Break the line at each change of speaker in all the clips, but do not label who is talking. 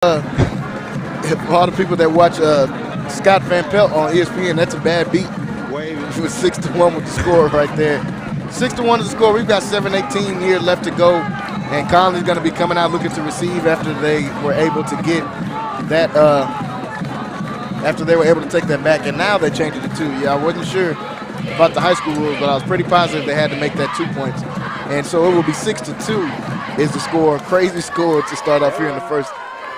For all the people that watch Scott Van Pelt on ESPN, that's a bad beat. It was 6-1 with the score right there. 6-1 is the score. We've got 7:18 here left to go, and Connally's going to be coming out looking to receive after they were able to get that. After they were able to take that back, and now they changed it to 2. Yeah, I wasn't sure about the high school rules, but I was pretty positive they had to make that 2 points, and so it will be 6-2 is the score. Crazy score to start off here in the first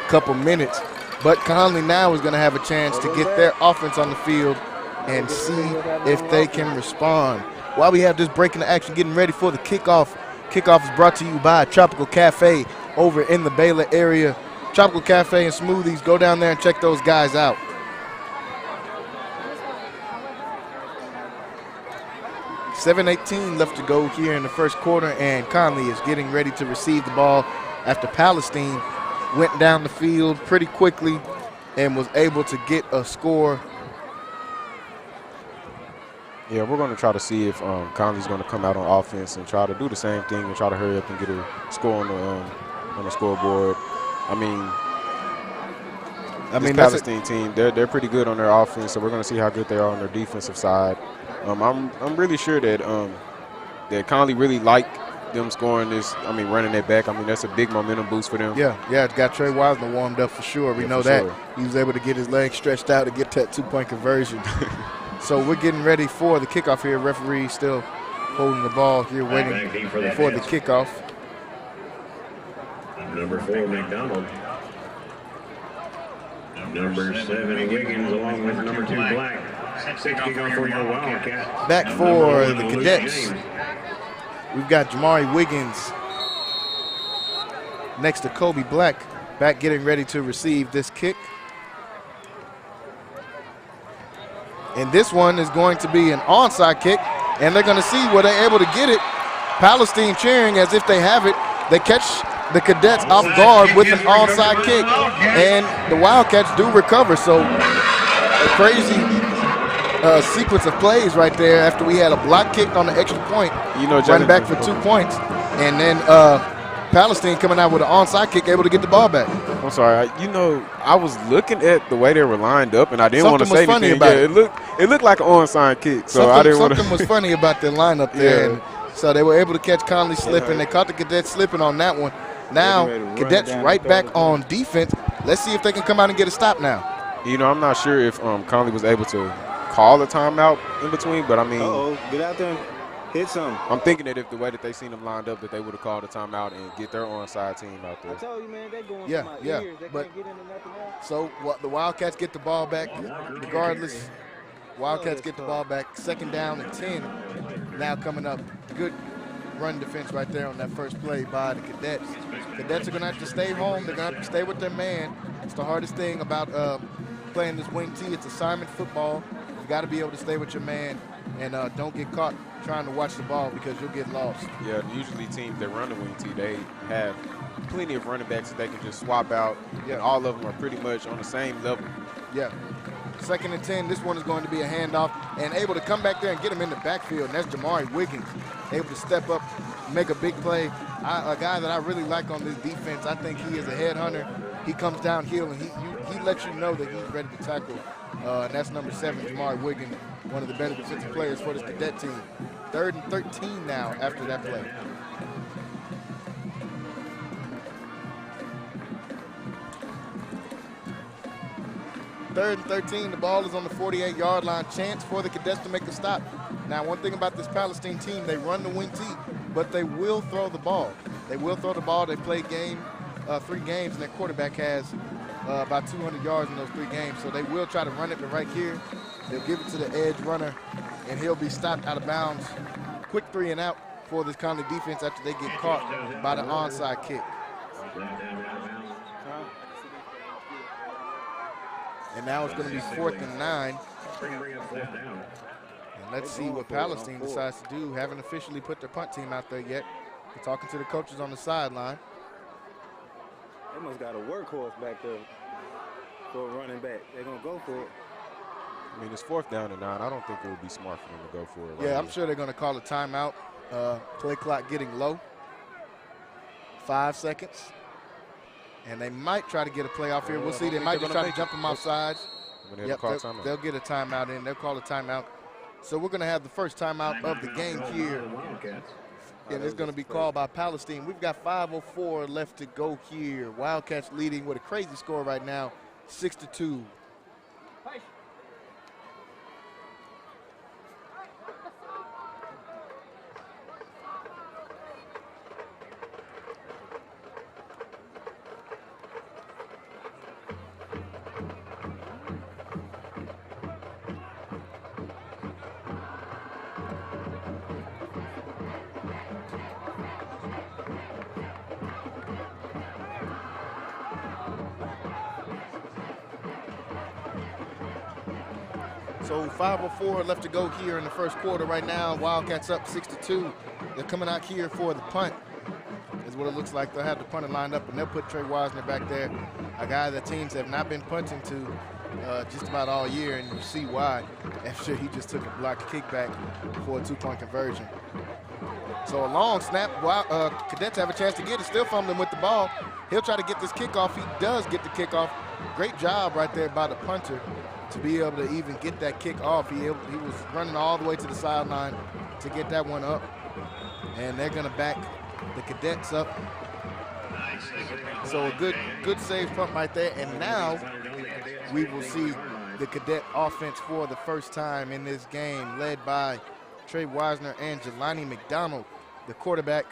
couple minutes. But Connally now is going to have a chance to get their offense on the field and see if they can respond. While we have this break in the action, getting ready for the kickoff. Kickoff is brought to you by Tropical Cafe over in the Baylor area. Tropical Cafe and Smoothies, go down there and check those guys out. $7:18 left to go here in the first quarter, and Connally is getting ready to receive the ball after Palestine went down the field pretty quickly and was able to get a score.
Yeah, we're going to try to see if Connally's going to come out on offense and try to do the same thing and try to hurry up and get a score on the scoreboard. I mean, this Palestine team, they're pretty good on their offense, so we're going to see how good they are on their defensive side. I'm really sure that that Connally really like them scoring this. I mean, running it back. I mean, that's a big momentum boost for them.
Yeah, it's got Trey Wiseman warmed up for sure. We know that. Sure. He was able to get his legs stretched out to get that 2-point conversion. So we're getting ready for the kickoff here. Referee still holding the ball here, waiting for the kickoff.
Number 4, McDonald. Number 7, Wiggins, along with number 2, Black. 6 kickoff for your Wildcat.
Back for the Cadets. We've got Jamari Wiggins next to Kobe Black, back getting ready to receive this kick. And this one is going to be an onside kick, and they're going to see where they're able to get it. Palestine cheering as if they have it. They catch the Cadets off guard with an onside kick, and the Wildcats do recover. So a crazy sequence of plays right there after we had a block kick on the extra point, run back for 2 points, and then Palestine coming out with an onside kick, able to get the ball back.
I'm sorry, I was looking at the way they were lined up, and I didn't want to say anything.
About
it looked like an onside kick, so I didn't want to.
Something was funny about the lineup there, and so they were able to catch Connally slipping. They caught the Cadets slipping on that one. Now Cadets right back on defense. Let's see if they can come out and get a stop now.
I'm not sure if Connally was able to call a timeout in between, but I mean,
get out there and hit something.
I'm thinking that if the way that they seen them lined up, that they would have called a timeout and get their onside team out there.
I told you, man, they going to my ears. They can't get into nothing else.
So the Wildcats get the ball back regardless. Wildcats get the ball back. 2nd down and 10 now coming up. Good run defense right there on that first play by the Cadets. Cadets are going to have to stay home. They're going to have to stay with their man. It's the hardest thing about playing this wing T. It's assignment football. You got to be able to stay with your man and don't get caught trying to watch the ball because you'll get lost.
Yeah, usually teams that run the wing T, they have plenty of running backs that they can just swap out. Yeah, and all of them are pretty much on the same level.
Yeah. 2nd and 10, this one is going to be a handoff and able to come back there and get him in the backfield, and that's Jamari Wiggins, able to step up, make a big play. A guy that I really like on this defense. I think he is a headhunter. He comes downhill and he lets you know that he's ready to tackle. And that's number 7, Jamari Wiggins, one of the better defensive players for this Cadet team. 3rd and 13 now after that play. Third and 13, the ball is on the 48-yard line. Chance for the Cadets to make a stop. Now, one thing about this Palestine team, they run the wing T, but they will throw the ball. They will throw the ball. They played 3 games, and their quarterback has about 200 yards in those 3 games. So they will try to run it, but right here, they'll give it to the edge runner, and he'll be stopped out of bounds. Quick 3 and out for this Connally defense after they get caught by the onside kick. And now it's going to be 4th and 9. And let's see what Palestine decides to do. Haven't officially put their punt team out there yet. We're talking to the coaches on the sideline.
They must got a workhorse back there for a running back. They're going to go for it.
I mean, it's 4th down and 9. I don't think it would be smart for them to go for it.
Yeah, I'm sure they're going to call a timeout. Play clock getting low. 5 seconds. And they might try to get a playoff here. We'll see. They might just try to jump them off sides.
Yep,
they'll get a timeout in. They'll call a timeout. So we're going to have the first timeout of the game here. And it's going to be called by Palestine. We've got 5:04 left to go here. Wildcats leading with a crazy score right now, 6-2. So 5:04 left to go here in the first quarter right now. Wildcats up 6-2. They're coming out here for the punt, is what it looks like. They'll have the punter lined up, and they'll put Trey Wiseman back there, a guy that teams have not been punting to just about all year, and you see why after he just took a block kickback for a two-point conversion. So a long snap. Cadets have a chance to get it. Still fumbling with the ball. He'll try to get this kickoff. He does get the kickoff. Great job right there by the punter to be able to even get that kick off. He was running all the way to the sideline to get that one up. And they're going to back the Cadets up. So a good save punt right there. And now we will see the Cadet offense for the first time in this game, led by Trey Wiseman and Jelani McDonald, the quarterback.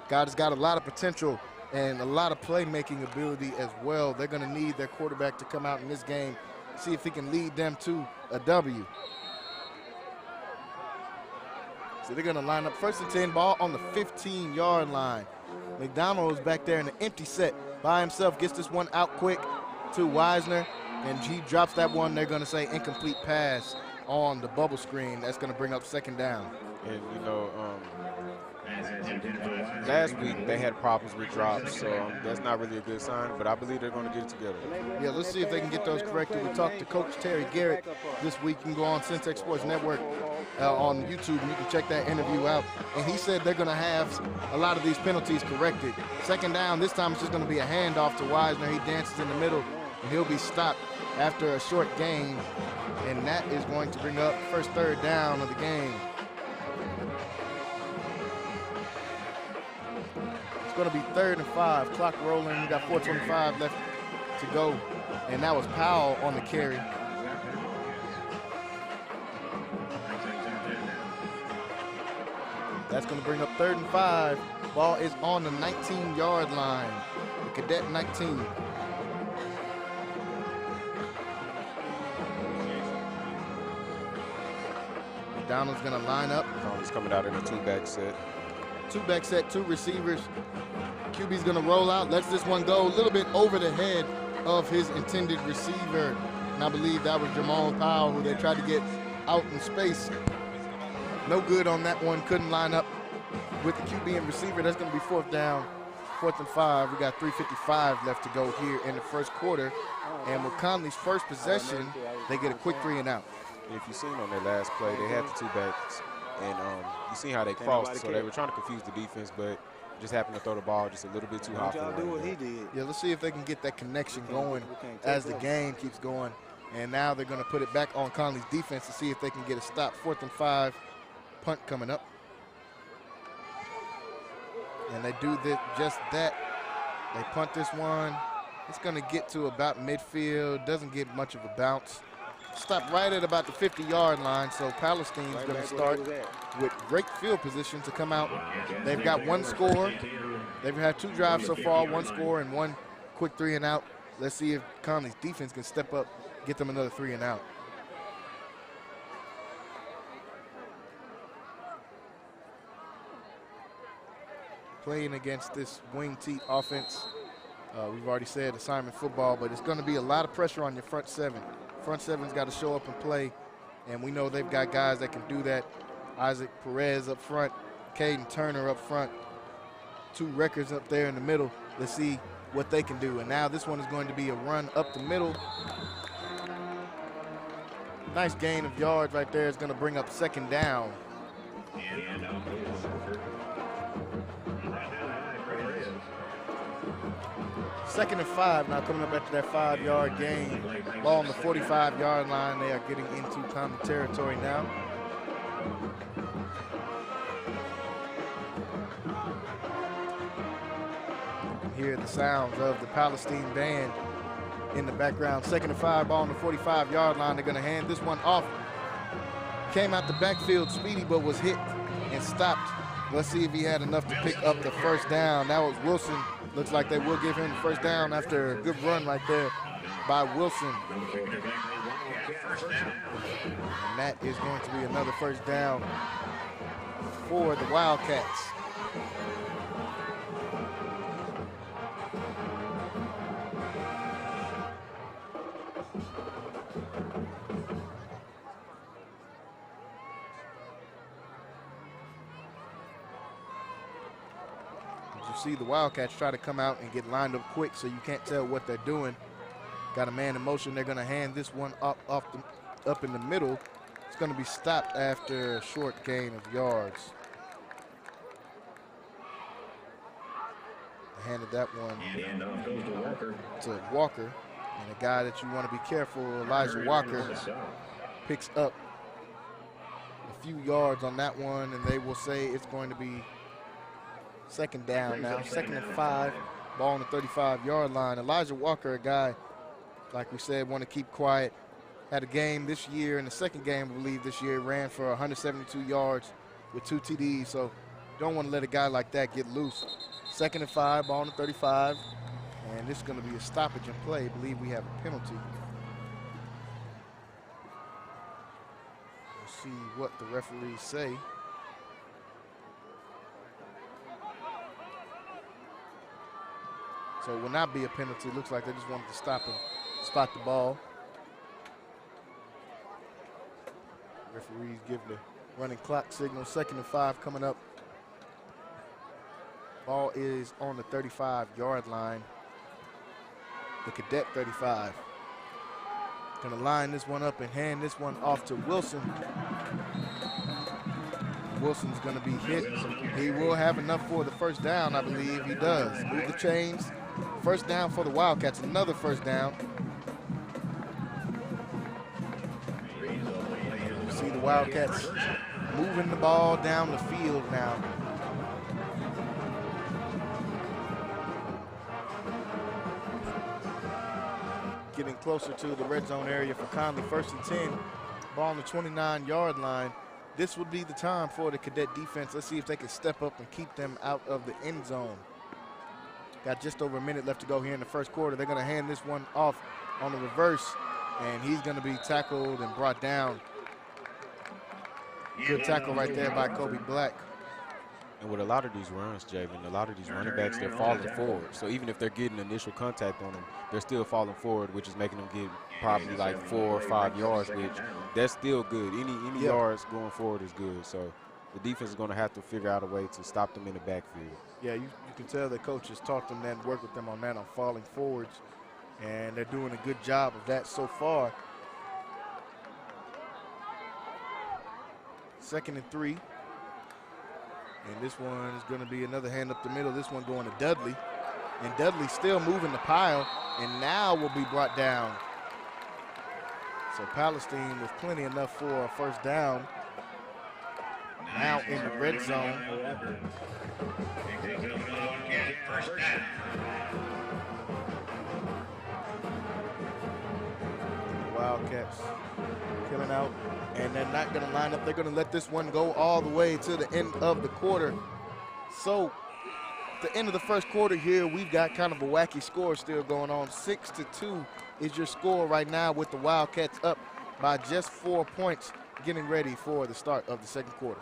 God has got a lot of potential and a lot of playmaking ability as well. They're going to need their quarterback to come out in this game, see if he can lead them to a W. So they're going to line up 1st and 10, ball on the 15-yard line. McDonald is back there in an empty set by himself, gets this one out quick to Wiseman, and he drops that one. They're going to say incomplete pass on the bubble screen. That's going to bring up 2nd down.
And, you know, last week they had problems with drops, so that's not really a good sign, but I believe they're going to get it together.
Yeah, let's see if they can get those corrected. We talked to Coach Terry Garrett this week. You can go on Syntex Sports Network on YouTube, and you can check that interview out. And he said they're going to have a lot of these penalties corrected. 2nd down, this time it's just going to be a handoff to Wiseman. He dances in the middle, and he'll be stopped after a short gain. And that is going to bring up first 3rd down of the game. It's going to be 3rd and 5. Clock rolling. We got 4:25 left to go. And that was Powell on the carry. That's going to bring up 3rd and 5. Ball is on the 19-yard line. The Cadet 19. McDonald's going to line up.
He's coming out in a 2-back set.
2-back set, 2 receivers. QB's going to roll out, lets this one go a little bit over the head of his intended receiver. And I believe that was Jamal Powell, who they tried to get out in space. No good on that one. Couldn't line up with the QB and receiver. That's going to be 4th down, 4th and 5. We got 3:55 left to go here in the first quarter. And with Connally's first possession, they get a quick 3 and out.
If you've seen on their last play, they had the 2 backs, and you see how they crossed, so they were trying to confuse the defense, but just happened to throw the ball just a little bit too high for them.
Do what he did.
Yeah, let's see if they can get that connection going as the game keeps going. And now they're going to put it back on Connally's defense to see if they can get a stop. 4th and 5, punt coming up. And they do just that. They punt this one. It's going to get to about midfield. Doesn't get much of a bounce. Stop right at about the 50-yard line, so Palestine's going to start with great field position to come out. They've got 1 score. They've had 2 drives so far, 1 score and 1 quick 3 and out. Let's see if Connally's defense can step up, get them another 3 and out. Playing against this wing T offense, we've already said assignment football, but it's going to be a lot of pressure on your front 7. Front 7's got to show up and play, and we know they've got guys that can do that. Isaac Perez up front, Caden Turner up front, 2 records up there in the middle. Let's see what they can do. And now this one is going to be a run up the middle. Nice gain of yards right there. Is going to bring up 2nd down. 2nd and 5 now coming up after that 5-yard gain. Ball on the 45-yard line. They are getting into common territory now. You can hear the sounds of the Palestine band in the background. 2nd and 5, ball on the 45-yard line. They're going to hand this one off. Came out the backfield speedy, but was hit and stopped. Let's see if he had enough to pick up the first down. That was Wilson. Looks like they will give him the first down after a good run right there by Wilson. And that is going to be another first down for the Wildcats. See the Wildcats try to come out and get lined up quick, so you can't tell what they're doing. Got a man in motion. They're going to hand this one up in the middle. It's going to be stopped after a short gain of yards. I handed that one to Walker, and a guy that you want to be careful, Elijah Walker, picks up a few yards on that one, and they will say it's going to be second down now, 2nd and 5, ball on the 35-yard line. Elijah Walker, a guy, like we said, want to keep quiet. Had a game this year, in the second game, I believe, this year, ran for 172 yards with 2 TDs, so don't want to let a guy like that get loose. 2nd and 5, ball on the 35, and this is going to be a stoppage in play. I believe we have a penalty. We'll see what the referees say. So it will not be a penalty. It looks like they just wanted to stop and spot the ball. Referees give the running clock signal. 2nd and 5 coming up. Ball is on the 35-yard line. The Cadet 35. Gonna line this one up and hand this one off to Wilson. Wilson's gonna be hit. He will have enough for the first down, I believe. He does. Move the chains. First down for the Wildcats, another first down. You see the Wildcats moving the ball down the field now. Getting closer to the red zone area for Connally. 1st and 10, ball on the 29-yard line. This would be the time for the Cadet defense. Let's see if they can step up and keep them out of the end zone. Got just over a minute left to go here in the first quarter. They're going to hand this one off on the reverse, and he's going to be tackled and brought down. Good tackle right there by Kobe Black.
And with a lot of these runs, Javen, a lot of these running backs, they're falling forward. So even if they're getting initial contact on them, they're still falling forward, which is making them get probably like 4 or 5 yards, which that's still good. Any yards going forward is good. So the defense is going to have to figure out a way to stop them in the backfield.
Yeah, you can tell the coaches taught them that and work with them on that, on falling forwards, and they're doing a good job of that so far. 2nd and 3. And this one is going to be another hand up the middle. This one going to Dudley. And Dudley still moving the pile, and now will be brought down. So Palestine with plenty enough for a first down. Now in the red zone. The Wildcats coming out, and they're not going to line up. They're going to let this one go all the way to the end of the quarter. So at the end of the first quarter here, we've got kind of a wacky score still going on. 6-2 is your score right now, with the Wildcats up by just 4 points, getting ready for the start of the second quarter.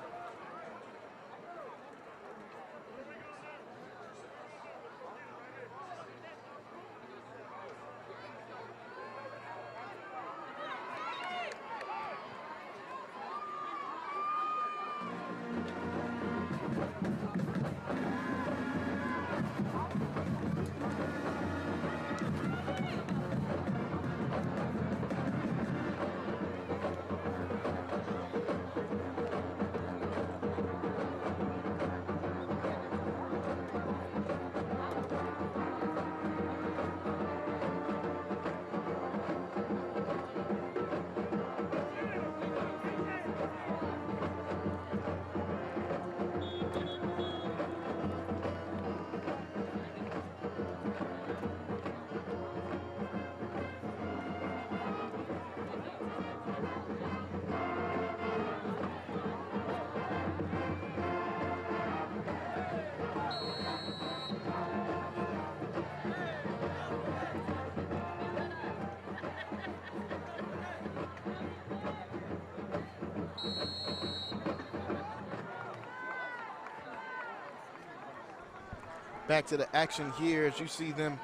back to the action here as you see them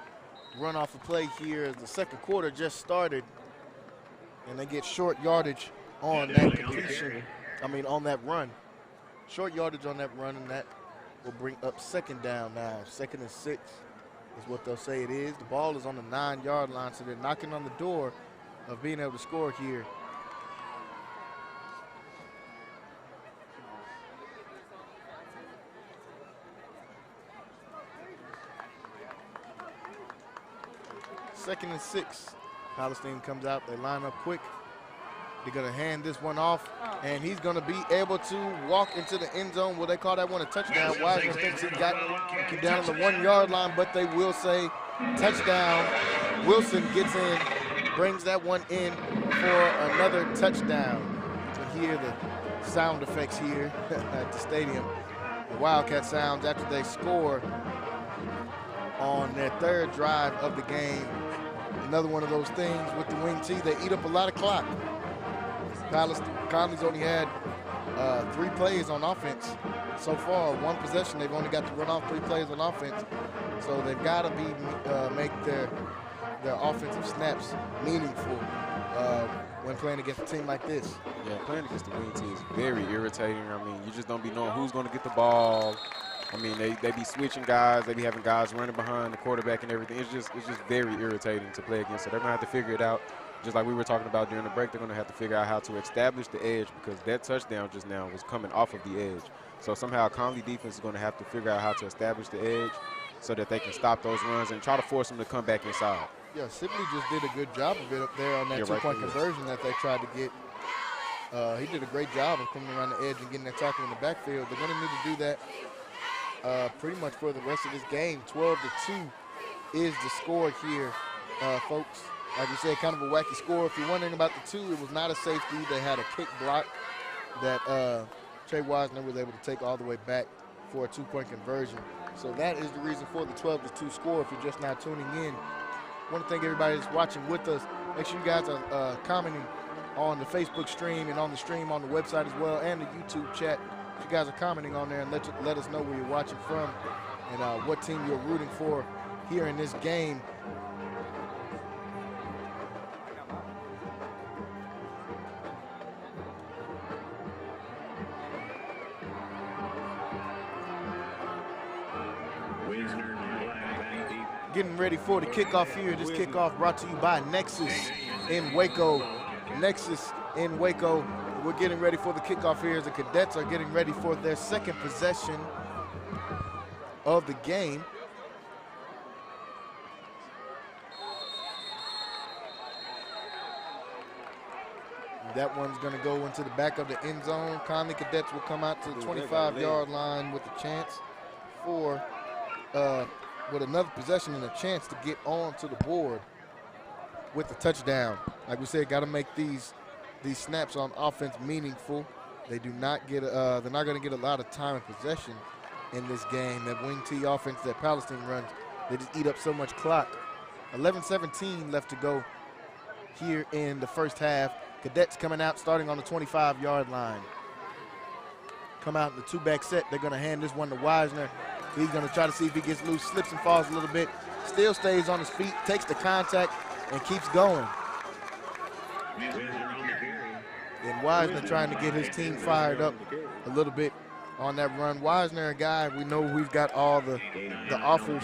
run off a play here as the second quarter just started. And they get short yardage on that completion. On that run. Short yardage on that run, and that will bring up second down now. 2nd and 6 is what they'll say it is. The ball is on the 9-yard line, so they're knocking on the door of being able to score here. Second and 6. Palestine comes out. They line up quick. They're going to hand this one off, and he's going to be able to walk into the end zone. Will they call that one a touchdown? Wiseman thinks he got him down on the 1-yard line, but they will say touchdown. Wilson gets in, brings that one in for another touchdown. You can hear the sound effects here at the stadium. The Wildcat sounds after they score on their 3rd drive of the game. Another one of those things with the wing T, they eat up a lot of clock. Conley's only had 3 plays on offense so far. 1 possession, they've only got to run off 3 plays on offense. So they've got to make their offensive snaps meaningful when playing against a team like this.
Yeah, playing against the wing team is very irritating. You just don't be knowing who's going to get the ball. They be switching guys. They be having guys running behind the quarterback and everything. It's just very irritating to play against. So they're going to have to figure it out. Just like we were talking about during the break, they're going to have to figure out how to establish the edge, because that touchdown just now was coming off of the edge. So somehow Connally defense is going to have to figure out how to establish the edge so that they can stop those runs and try to force them to come back inside.
Yeah, Sibley just did a good job of it up there on that 2-point conversion that they tried to get. He did a great job of coming around the edge and getting that tackle in the backfield. They're going to need to do that pretty much for the rest of this game. 12-2 is the score here, folks. Like we said, kind of a wacky score. If you're wondering about the 2, it was not a safety. They had a kick block that Trey Wiseman was able to take all the way back for a 2-point conversion. So that is the reason for the 12-2 score if you're just now tuning in. I want to thank everybody that's watching with us. Make sure you guys are commenting on the Facebook stream and on the stream on the website as well, and the YouTube chat. If you guys are commenting on there, and let us know where you're watching from and what team you're rooting for here in this game. Getting ready for the kickoff here. This kickoff brought to you by Nexus in Waco. Nexus in Waco. We're getting ready for the kickoff here as the Cadets are getting ready for their 2nd possession of the game. That one's going to go into the back of the end zone. Connally Cadets will come out to the 25-yard line with a chance for with another possession and a chance to get onto the board with the touchdown. Like we said, got to make these snaps on offense meaningful. They do not get they're not going to get a lot of time and possession in this game. That wing T offense that Palestine runs, they just eat up so much clock. 11-17 left to go here in the first half. Cadets coming out starting on the 25-yard line. Come out in the 2-back set. They're going to hand this one to Wiseman. He's going to try to see if he gets loose, slips and falls a little bit, still stays on his feet, takes the contact, and keeps going. And Wiseman trying to get his team fired up a little bit on that run. Wiseman, a guy, we know we've got all the offers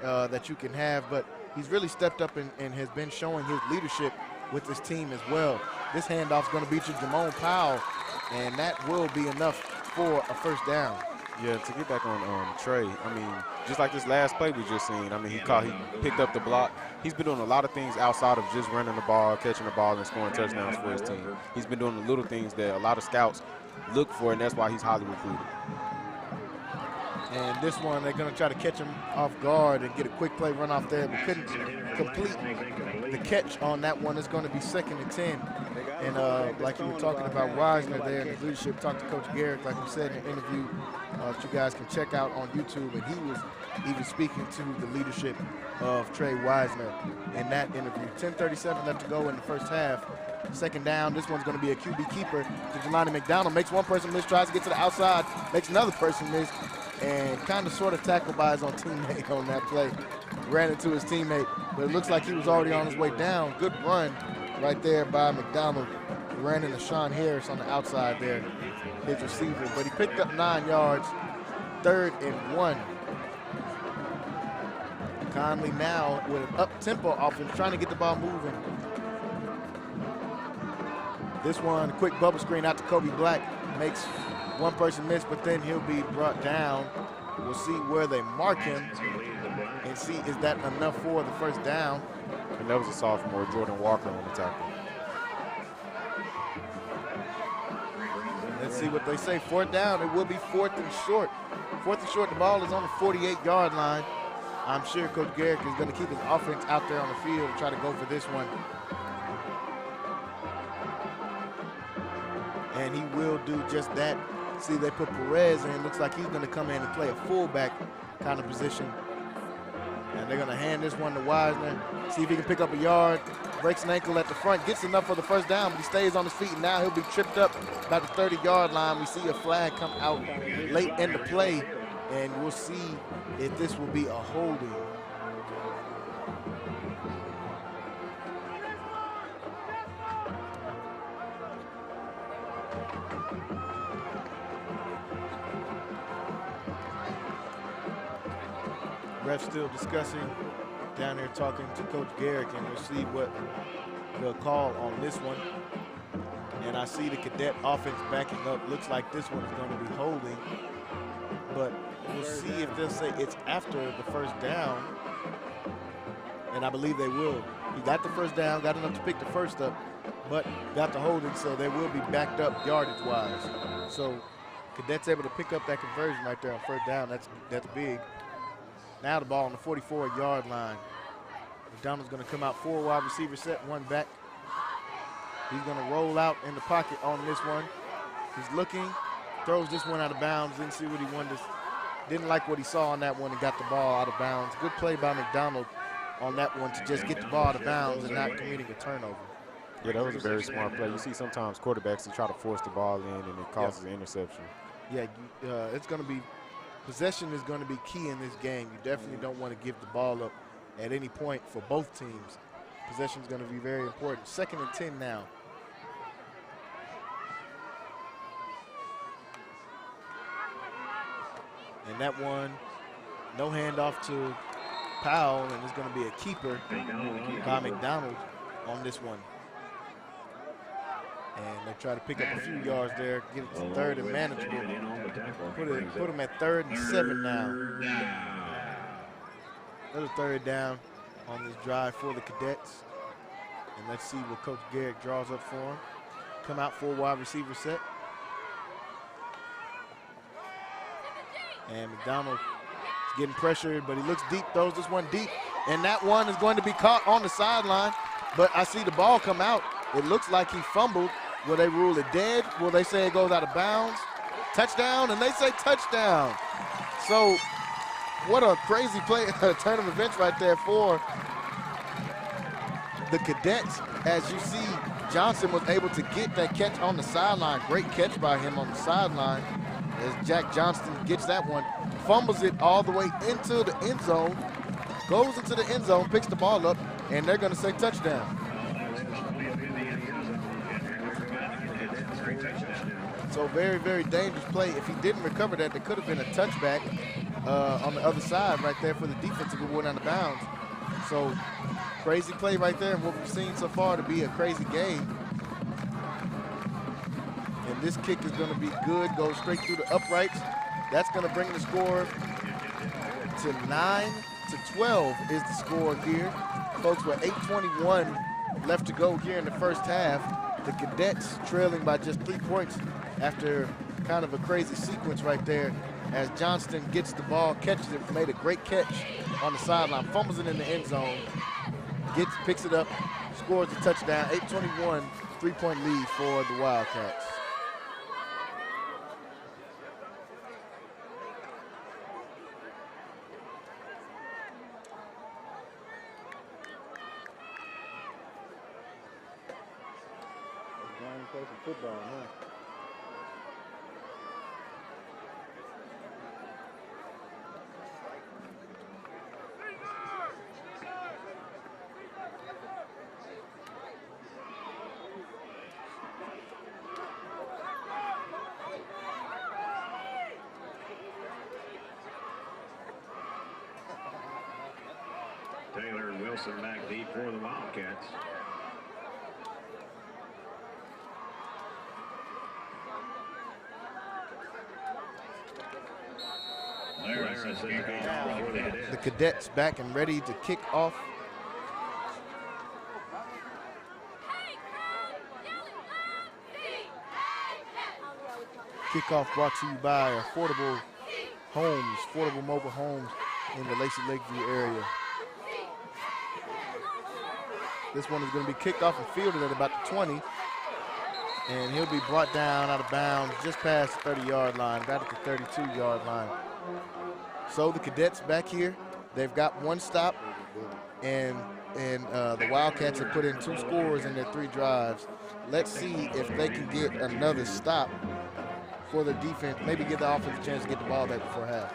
that you can have, but he's really stepped up and has been showing his leadership with this team as well. This handoff's going to be to Jamone Powell, and that will be enough for a first down.
Yeah, to get back on Trey, just like this last play we just seen, he picked up the block. He's been doing a lot of things outside of just running the ball, catching the ball, and scoring touchdowns for his team. He's been doing the little things that a lot of scouts look for, and that's why he's highly recruited.
And this one, they're going to try to catch him off guard and get a quick play run off there, but couldn't complete the catch on that one. It's going to be 2nd and 10. And like you were talking about Wiseman there in his leadership, talked to Coach Garrett, like we said in the interview, that you guys can check out on YouTube. And he was even speaking to the leadership of Trey Wiseman in that interview. 10:37 left to go in the first half. 2nd down. This one's going to be a QB keeper to Jelani McDonald. Makes one person miss, tries to get to the outside, makes another person miss, and kind of sort of tackled by his own teammate on that play. Ran into his teammate, but it looks like he was already on his way down. Good run right there by McDonald. He ran into Sean Harris on the outside there, his receiver, but he picked up 9 yards, 3rd and 1. Connally now with an up-tempo offense, trying to get the ball moving. This one, a quick bubble screen out to Kobe Black, makes one person miss, but then he'll be brought down. We'll see where they mark him and see is that enough for the first down.
And that was a sophomore, Jordan Walker, on the tackle.
Let's see what they say. 4th down, it will be 4th and short. 4th and short, the ball is on the 48-yard line. I'm sure Coach Garrick is going to keep his offense out there on the field and try to go for this one. And he will do just that. See, they put Perez in. Looks like he's going to come in and play a fullback kind of position. And they're going to hand this one to Wiseman. See if he can pick up a yard. Breaks an ankle at the front. Gets enough for the first down, but he stays on his feet. And now he'll be tripped up about the 30-yard line. We see a flag come out late in the play. And we'll see if this will be a holding. Refs still discussing down there, talking to Coach Garrick, and we'll see what they'll call on this one. And I see the Cadet offense backing up. Looks like this one is going to be holding, but we'll see if they'll say it's after the first down. And I believe they will. He got the first down, got enough to pick the first up, but got the holding, so they will be backed up yardage-wise. So Cadets able to pick up that conversion right there on first down. That's big. Now the ball on the 44-yard line. McDonald's going to come out 4 wide receiver set, 1 back. He's going to roll out in the pocket on this one. He's looking, throws this one out of bounds, didn't see what he wanted. Didn't like what he saw on that one and got the ball out of bounds. Good play by McDonald on that one to just get the ball out of bounds and not committing a turnover.
Yeah, that was a very smart play. You see sometimes quarterbacks, they try to force the ball in and it causes an interception.
Yeah, it's going to be, possession is going to be key in this game. You definitely don't want to give the ball up at any point for both teams. Possession is going to be very important. 2nd and 10 now. And that one, no handoff to Powell, and it's going to be a keeper by McDonald on this one. And they try to pick up a few yards there, get it to 3rd and manageable. Put them at 3rd and 7 now. Another 3rd down on this drive for the Cadets. And let's see what Coach Garrick draws up for him. Come out 4 wide receiver set. And McDonald is getting pressured, but he looks deep, throws this one deep. And that one is going to be caught on the sideline. But I see the ball come out. It looks like he fumbled. Will they rule it dead? Will they say it goes out of bounds? Touchdown, and they say touchdown. So what a crazy play, turn of events right there for the Cadets. As you see, Johnson was able to get that catch on the sideline. Great catch by him on the sideline as Jack Johnston gets that one, fumbles it all the way into the end zone, goes into the end zone, picks the ball up, and they're going to say touchdown. So very, very dangerous play. If he didn't recover that, there could have been a touchback on the other side right there for the defense if it went out of bounds. So crazy play right there, and what we've seen so far to be a crazy game. And this kick is going to be good, goes straight through the uprights. That's going to bring the score to 9-12 is the score here. Folks, with 8:21 left to go here in the first half. The Cadets trailing by just 3 points after kind of a crazy sequence right there as Johnston gets the ball, catches it, made a great catch on the sideline, fumbles it in the end zone, picks it up, scores a touchdown. 8:21, 3-point lead for the Wildcats.
Play some football, huh?
Taylor and Wilson back deep for the Wildcats.
The Cadets back and ready to kick off. Kickoff brought to you by Affordable Homes, Affordable Mobile Homes in the Lacey Lakeview area. This one is going to be kicked off and fielded at about the 20. And he'll be brought down out of bounds just past the 30-yard line, about at the 32-yard line. So the Cadets back here, they've got one stop, and the Wildcats have put in 2 scores in their 3 drives. Let's see if they can get another stop for the defense, maybe give the offense a chance to get the ball back before half.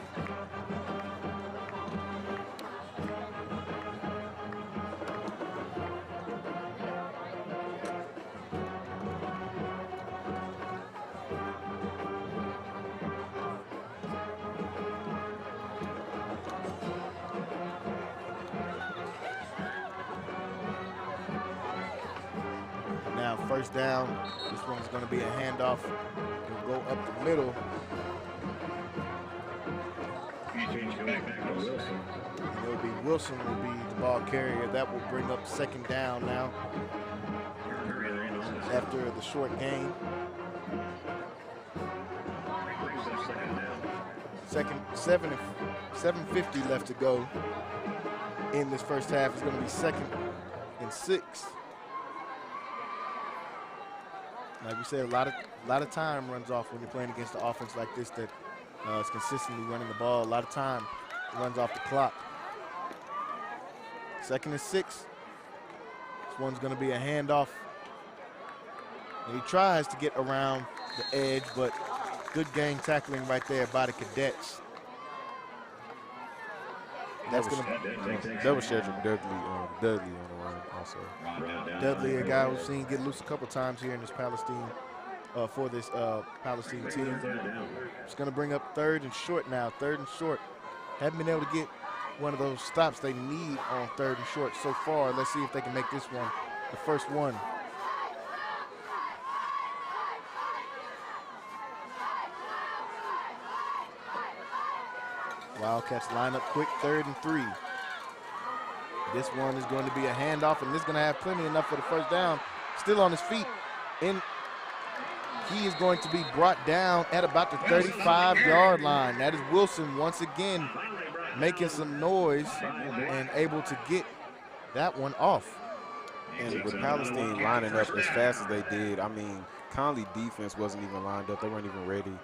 Now first down, this one's going to be a handoff. Go up the middle. And it'll be Wilson will be the ball carrier. That will bring up second down now after the short gain. Second, 7:50 left to go in this first half. It's going to be 2nd and 6. Like we said, a lot of time runs off when you're playing against an offense like this that is consistently running the ball. A lot of time runs off the clock. 2nd and 6. This one's going to be a handoff. And he tries to get around the edge, but good gang tackling right there by the Cadets.
That was scheduled Dudley on the run also.
Dudley, a guy we've seen get loose a couple times here in this Palestine for this Palestine team. It's going to bring up 3rd and short now. 3rd and short. Haven't been able to get one of those stops they need on 3rd and short so far. Let's see if they can make this one the first one. Wildcats line up quick, 3rd and 3. This one is going to be a handoff, and this is going to have plenty enough for the first down. Still on his feet. And he is going to be brought down at about the 35-yard line. That is Wilson once again making some noise and able to get that one off.
And with Palestine lining up as fast as they did, I mean, Connally defense wasn't even lined up. They weren't even ready.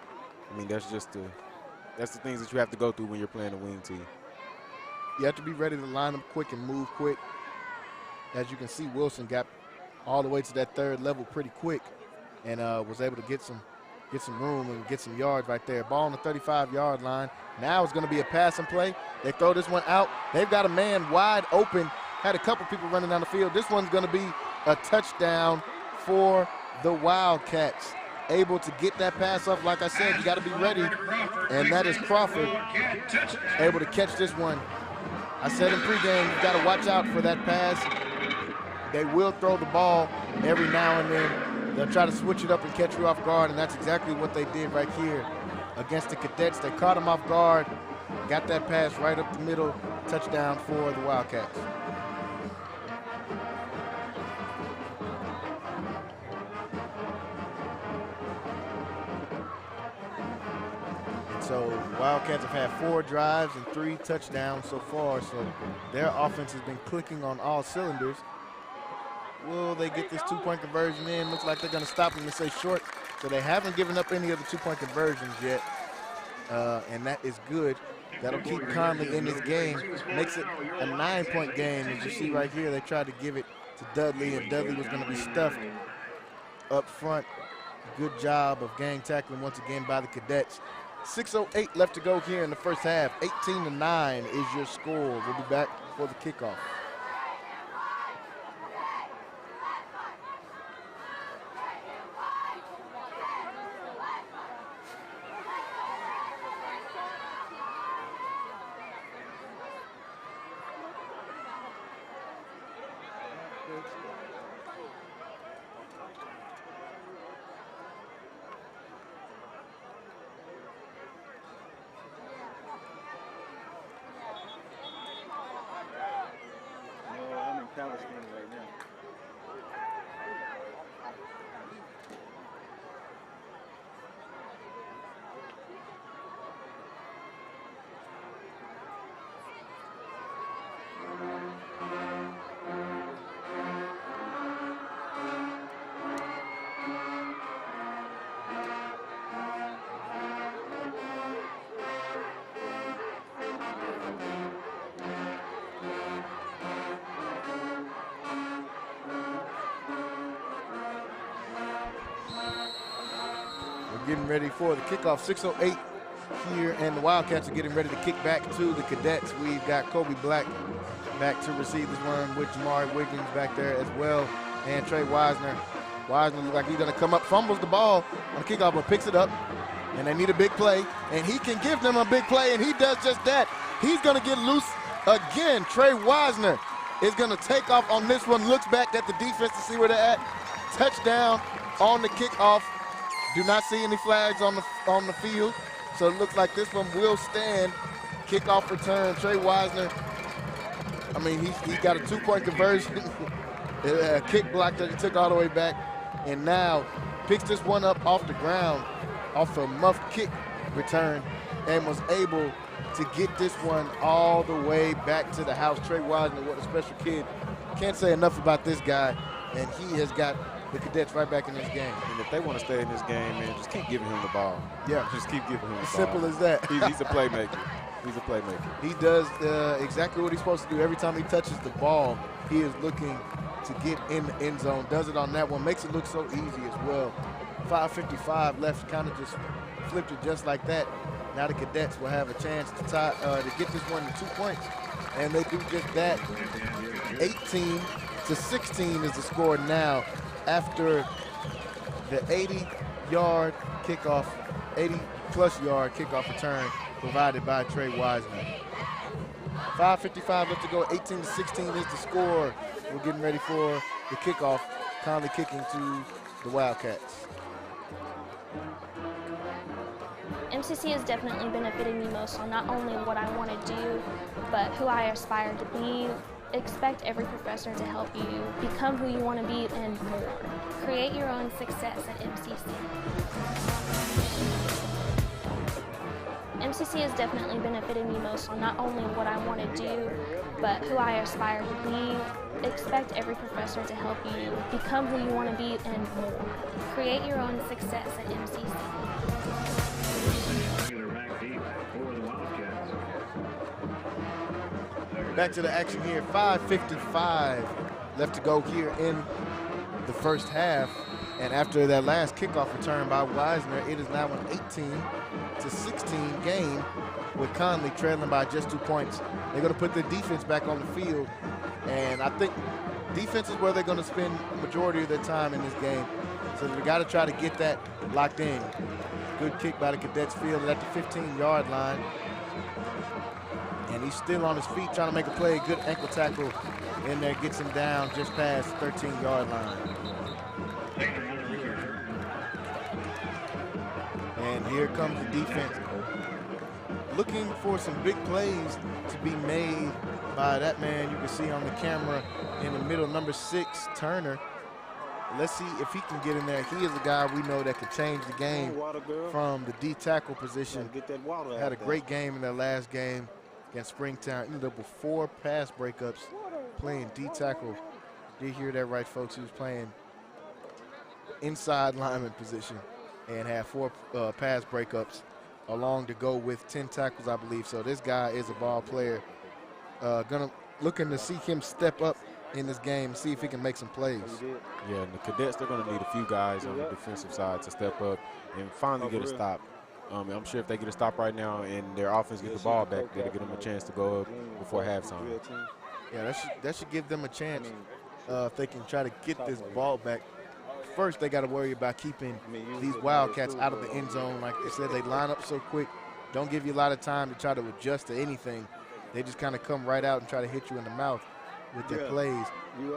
I mean, that's the things that you have to go through when you're playing a wing team.
You have to be ready to line up quick and move quick. As you can see, Wilson got all the way to that 3rd level pretty quick and was able to get some room and get some yards right there. Ball on the 35-yard line. Now it's going to be a passing play. They throw this one out. They've got a man wide open. Had a couple people running down the field. This one's going to be a touchdown for the Wildcats. Able to get that pass off. Like I said, you got to be ready. And that is Crawford able to catch this one. I said in pregame, you got to watch out for that pass. They will throw the ball every now and then. They'll try to switch it up and catch you off guard, and that's exactly what they did right here against the Cadets. They caught him off guard, got that pass right up the middle, touchdown for the Wildcats. So Wildcats have had 4 drives and 3 touchdowns so far, so their offense has been clicking on all cylinders. Will they get this 2-point conversion in? Looks like they're going to stop them and say short. So they haven't given up any of the 2-point conversions yet, and that is good. That'll keep Connally in this game. Makes it a 9-point game. As you see right here, they tried to give it to Dudley, and Dudley was going to be stuffed up front. Good job of gang tackling once again by the Cadets. 6:08 left to go here in the first half. 18-9 is your score. We'll be back for the kickoff. Getting ready for the kickoff. 6:08 here, and the Wildcats are getting ready to kick back to the Cadets. We've got Kobe Black back to receive this one with Jamari Wiggins back there as well, and Trey Wiseman. Wiseman looks like he's going to come up, fumbles the ball on the kickoff, but picks it up, and they need a big play, and he can give them a big play, and he does just that. He's going to get loose again. Trey Wiseman is going to take off on this one, looks back at the defense to see where they're at. Touchdown on the kickoff. Do not see any flags on the field, so it looks like this one will stand. Kickoff return. Trey Wiseman, I mean, he got a 2-point conversion. A kick block that he took all the way back, and now picks this one up off the ground, off a muff kick return, and was able to get this one all the way back to the house. Trey Wiseman, what a special kid. Can't say enough about this guy, and he has got the Cadets right back in this game.
And if they want to stay in this game, man, just keep giving him the ball.
Yeah.
Just keep giving him the ball.
Simple as that.
He's a playmaker. He's a playmaker.
He does exactly what he's supposed to do. Every time he touches the ball, he is looking to get in the end zone. Does it on that one. Makes it look so easy as well. 5:55 left, kind of just flipped it just like that. Now the Cadets will have a chance to tie, to get this one to 2 points. And they do just that. 18-16 is the score now after the 80-yard kickoff, 80-plus yard kickoff return provided by Trey Wiseman. 5:55 left to go. 18-16 is the score. We're getting ready for the kickoff. Connally kicking to the Wildcats.
MCC has definitely benefited me most on not only what I want to do, but who I aspire to be. Expect every professor to help you become who you want to be and more. Create your own success at MCC. MCC has definitely benefited me most on not only what I want to do, but who I aspire to be. Expect every professor to help you become who you want to be and more. Create your own success at MCC.
Back to the action here. 5:55 left to go here in the first half. And after that last kickoff return by Wiseman, it is now an 18-16 game with Connally trailing by just 2 points. They're going to put their defense back on the field. And I think defense is where they're going to spend the majority of their time in this game. So they got to try to get that locked in. Good kick by the Cadets field at the 15-yard line. And he's still on his feet trying to make a play. Good ankle tackle in there, gets him down just past the 13-yard line. And here comes the defense. Looking for some big plays to be made by that man you can see on the camera in the middle, number 6, Turner. Let's see if he can get in there. He is a guy we know that can change the game from the D tackle position. Had a great game in their last game against Springtown. Ended up with 4 pass breakups playing D tackle. Did hear that right, folks? He was playing inside lineman position and had 4 pass breakups along to go with 10 tackles, I believe. So this guy is a ball player. Looking to see him step up in this game, see if he can make some plays.
Yeah, and the Cadets, they're going to need a few guys on the defensive side to step up and finally get a stop. I'm sure if they get a stop right now and their offense gets the ball back, that'll give them a chance to go up before halftime.
Yeah, that should give them a chance if they can try to get this ball back. First, they got to worry about keeping these Wildcats out of the end zone. Like I said, they line up so quick, don't give you a lot of time to try to adjust to anything. They just kind of come right out and try to hit you in the mouth with their plays.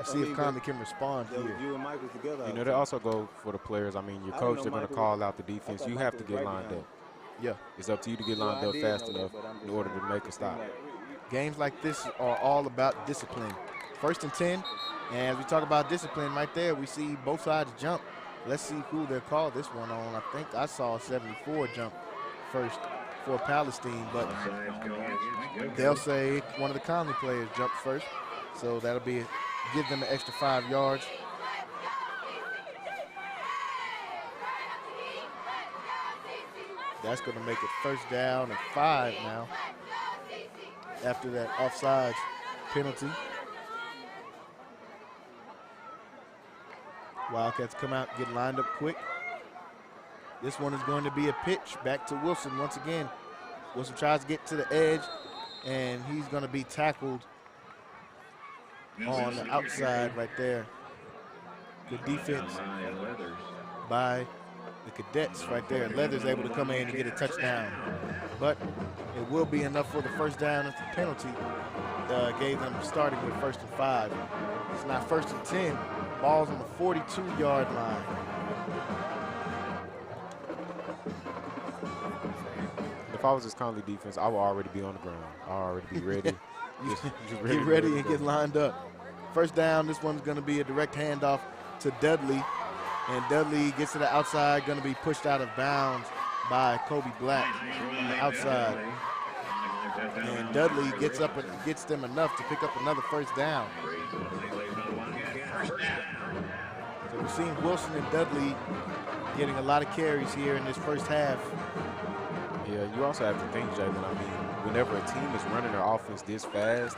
See if Connally can respond here.
You know, they also go for the players. I mean, your coach, they're going to call out the defense. You have to get lined up.
Yeah.
It's up to you to get lined up fast enough in order to make a stop.
Games like this are all about discipline. 1st and 10, And as we talk about discipline right there, we see both sides jump. Let's see who they'll call this one on. I think I saw a 74 jump first for Palestine, but they'll say one of the Connally players jumped first. So that'll be give them an extra 5 yards. That's going to make it first down and 5 now after that offsides penalty. Wildcats come out, get lined up quick. This one is going to be a pitch back to Wilson once again. Wilson tries to get to the edge, and he's going to be tackled on the outside right there. Good defense by the Cadets right there. Leather's able to come in and get a touchdown. But it will be enough for the first down as the penalty gave them starting with 1st and 5. It's now 1st and 10. Ball's on the 42-yard line.
If I was this Connally defense, I would already be on the ground. I would already be ready.
Get ready and get lined up. First down, this one's going to be a direct handoff to Dudley. And Dudley gets to the outside, going to be pushed out of bounds by Kobe Black on the outside. And Dudley gets up and gets them enough to pick up another first down. So we've seen Wilson and Dudley getting a lot of carries here in this first half.
Yeah, you also have to think, Jalen, I mean, whenever a team is running their offense this fast,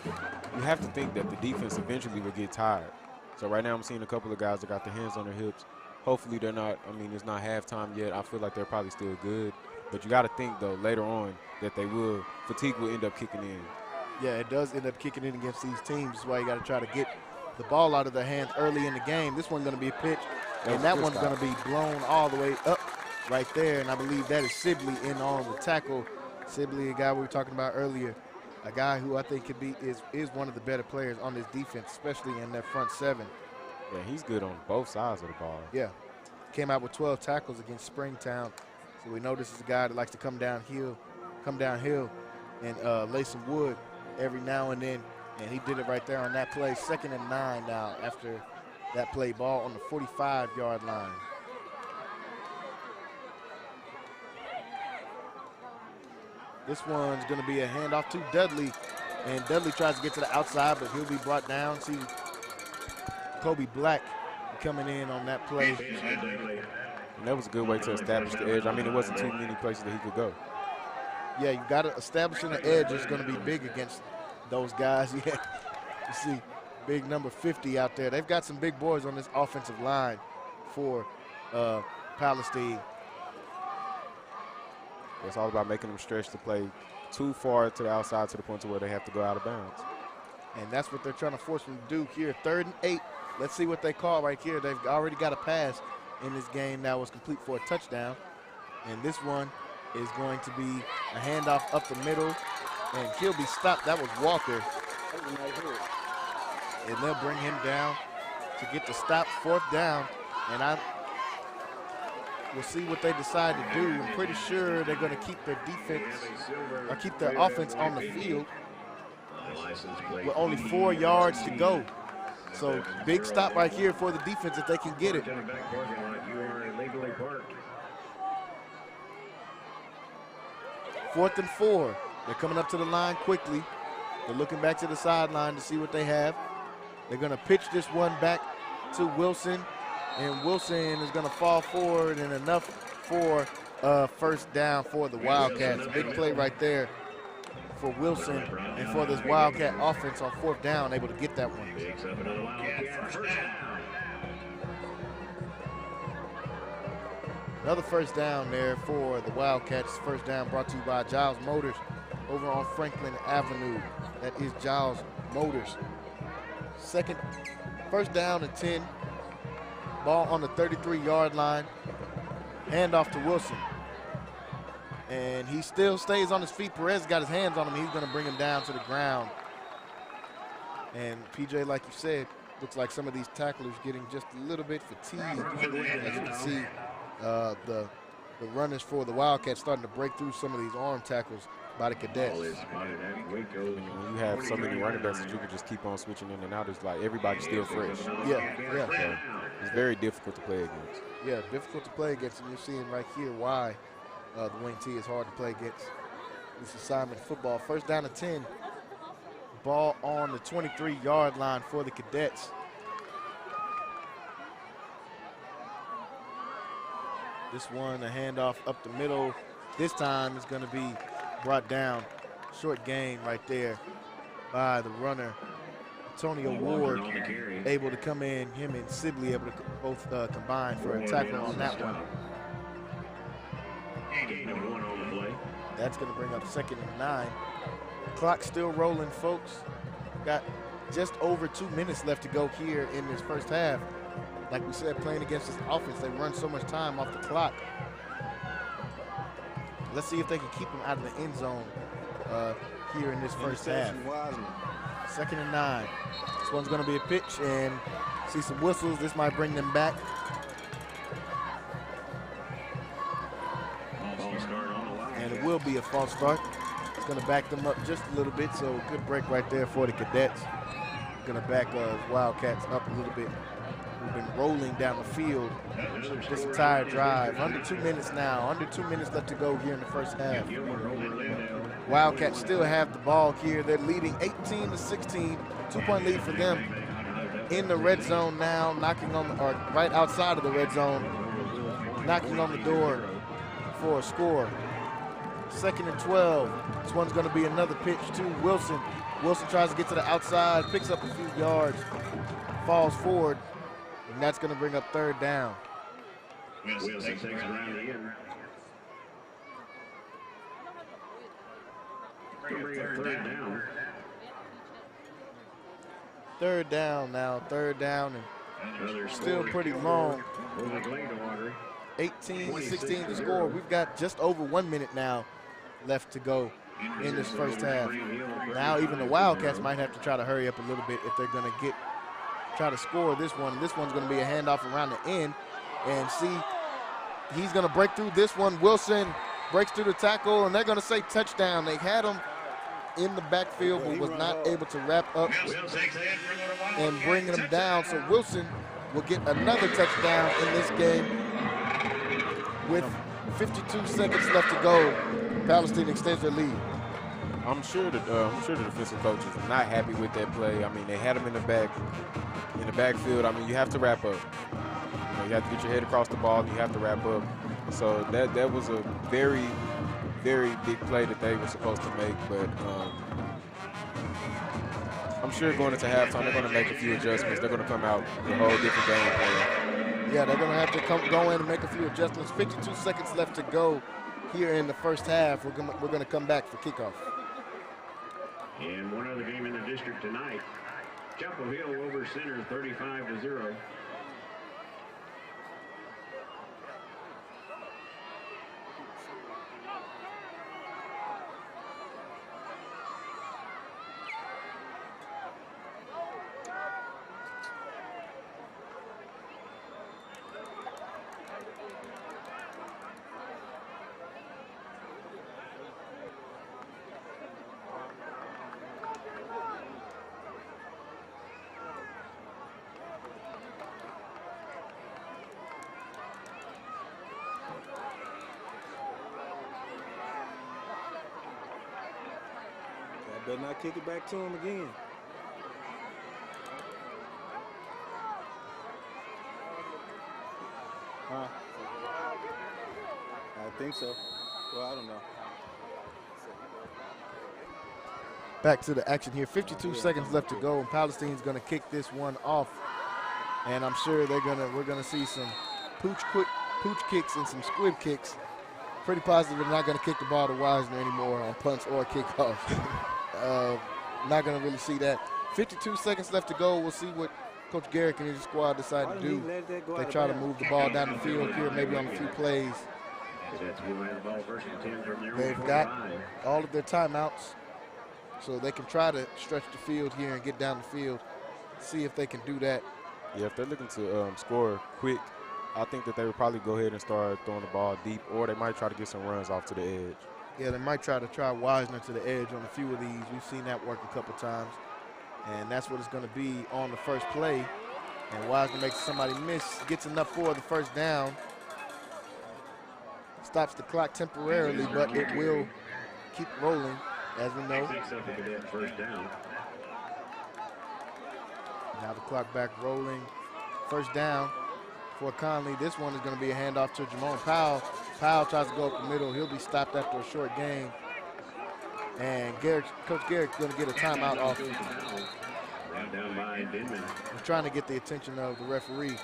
you have to think that the defense eventually will get tired. So right now I'm seeing a couple of guys that got their hands on their hips. Hopefully they're not, I mean, it's not halftime yet. I feel like they're probably still good. But you got to think, though, later on that fatigue will end up kicking in.
Yeah, it does end up kicking in against these teams. That's why you got to try to get the ball out of their hands early in the game. This one's going to be a pitch, and that one's going to be blown all the way up right there. And I believe that is Sibley in on the tackle. Sibley, a guy we were talking about earlier, a guy who I think could be is one of the better players on this defense, especially in that front 7.
Yeah, he's good on both sides of the ball.
Yeah, came out with 12 tackles against Springtown. So we know this is a guy that likes to come downhill and lay some wood every now and then. And he did it right there on that play. 2nd and 9 now after that play. Ball on the 45-yard line. This one's going to be a handoff to Dudley. And Dudley tries to get to the outside, but he'll be brought down. See Kobe Black coming in on that play.
And that was a good way to establish the edge. I mean, it wasn't too many places that he could go.
Yeah, you got to establish the edge. It's going to be big against those guys. Yeah, you see big number 50 out there. They've got some big boys on this offensive line for Palestine.
It's all about making them stretch to play too far to the outside to the point to where they have to go out of bounds.
And that's what they're trying to force them to do here. 3rd and 8. Let's see what they call right here. They've already got a pass in this game that was complete for a touchdown. And this one is going to be a handoff up the middle, and he'll be stopped. That was Walker. And they'll bring him down to get the stop, 4th down. And we'll see what they decide to do. I'm pretty sure they're going to keep their defense or keep their offense on the field with only 4 yards to go. So big stop right here for the defense if they can get it. 4th and 4. They're coming up to the line quickly. They're looking back to the sideline to see what they have. They're going to pitch this one back to Wilson, and Wilson is going to fall forward and enough for first down for the Wildcats. Big play right there for Wilson and for this Wildcat offense on 4th down, able to get that one. Another first down there for the Wildcats. First down brought to you by Giles Motors over on Franklin Avenue. That is Giles Motors. First down and 10. Ball on the 33-yard line. Handoff to Wilson. And he still stays on his feet. Perez got his hands on him. He's going to bring him down to the ground. And PJ, like you said, looks like some of these tacklers getting just a little bit fatigued. As you can see, the runners for the Wildcats starting to break through some of these arm tackles by the Cadets.
Ball is spotted at Waco.
When you have so many running backs that you can just keep on switching in and out, it's like everybody's still fresh.
Yeah.
So it's very difficult to play against.
Yeah, difficult to play against, and you're seeing right here why the wing T is hard to play against. This assignment football. First down to 10. Ball on the 23-yard line for the Cadets. This one, a handoff up the middle. This time is going to be brought down. Short gain right there by the runner. Antonio Ward able to come in. Him and Sibley able to both combine for a tackle on that one. That's going to bring up 2nd and 9. Clock still rolling, folks. Got just over 2 minutes left to go here in this first half. Like we said, playing against this offense, they run so much time off the clock. Let's see if they can keep them out of the end zone here in this first half. 2nd and 9. This one's going to be a pitch, and see some whistles. This might bring them back. And it will be a false start. It's going to back them up just a little bit, so good break right there for the Cadets. Going to back Wildcats up a little bit. We've been rolling down the field this entire drive. Under 2 minutes now. Under 2 minutes left to go here in the first half. Wildcats still have the ball here. They're leading 18-16. 2-point lead for them in the red zone now, knocking on or right outside of the red zone, knocking on the door for a score. 2nd and 12. This one's going to be another pitch to Wilson. Wilson tries to get to the outside, picks up a few yards, falls forward, and that's going to bring up 3rd down.
Wilson takes around again. Bring up 3rd down.
3rd down now, 3rd down, and still pretty long. 18-16 to score. We've got just over 1 minute now left to go in this first half. Now even the Wildcats might have to try to hurry up a little bit if they're going to try to score this one. This one's going to be a handoff around the end, and see, he's going to break through this one. Wilson breaks through the tackle, and they're going to say touchdown. They had him in the backfield, but was not able to wrap up and bring him down. So Wilson will get another touchdown in this game with 52 seconds left to go. Palestine extends their lead.
I'm sure the defensive coaches are not happy with that play. I mean, they had him in the backfield. I mean, you have to wrap up. You have to get your head across the ball, and you have to wrap up. So that was a very, very big play that they were supposed to make. But I'm sure going into halftime, they're going to make a few adjustments. They're going to come out with a whole different game plan.
Yeah, they're going to have to go in and make a few adjustments. 52 seconds left to go here in the first half. We're going to come back for kickoff.
And one other game in the district tonight. Chapel Hill over Center 35-0.
Better not kick it back to him again. Huh? I think so. Well, I don't know.
Back to the action here. 52 seconds left to go, and Palestine's going to kick this one off. And I'm sure we're gonna see some pooch kicks and some squib kicks. Pretty positive they're not going to kick the ball to Wiseman anymore on punts or kickoffs. Not going to really see that. 52 seconds left to go. We'll see what Coach Garrett and his squad decide to do. They try to move the ball down the field here, maybe on a few plays. They've got all of their timeouts, so they can try to stretch the field here and get down the field, see if they can do that.
Yeah, if they're looking to score quick, I think that they would probably go ahead and start throwing the ball deep, or they might try to get some runs off to the edge.
Yeah, they might try Wiseman to the edge on a few of these. We've seen that work a couple times. And that's what it's going to be on the first play. And Wiseman makes somebody miss, gets enough for the first down. Stops the clock temporarily, but it will keep rolling, as we know.
Picks up the Cadet first down.
Now the clock back rolling. First down for Connally. This one is going to be a handoff to Jamon Powell. Powell tries to go up the middle. He'll be stopped after a short gain. And Coach Garrett's going to get a timeout off.
Brought down by Denman.
He's trying to get the attention of the referee.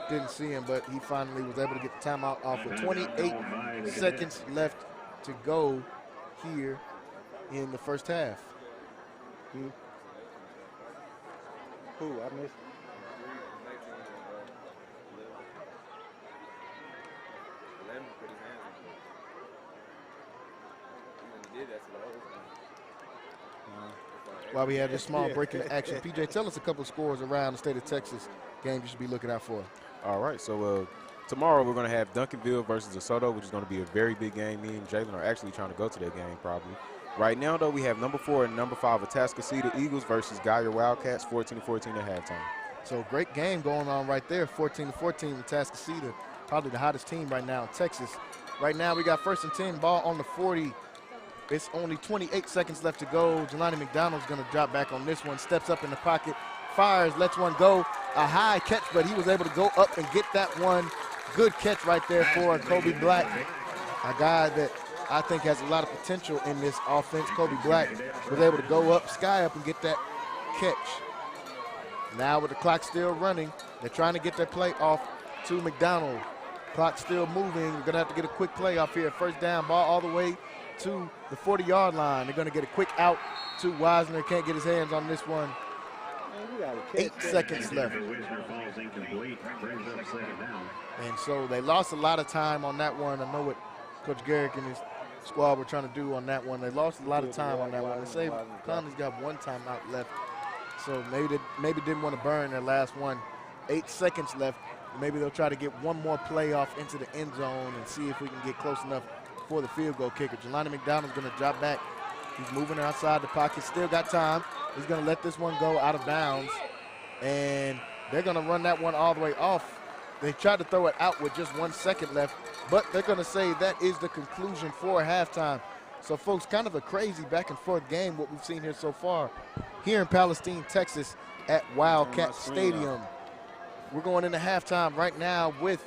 Didn't see him, but he finally was able to get the timeout off with 28 seconds left to go here in the first half.
Who? I missed.
While we have this small break in the action, PJ, tell us a couple of scores around the state of Texas games you should be looking out for.
All right, so tomorrow we're going to have Duncanville versus DeSoto, which is going to be a very big game. Me and Jalen are actually trying to go to that game probably. Right now, though, we have number 4 and number 5 Atascocita Eagles versus Geyer Wildcats, 14-14 at halftime.
So great game going on right there, 14-14 Atascocita, probably the hottest team right now in Texas. Right now we got 1st and 10, ball on the 40. It's only 28 seconds left to go. Jelani McDonald's going to drop back on this one, steps up in the pocket, fires, lets one go. A high catch, but he was able to go up and get that one. Good catch right there for Kobe Black, a guy that I think has a lot of potential in this offense. Kobe Black was able to go up, sky up, and get that catch. Now with the clock still running, they're trying to get their play off to McDonald. Clock still moving. We're going to have to get a quick play off here. First down, ball all the way to the 40-yard line. They're going to get a quick out to Wiseman. Can't get his hands on this one. 8 seconds left. And so they lost a lot of time on that one. I know what Coach Garrick and his squad were trying to do on that one. They lost a lot of time on that one. They say Conley's got 1 timeout left. So maybe didn't want to burn their last one. 8 seconds left. Maybe they'll try to get one more play off into the end zone and see if we can get close enough for the field goal kicker. Jelani McDonald's going to drop back. He's moving outside the pocket. Still got time. He's going to let this one go out of bounds. And they're going to run that one all the way off. They tried to throw it out with just 1 second left, but they're going to say that is the conclusion for halftime. So, folks, kind of a crazy back-and-forth game, what we've seen here so far here in Palestine, Texas at Wildcat Stadium. We're going into halftime right now with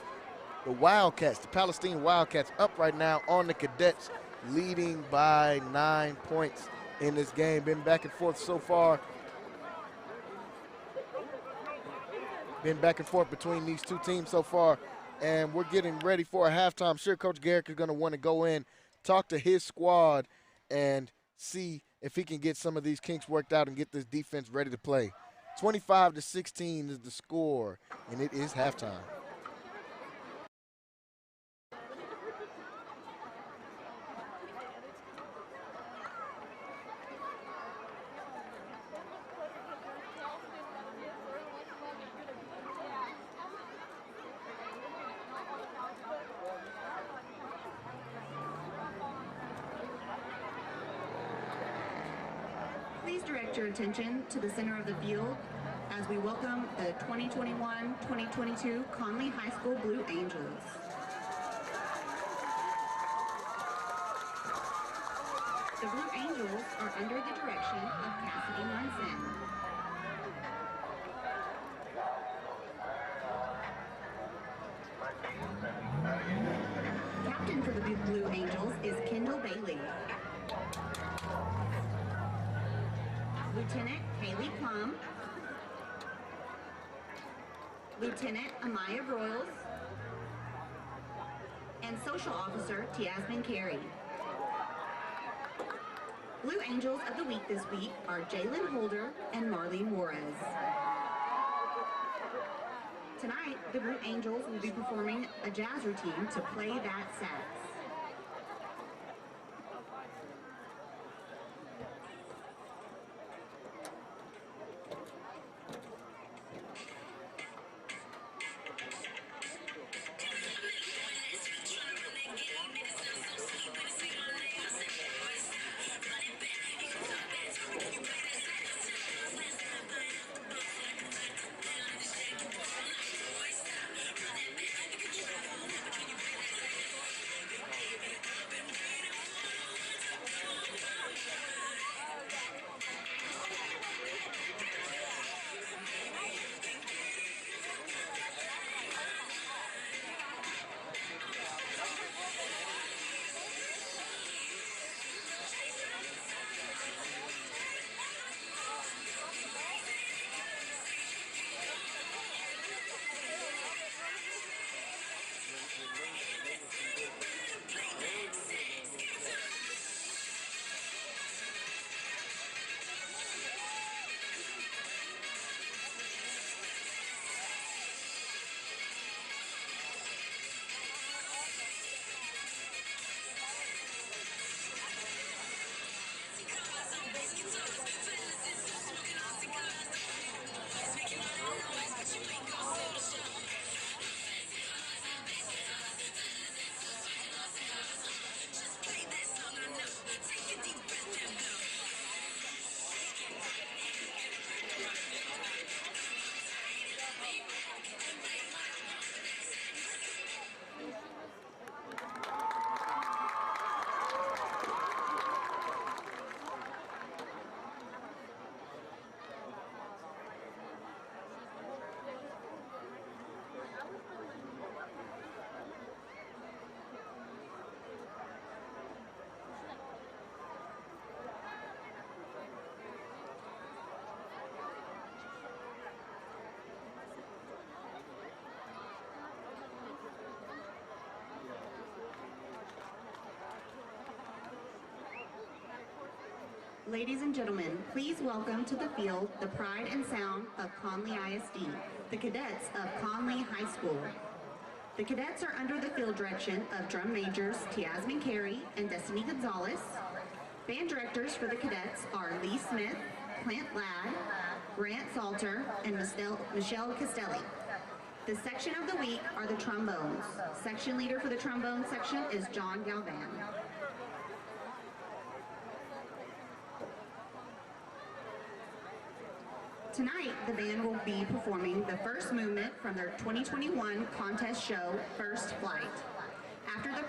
the Wildcats, the Palestine Wildcats, up right now on the Cadets, leading by 9 points in this game. Been back and forth so far. Been back and forth between these two teams so far, and we're getting ready for a halftime. I'm sure Coach Garrick is going to want to go in, talk to his squad, and see if he can get some of these kinks worked out and get this defense ready to play. 25-16 is the score, and it is halftime.
Please direct your attention to the center of the field as we welcome the 2021-2022 Connally High School Blue Angels. The Blue Angels are under the direction of Cassidy Munson. Captain for the Blue Angels is Kendall Bailey. Lieutenant Haley Plum, Lieutenant Amaya Broyles, and Social Officer Tiasmin Carey. Blue Angels of the Week this week are Jalen Holder and Marlene Juarez. Tonight, the Blue Angels will be performing a jazz routine to Play That Sax. Ladies and gentlemen, please welcome to the field the pride and sound of Connally ISD, the cadets of Connally High School. The cadets are under the field direction of drum majors Tiasmin Carey and Destiny Gonzalez. Band directors for the cadets are Lee Smith, Clint Ladd, Grant Salter, and Michelle Castelli. The section of the week are the trombones. Section leader for the trombone section is John Galvan. Tonight, the band will be performing the first movement from their 2021 contest show, First Flight. After the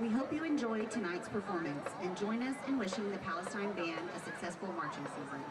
We hope you enjoyed tonight's performance and join us in wishing the Palestine Band a successful marching season.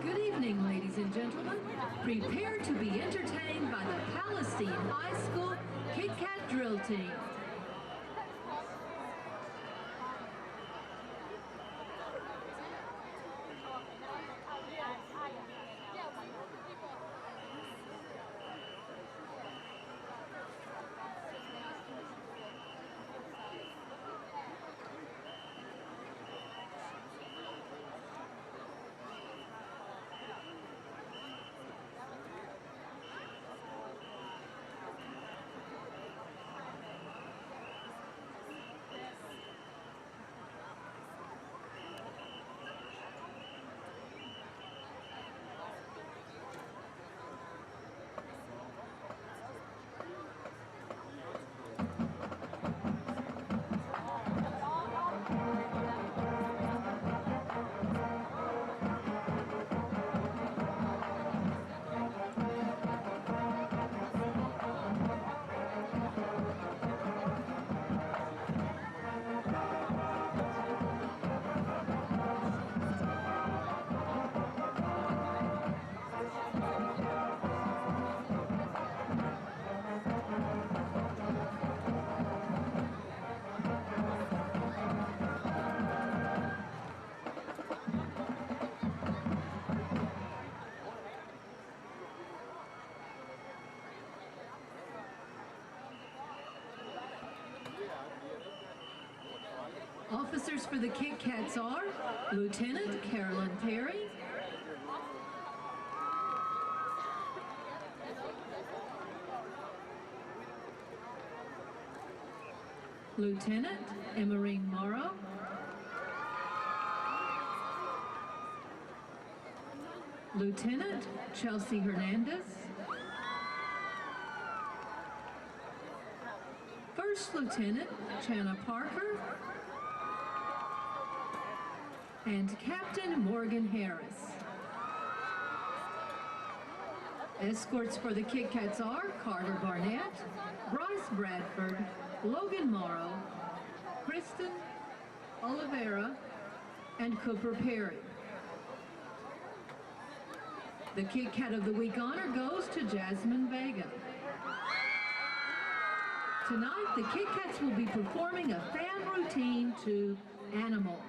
Good evening, ladies and gentlemen. Prepare to be entertained by the Palestine High School Kit Kat Drill Team. Officers for the Kit Kats are Lieutenant Carolyn Perry, Lieutenant Emerine Morrow, Lieutenant Chelsea Hernandez, First Lieutenant Chana Parker, and Captain Morgan Harris. Escorts for the Kit Kats are Carter Barnett, Bryce Bradford, Logan Morrow, Kristen Oliveira, and Cooper Perry. The Kit Kat of the Week honor goes to Jasmine Vega. Tonight, the Kit Kats will be performing a fan routine to Animal.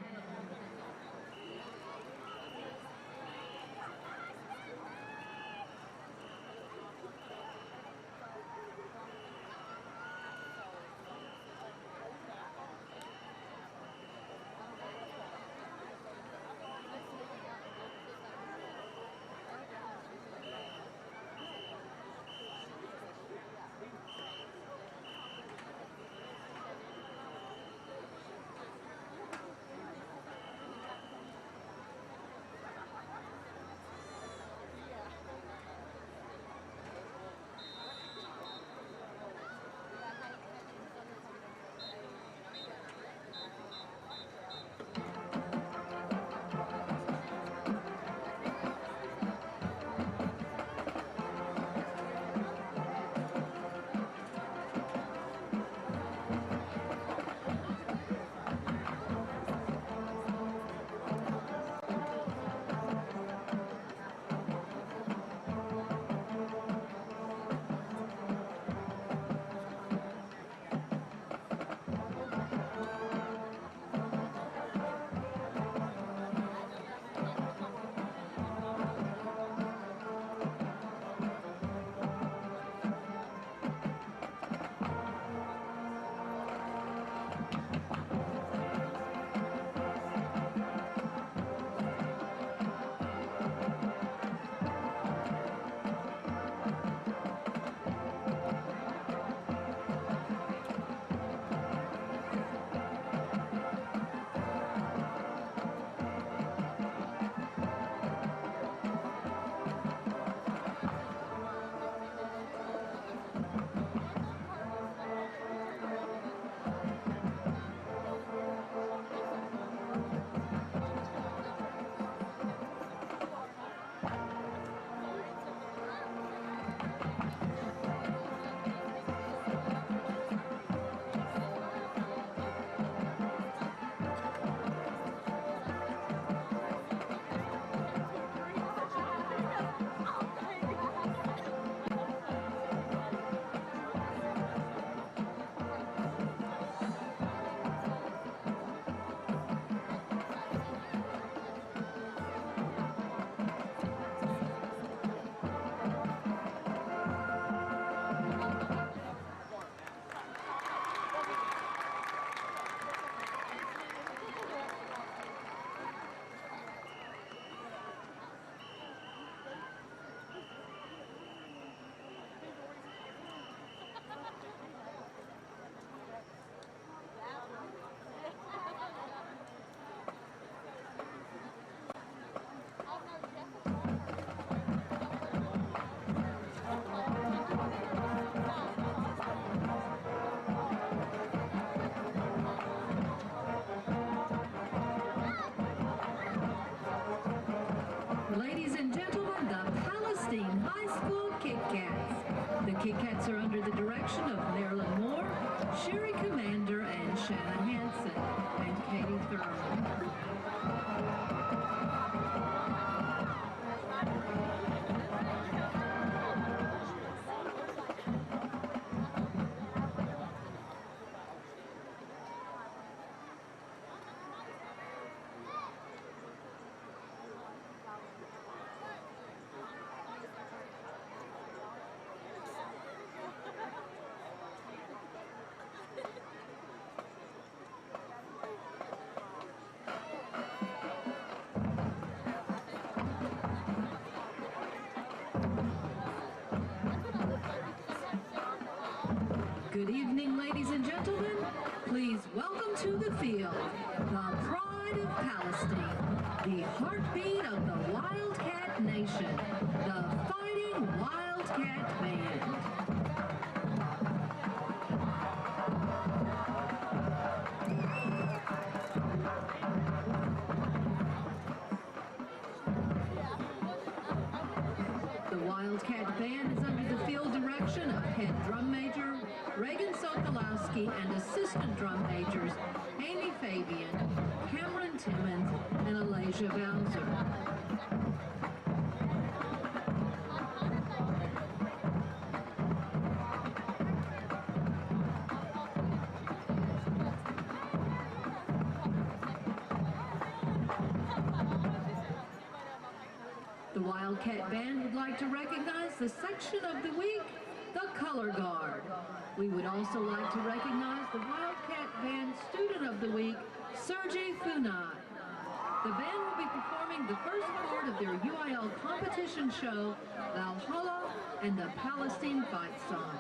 gentlemen, the Palestine High School Kit Kats. The Kit Kats are under the direction of Marilyn Moore, Sherry Commander, and Shanna Hansen, and Katie Thurman. Good evening, ladies and gentlemen. Please welcome to the field, the pride of Palestine, the heartbeat of the Wildcat Nation, the Fighting Wildcat Band. The Wildcat Band is under the field direction of head drum major Reagan Sokolowski and assistant drum majors Amy Fabian, Cameron Timmons, and Alasia Bowser. The Wildcat Band would like to recognize the section of the week, the Color Guard. We would also like to recognize the Wildcat Band Student of the Week, Sergey Funai. The band will be performing the first part of their UIL competition show, Valhalla and the Palestine Fight Song.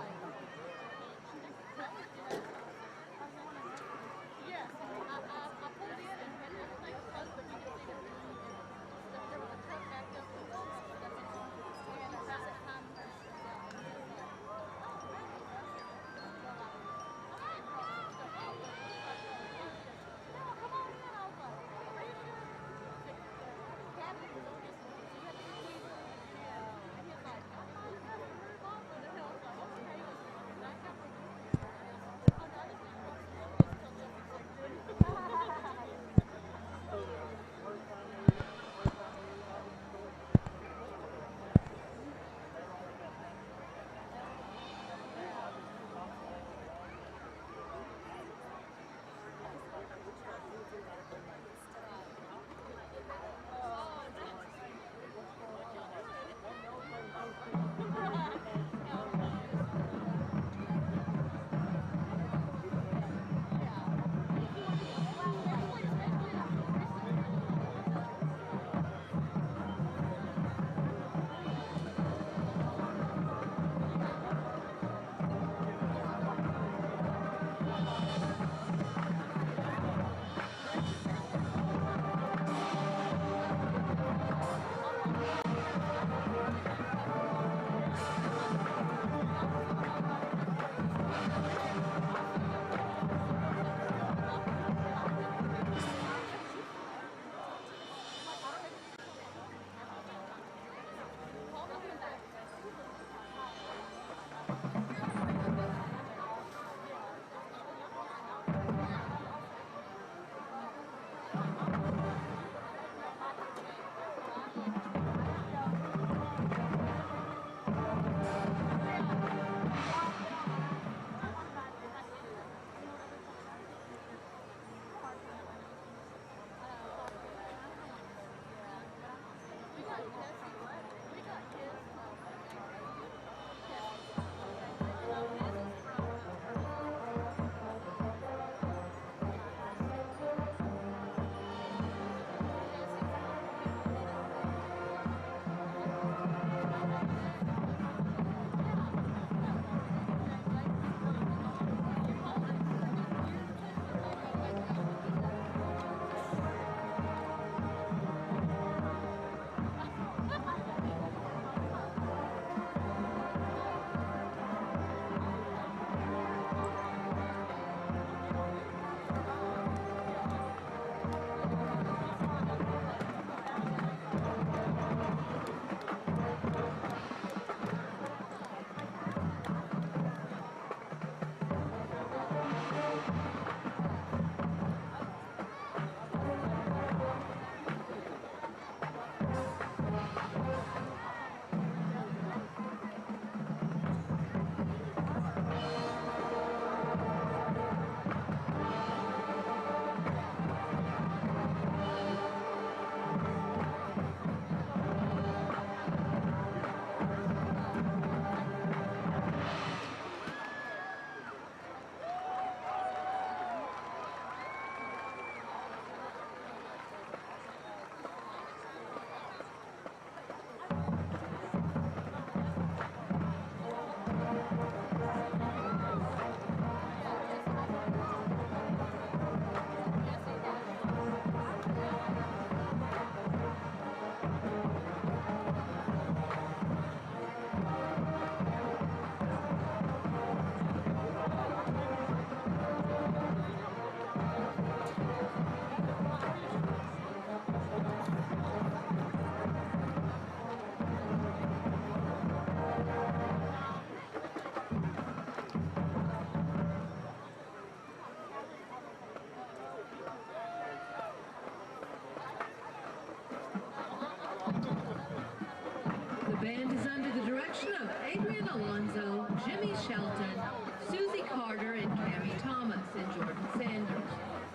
band is under the direction of Adrian Alonso, Jimmy Shelton, Susie Carter, and Cammie Thomas, and Jordan Sanders.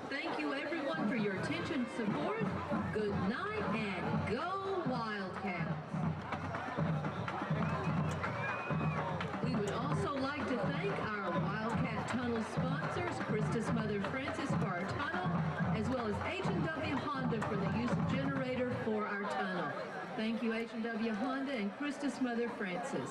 Thank you everyone for your attention and support. Good night and go Wildcats. We would also like to thank our Wildcat Tunnel sponsors, Christus Mother Francis for our tunnel, as well as H&W Honda for the use of generator for our tunnel. Thank you, H&W Honda and Christus Mother Francis.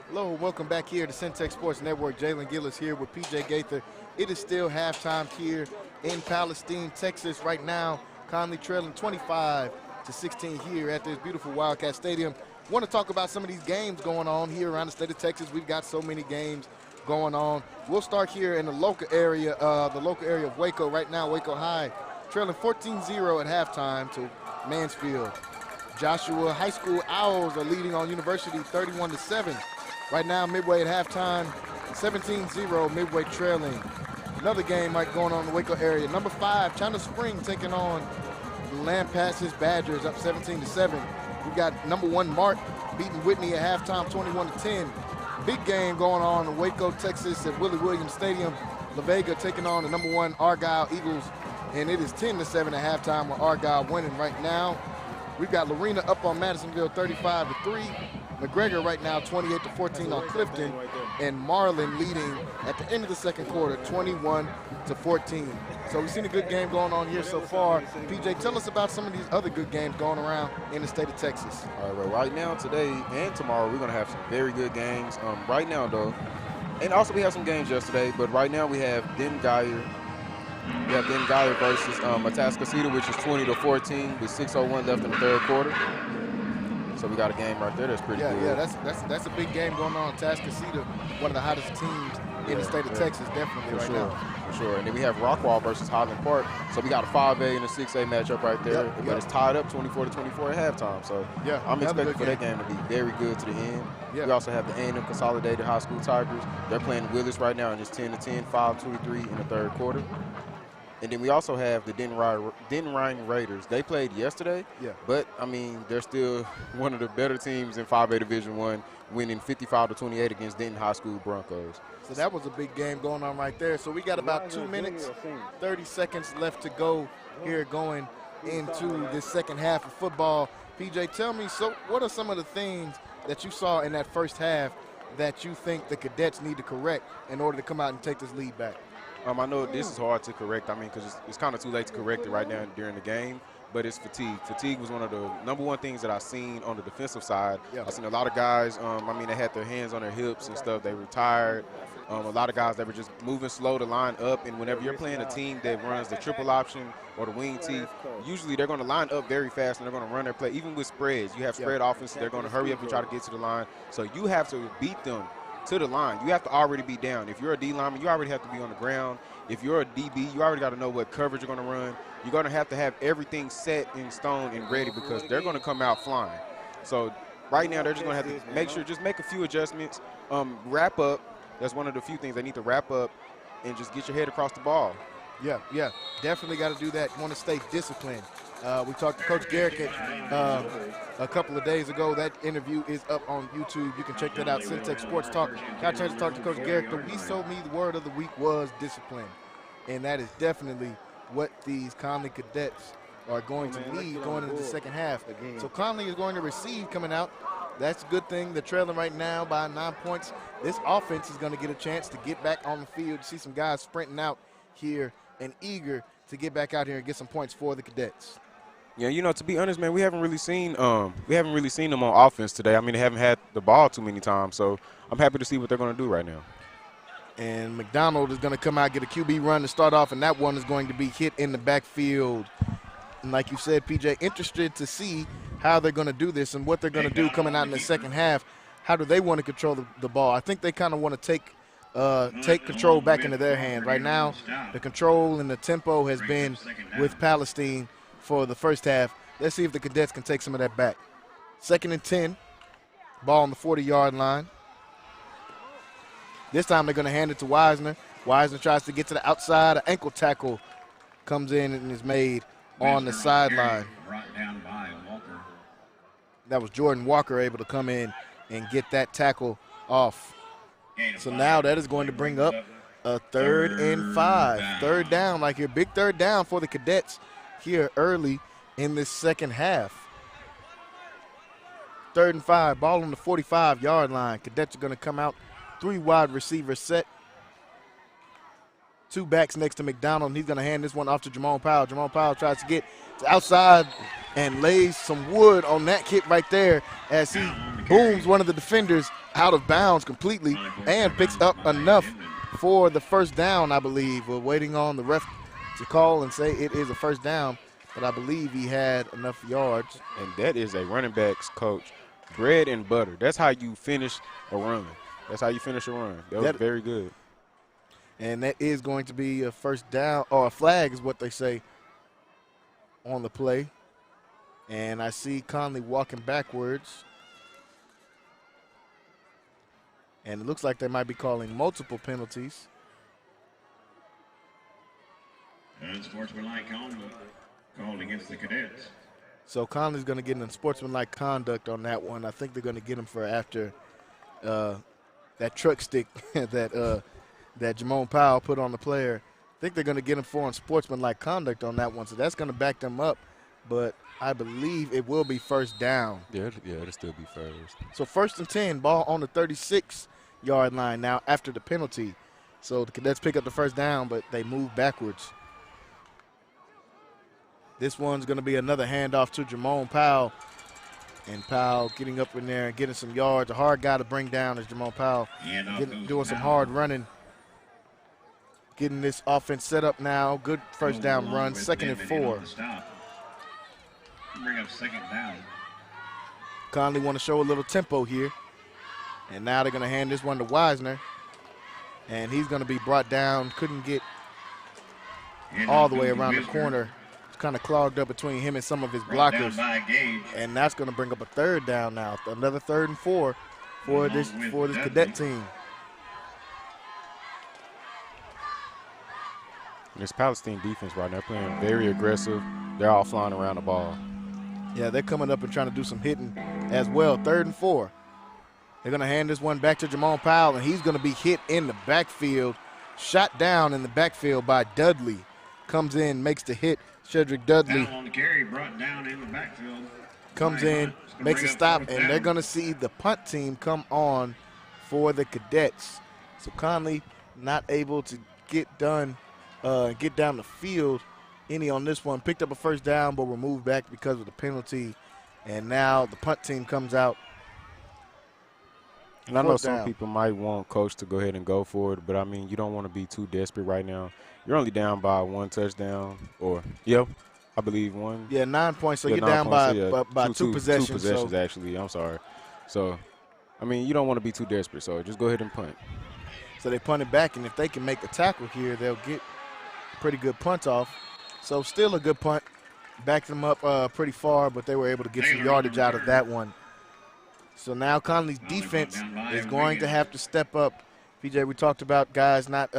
Hello, welcome back here to Centex Sports Network. Jalen Gillis here with PJ Gaither. It is still halftime here in Palestine, Texas. Right now, Connally trailing 25-16 here at this beautiful Wildcat Stadium. Want to talk about some of these games going on here around the state of Texas. We've got so many games going on. We'll start here in the local area of Waco. Right now, Waco High trailing 14-0 at halftime to Mansfield. Joshua High School Owls are leading on University 31-7. Right now, Midway at halftime, 17-0, Midway trailing. Another game going on in the Waco area. Number 5, China Spring taking on the Lampasas Badgers, up 17-7. We've got number 1, Mart beating Whitney at halftime, 21-10. Big game going on in Waco, Texas at Willie Williams Stadium. La Vega taking on the number 1 Argyle Eagles, and it is 10-7 at halftime with Argyle winning right now. We've got Lorena up on Madisonville 35-3. McGregor right now 28-14 on Clifton, and Marlin leading at the end of the second quarter 21-14. So we've seen a good game going on here so far. PJ, tell us about some of these other good games going around in the state of Texas.
All right, well, right now, today and tomorrow, we're going to have some very good games. Right now, though, and also we had some games yesterday, but right now we have Denton Geyer. We have Denton Geyer versus Atascocita, which is 20-14 with 6:01 left in the third quarter. So we got a game right there that's pretty good.
Yeah, that's a big game going on. Atascocita, one of the hottest teams in the state of Texas, definitely right now.
For sure. And then we have Rockwall versus Highland Park. So we got a 5A and a 6A matchup right there. But it's tied up 24-24 at halftime. So I'm expecting for that game to be very good to the end. We also have the A&M Consolidated High School Tigers. They're playing Willis right now, and it's 10-10, 5-23 in the third quarter. And then we also have the Denton Ryan Raiders. They played yesterday, but, I mean, they're still one of the better teams in 5A Division I, winning 55-28 against Denton High School Broncos.
So that was a big game going on right there. So we got about 2 minutes, 30 seconds left to go here going into this second half of football. PJ, tell me, so what are some of the things that you saw in that first half that you think the Cadets need to correct in order to come out and take this lead back?
I know this is hard to correct, because it's kind of too late to correct it right now during the game, but it's fatigue. Fatigue was one of the number one things that I seen on the defensive side. I seen a lot of guys, they had their hands on their hips and stuff. They were tired. A lot of guys that were just moving slow to line up, and whenever you're playing a team that runs the triple option or the wing tee, usually they're going to line up very fast and they're going to run their play. Even with spreads, you have spread offense, they're going to hurry up and try to get to the line. So you have to beat them to the line. You have to already be down. If you're a D lineman, you already have to be on the ground. If you're a DB, you already got to know what coverage you're going to run. You're going to have everything set in stone and ready, because they're going to come out flying. So right now they're just going to have to make a few adjustments, wrap up. That's one of the few things they need to wrap up and just get your head across the ball.
Yeah, definitely got to do that. You want to stay disciplined. We talked to Coach Garrick a couple of days ago. That interview is up on YouTube. You can check that out. Centex Sports Talk. Got a chance to talk to Coach Garrick. But he told me the word of the week was discipline. And that is definitely what these Connally Cadets are going to need going into the second half. So Connally is going to receive coming out. That's a good thing. They're trailing right now by 9 points. This offense is going to get a chance to get back on the field. See some guys sprinting out here and eager to get back out here and get some points for the Cadets.
Yeah, to be honest, man, we haven't really seen them on offense today. They haven't had the ball too many times, so I'm happy to see what they're going to do right now.
And McDonald is going to come out, get a QB run to start off, and that one is going to be hit in the backfield. And like you said, PJ, interested to see how they're going to do this and what they're going to do coming out in the second half. How do they want to control the ball? I think they kind of want to take control back into their hand. Right now, the control and the tempo has been with Palestine for the first half. Let's see if the Cadets can take some of that back. 2nd and 10. Ball on the 40-yard line. This time they're going to hand it to Wiseman. Wiseman tries to get to the outside. An ankle tackle comes in and is made on the sideline.
Brought down by Walker.
That was Jordan Walker able to come in and get that tackle off. So now that is going to bring up a 3rd and 5. Third down, like your big third down for the Cadets here early in this second half. 3rd and 5, ball on the 45-yard line. Cadets are going to come out. 3 wide receivers set. 2 backs next to McDonald, and he's going to hand this one off to Jamon Powell. Jamon Powell tries to get to outside and lays some wood on that kick right there as he booms one of the defenders out of bounds completely and picks up enough for the first down, I believe. We're waiting on the ref to call and say it is a first down, but I believe he had enough yards.
And that is a running backs coach, bread and butter. That's how you finish a run. That's how you finish a run. That was very good.
And that is going to be a first down, or a flag is what they say on the play. And I see Connally walking backwards. And it looks like they might be calling multiple penalties.
Unsportsmanlike conduct called against the Cadets.
So Connolly's going to get an unsportsmanlike conduct on that one. I think they're going to get him for after that truck stick that Jamon Powell put on the player. I think they're going to get him for unsportsmanlike conduct on that one. So that's going to back them up. But I believe it will be first down.
Yeah, it'll still be first.
So 1st and 10, ball on the 36-yard line now after the penalty. So the Cadets pick up the first down, but they move backwards. This one's going to be another handoff to Jamon Powell. And Powell getting up in there and getting some yards. A hard guy to bring down is Jamon Powell. Doing some hard running. Getting this offense set up now. Good first down run. 2nd and 4.
Bring up 2nd down.
Connally want to show a little tempo here. And now they're going to hand this one to Wisner. And he's going to be brought down. Couldn't get all the way around the corner. It's kind of clogged up between him and some of his blockers. And that's going to bring up a 3rd down now. Another 3rd and 4 for this Cadet team.
This Palestine defense right now playing very aggressive. They're all flying around the ball.
Yeah, they're coming up and trying to do some hitting as well. 3rd and 4. They're going to hand this one back to Jamon Powell, and he's going to be hit in the backfield. Shot down in the backfield by Dudley. Comes in, makes the hit. Shedrick Dudley
on the carry, brought down in the backfield.
Comes in, makes a stop, and they're going to see the punt team come on for the Cadets. So Connally not able to get down the field any on this one. Picked up a first down, but were moved back because of the penalty. And now the punt team comes out.
And I know some people might want Coach to go ahead and go for it, but, I mean, you don't want to be too desperate right now. You're only down by 1 touchdown or, I believe 1.
Yeah, 9 points, so you're down by 2 possessions.
2 possessions, actually. I'm sorry. So, I mean, you don't want to be too desperate, so just go ahead and punt.
So they punt it back, and if they can make the tackle here, they'll get a pretty good punt off. So still a good punt. Backed them up pretty far, but they were able to get some yardage out of that one. So now Connally's defense is going to have to step up. PJ, we talked about guys not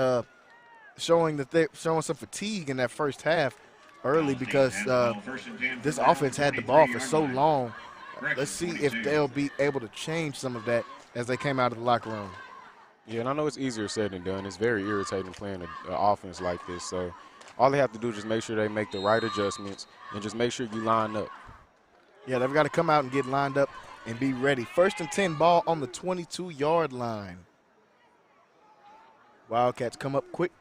showing some fatigue in that first half early because this offense had the ball for so long. Let's see if they'll be able to change some of that as they came out of the locker room.
Yeah, and I know it's easier said than done. It's very irritating playing an offense like this. So all they have to do is just make sure they make the right adjustments and just make sure you line up.
Yeah, they've got to come out and get lined up and be ready. 1st and 10, ball on the 22-yard line. Wildcats come up quick.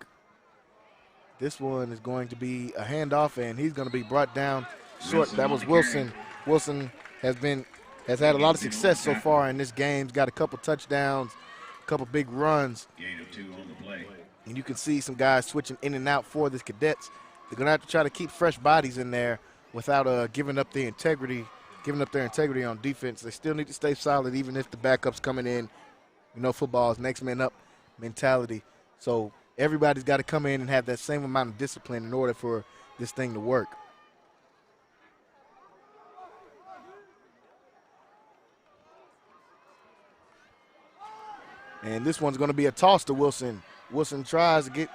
This one is going to be a handoff, and he's going to be brought down short. That was Wilson. Wilson has had a lot of success so far in this game. He's got a couple touchdowns, a couple big runs.
Gain of 2 on the play.
And you can see some guys switching in and out for the Cadets. They're going to have to try to keep fresh bodies in there without giving up their integrity on defense. They still need to stay solid even if the backup's coming in. You know, football is next man up mentality. So everybody's got to come in and have that same amount of discipline in order for this thing to work. And this one's going to be a toss to Wilson. Wilson tries to get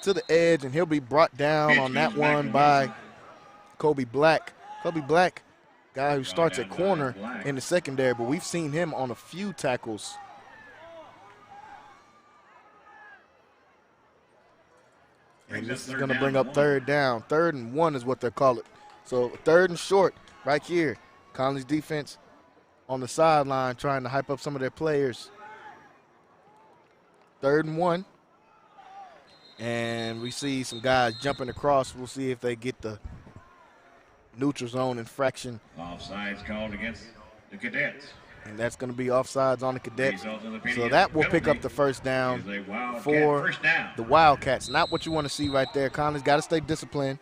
to the edge, and he'll be brought down on that one by Kobe Black. Kobe Black, guy who starts at corner in the secondary, but we've seen him on a few tackles. And this is going to bring up third down. 3rd and 1 is what they call it. So 3rd and short right here. Connally's defense on the sideline trying to hype up some of their players. 3rd and 1. And we see some guys jumping across. We'll see if they get the neutral zone infraction.
Offsides called against the Cadets.
And that's going to be offsides on the Cadets. So that will pick up the first down for the Wildcats. Not what you want to see right there. Connally's got to stay disciplined.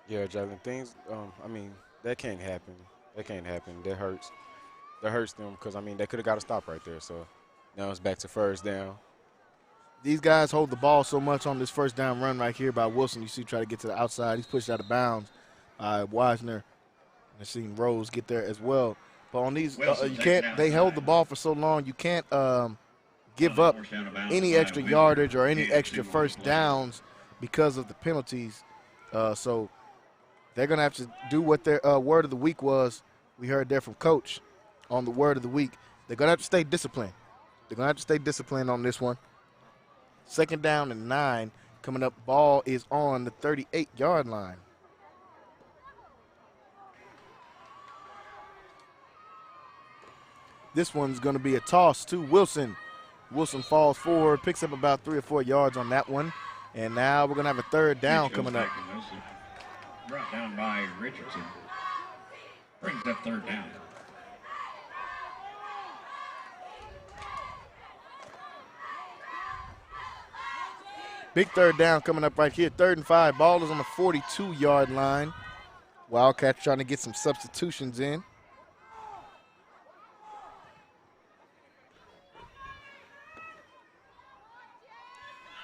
Yeah, Jalen, things, I mean, that can't happen. That can't happen. That hurts. That hurts them because, I mean, they could have got a stop right there. So now it's back to first down.
These guys hold the ball so much on this first down run right here by Wilson. You see try to get to the outside. He's pushed out of bounds by Wisener. I've seen Rose get there as well. But on these, you can't. They held the ball for so long. You can't give up any extra yardage or any extra first downs because of the penalties. So they're going to have to do what their word of the week was. We heard there from Coach on the word of the week. They're going to have to stay disciplined. They're going to have to stay disciplined on this one. 2nd down and 9 coming up. Ball is on the 38-yard line. This one's going to be a toss to Wilson. Wilson falls forward, picks up about 3 or 4 yards on that one. And now we're going to have a 3rd down coming up.
Brought down by Richardson. Brings up 3rd down.
Big 3rd down coming up right here. 3rd and 5. Ball is on the 42-yard line. Wildcats trying to get some substitutions in.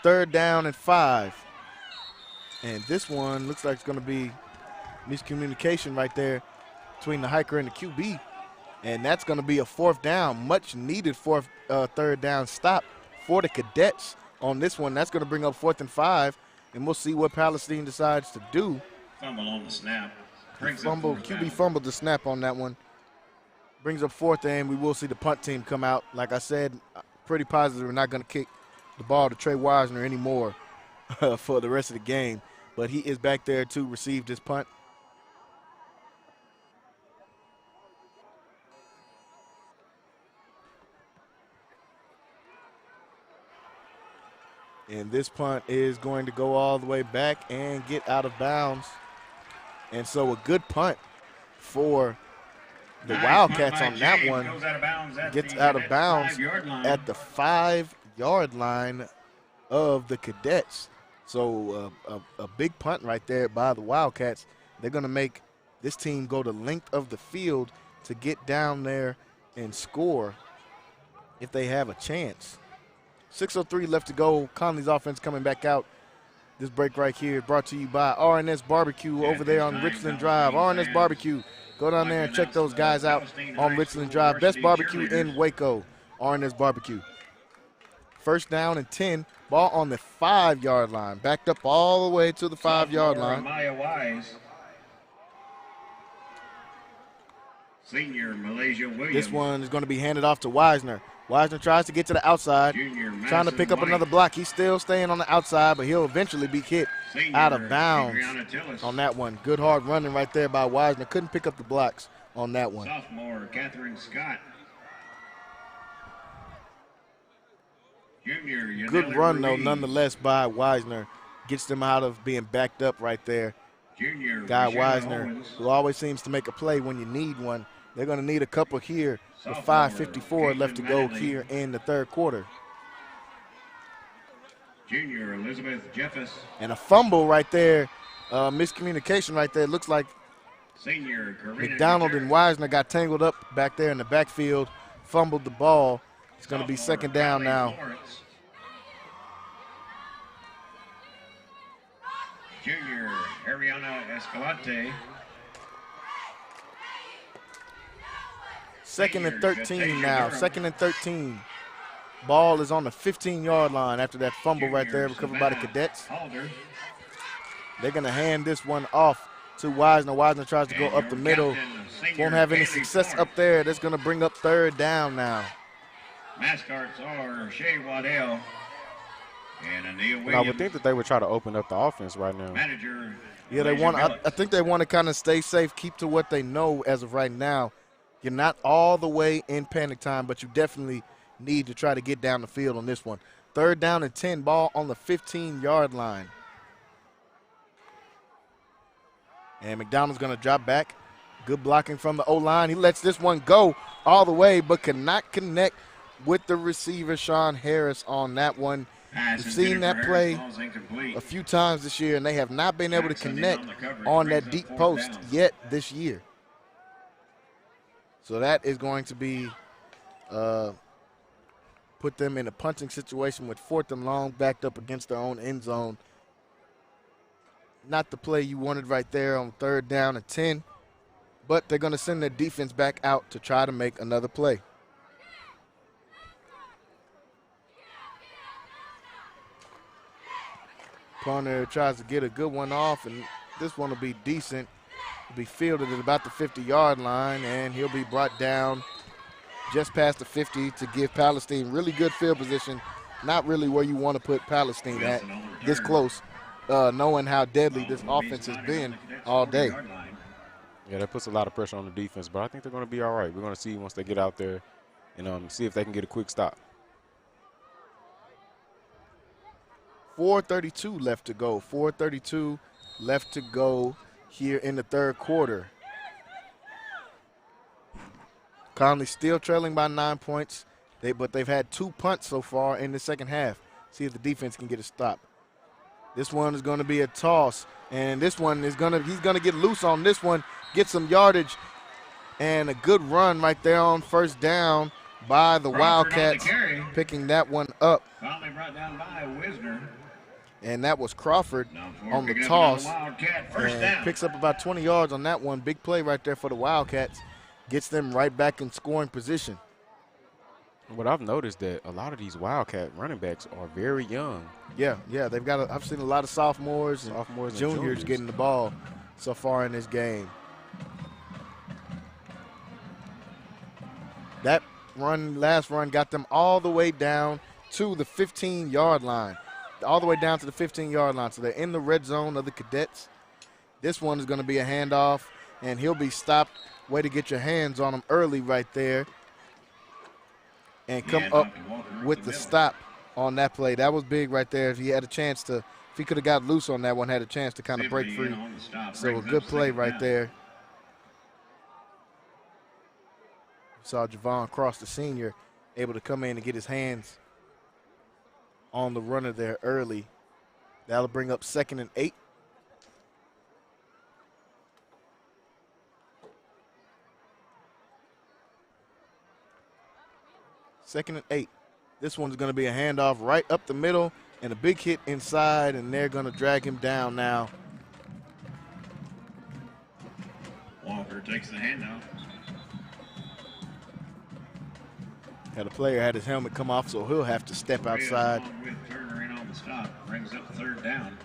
Third down and 5. And this one looks like it's going to be miscommunication right there between the hiker and the QB. And that's going to be a 4th down, much needed 3rd down stop for the Cadets on this one. That's going to bring up 4th and 5. And we'll see what Palestine decides to do.
Fumble on the snap.
QB fumbled the snap on that one. Brings up 4th, and we will see the punt team come out. Like I said, pretty positive we're not going to kick the ball to Trey Wiseman anymore for the rest of the game. But he is back there to receive this punt. And this punt is going to go all the way back and get out of bounds. And so a good punt for the Wildcats on that one. Gets out of bounds at the 5-yard line of the Cadets. So a big punt right there by the Wildcats. They're going to make this team go the length of the field to get down there and score if they have a chance. 6:03 left to go. Connally's offense coming back out. This break right here brought to you by RNS Barbecue over there on Richland Drive. RNS Barbecue. Go down there and check those guys out on Richland Drive. Best barbecue in Waco. RNS Barbecue. 1st down and 10. Ball on the 5-yard line. Backed up all the way to the 5-yard line.
Maya Wise. Senior Malaysia Williams.
This one is going to be handed off to Wisener. Wisener tries to get to the outside, trying to pick up another block. He's still staying on the outside, but he'll eventually be hit out of bounds on that one. Good hard running right there by Wisener. Couldn't pick up the blocks on that one.
Sophomore Catherine Scott. Junior
Good run, though, nonetheless, by Wisener. Gets them out of being backed up right there.
Junior
Guy Wisener, who always seems to make a play when you need one. They're going to need a couple here with 5:54 left to go here in the 3rd quarter.
Junior Elizabeth Jeffus.
And a fumble right there. Miscommunication right there. Looks like
Senior
McDonald and Wisener got tangled up back there in the backfield, fumbled the ball. It's going to be 2nd down now.
Junior Ariana Escalante.
Second and 13 now. Second and 13. Ball is on the 15-yard line after that fumble right there recovered by the Cadets. They're going to hand this one off to Wiseman. Wiseman tries to go up the middle. Won't have any success up there. That's going to bring up third down now.
Mascots are Shea Waddell and Anil Williams.
I would think that they would try to open up the offense right now.
Manager.
Yeah, they want. I think they want to kind of stay safe, keep to what they know as of right now. You're not all the way in panic time, but you definitely need to try to get down the field on this one. Third down and 10, ball on the 15-yard line. And McDonald's going to drop back. Good blocking from the O-line. He lets this one go all the way, but cannot connect with the receiver, Sean Harris, on that one. We've seen that play a few times this year, and they have not been able to connect on that deep post yet this year. So that is going to be put them in a punting situation with 4th and long, backed up against their own end zone. Not the play you wanted right there on 3rd down and 10, but they're going to send their defense back out to try to make another play. Punter tries to get a good one off, and this one will be decent. Will be fielded at about the 50-yard line, and he'll be brought down just past the 50 to give Palestine really good field position. Not really where you want to put Palestine at this close, knowing how deadly this offense has been all day.
Yeah, that puts a lot of pressure on the defense, but I think they're going to be all right. We're going to see once they get out there and see if they can get a quick stop.
4:32 left to go. 4:32 left to go here in the 3rd quarter. Connally still trailing by 9 points, but they've had 2 punts so far in the second half. See if the defense can get a stop. This one is going to be a toss, and this one is he's going to get loose on this one, get some yardage, and a good run right there on 1st down by the Wildcats, picking that one up.
Finally brought down by Wisner.
And that was Crawford on the toss, and picks up about 20 yards on that one. Big play right there for the Wildcats. Gets them right back in scoring position.
What I've noticed that a lot of these Wildcat running backs are very young.
Yeah, they've got. I've seen a lot of sophomores and juniors getting the ball so far in this game. That last run, got them all the way down to the 15-yard line. All the way down to the 15-yard line. So they're in the red zone of the Cadets. This one is going to be a handoff, and he'll be stopped. Way to get your hands on him early right there and come up with the stop on that play. That was big right there. If he had a chance to, if he could have got loose on that one, had a chance to kind of break free. So a good play right there. Saw Javon Cross, the senior, able to come in and get his hands on the runner there early. That'll bring up 2nd and 8. Second and 8. This one's going to be a handoff right up the middle and a big hit inside, and they're going to drag him down now.
Walker takes the handoff.
Had a player had his helmet come off, so he'll have to step outside.
With Turner in on the stop, brings up 3rd down.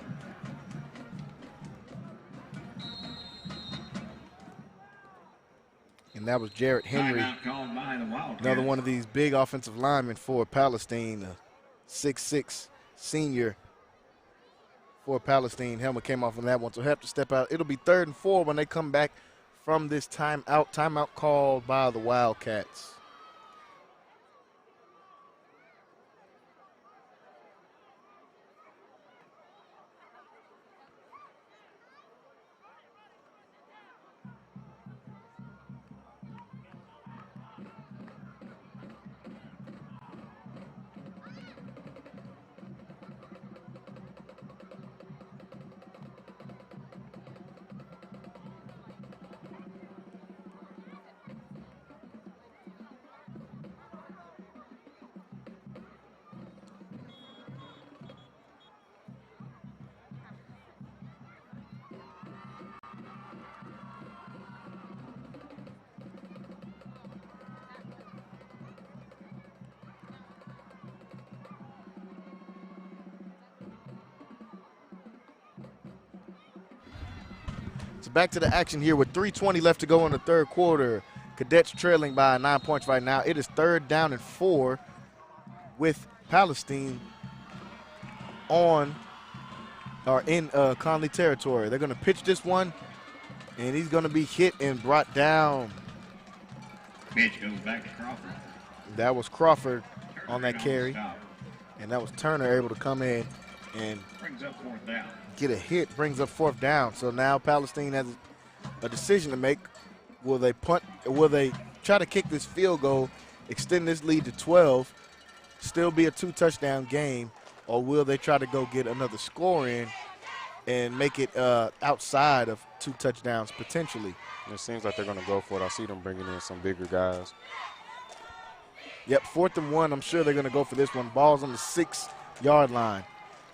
And that was Jarrett Henry, another one of these big offensive linemen for Palestine, a 6'6" senior for Palestine. Helmet came off on that one, so he'll have to step out. It'll be 3rd and 4 when they come back from this timeout called by the Wildcats. So back to the action here with 3:20 left to go in the third quarter. Cadets trailing by 9 points right now. It is 3rd down and 4 with Palestine in Connally territory. They're going to pitch this one, and he's going to be hit and brought down.
Pitch goes back to Crawford.
That was Crawford on that carry, and that was Turner able to come in and
Brings up 4th down.
get a hit, brings up 4th down. So now Palestine has a decision to make. Will they punt, or will they try to kick this field goal, extend this lead to 12, still be a 2-touchdown game, or will they try to go get another score in and make it outside of 2 touchdowns potentially?
It seems like they're going to go for it. I see them bringing in some bigger guys.
Yep, 4th and 1. I'm sure they're going to go for this one. Ball's on the 6-yard line.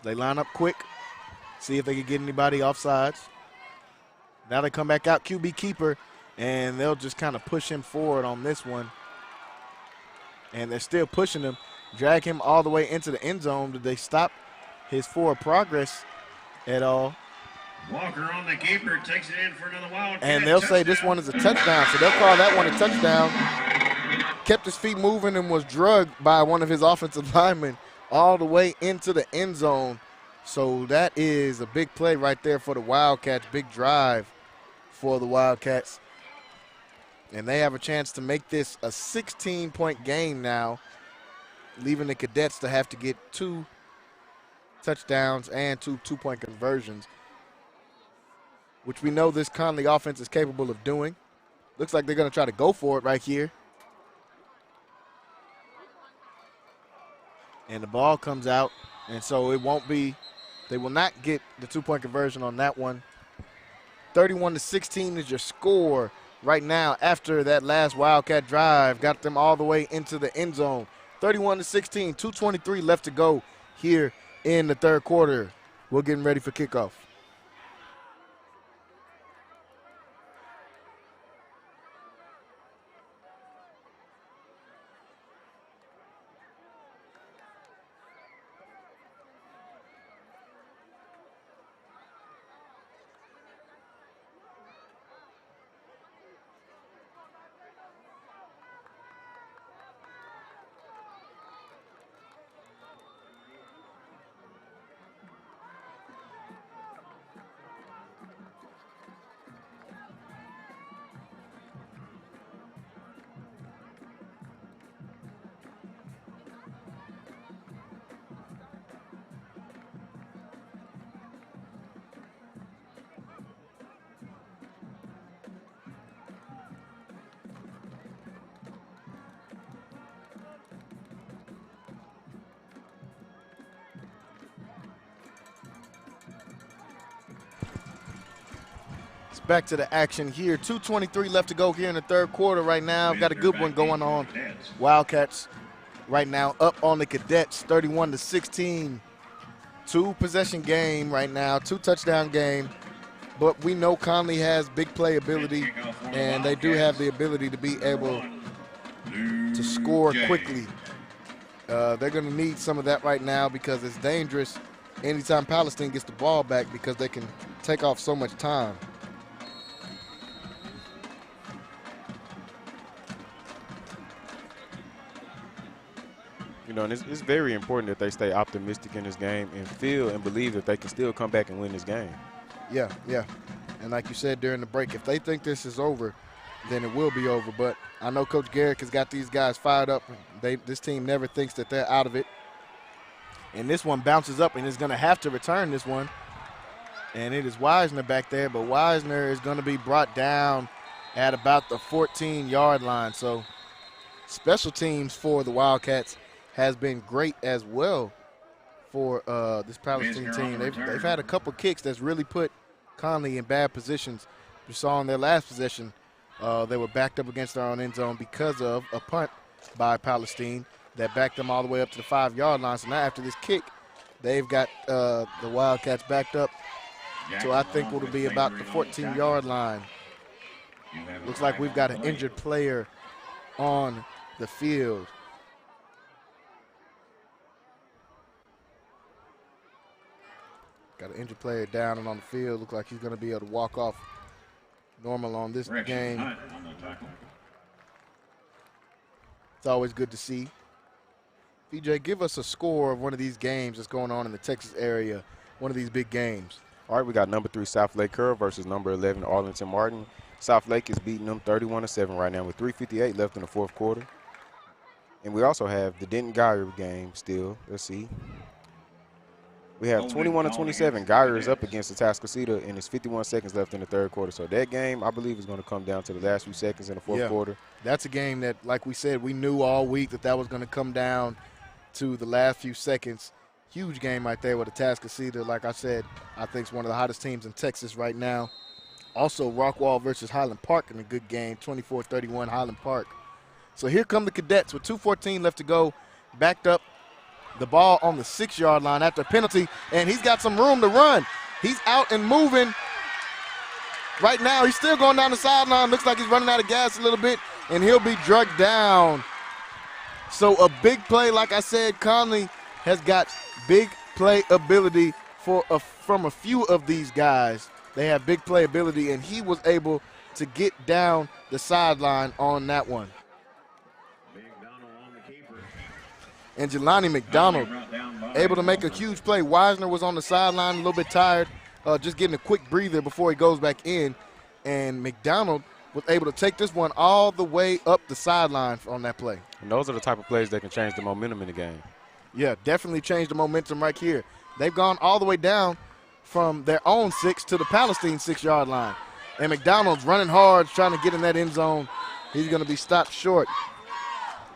They line up quick, see if they can get anybody offsides. Now they come back out, QB keeper, and they'll just kind of push him forward on this one. And they're still pushing him, drag him all the way into the end zone. Did they stop his forward progress at all?
Walker on the keeper, takes it in for another Wildcat.
And they'll say this one is a touchdown, so they'll call that one a touchdown. Kept his feet moving and was drugged by one of his offensive linemen all the way into the end zone. So that is a big play right there for the Wildcats, big drive for the Wildcats. And they have a chance to make this a 16-point game now, leaving the Cadets to have to get 2 touchdowns and 2 two-point conversions, which we know this Connally offense is capable of doing. Looks like they're going to try to go for it right here. And the ball comes out, and so it won't be, they will not get the 2-point conversion on that one. 31-16 is your score right now after that last Wildcat drive. Got them all the way into the end zone. 31-16, 2:23 left to go here in the third quarter. We're getting ready for kickoff. Back to the action here. 2:23 left to go here in the third quarter right now. Got a good one going on. Wildcats right now up on the Cadets, 31-16. 2-possession game right now, 2-touchdown game. But we know Connally has big play ability, and they do have the ability to be able to score quickly. They're going to need some of that right now because it's dangerous anytime Palestine gets the ball back because they can take off so much time.
You know, and it's very important that they stay optimistic in this game and feel and believe that they can still come back and win this game.
Yeah. And like you said during the break, if they think this is over, then it will be over. But I know Coach Garrick has got these guys fired up. This team never thinks that they're out of it. And this one bounces up and is going to have to return this one. And it is Wisner back there, but Wisner is going to be brought down at about the 14-yard line. So special teams for the Wildcats has been great as well for this Palestine team. They've had a couple kicks that's really put Connally in bad positions. You saw in their last possession, they were backed up against their own end zone because of a punt by Palestine that backed them all the way up to the 5-yard line. So now after this kick, they've got the Wildcats backed up. So I think it'll be about the 14-yard line. Looks like we've got an injured player on the field. Got an injured player down and on the field. Looks like he's going to be able to walk off normal on this
Correction,
game.
Hunt on the tackle.
It's always good to see. PJ, give us a score of one of these games that's going on in the Texas area, one of these big games.
All right, we got number 3 South Lake Curve versus number 11 Arlington Martin. South Lake is beating them 31-7 right now with 3:58 left in the fourth quarter. And we also have the Denton Geyer game still. Let's see. We have 21-27. Geyer is up against Atascocita, and it's 51 seconds left in the third quarter. So that game, I believe, is going to come down to the last few seconds in the fourth quarter.
That's a game that, like we said, we knew all week that was going to come down to the last few seconds. Huge game right there with Atascocita. Like I said, I think it's one of the hottest teams in Texas right now. Also, Rockwall versus Highland Park in a good game, 24-31 Highland Park. So here come the Cadets with 2:14 left to go, backed up. The ball on the 6-yard line after a penalty, and he's got some room to run. He's out and moving. Right now, he's still going down the sideline. Looks like he's running out of gas a little bit, and he'll be drugged down. So a big play, like I said, Connally has got big play ability from a few of these guys. They have big play ability, and he was able to get down the sideline on that one. And Jelani McDonald able to make a huge play. Wisner was on the sideline a little bit tired, just getting a quick breather before he goes back in. And McDonald was able to take this one all the way up the sideline on that play.
And those are the type of plays that can change the momentum in the game.
Yeah, definitely changed the momentum right here. They've gone all the way down from their own 6 to the Palestine 6-yard line. And McDonald's running hard, trying to get in that end zone. He's going to be stopped short.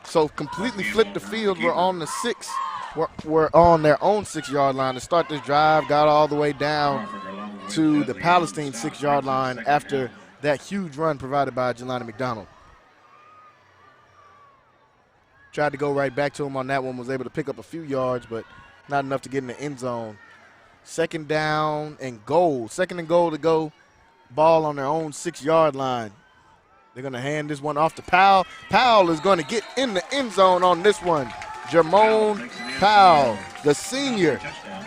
So completely flipped the field. We're on the 6. We're on their own 6-yard line to start this drive. Got all the way down to the Palestine 6-yard line after that huge run provided by Jelani McDonald. Tried to go right back to him on that one. Was able to pick up a few yards, but not enough to get in the end zone. Second down and goal. Second and goal to go. Ball on their own 6-yard line. They're going to hand this one off to Powell. Powell is going to get in the end zone on this one. Jermone Powell, the senior,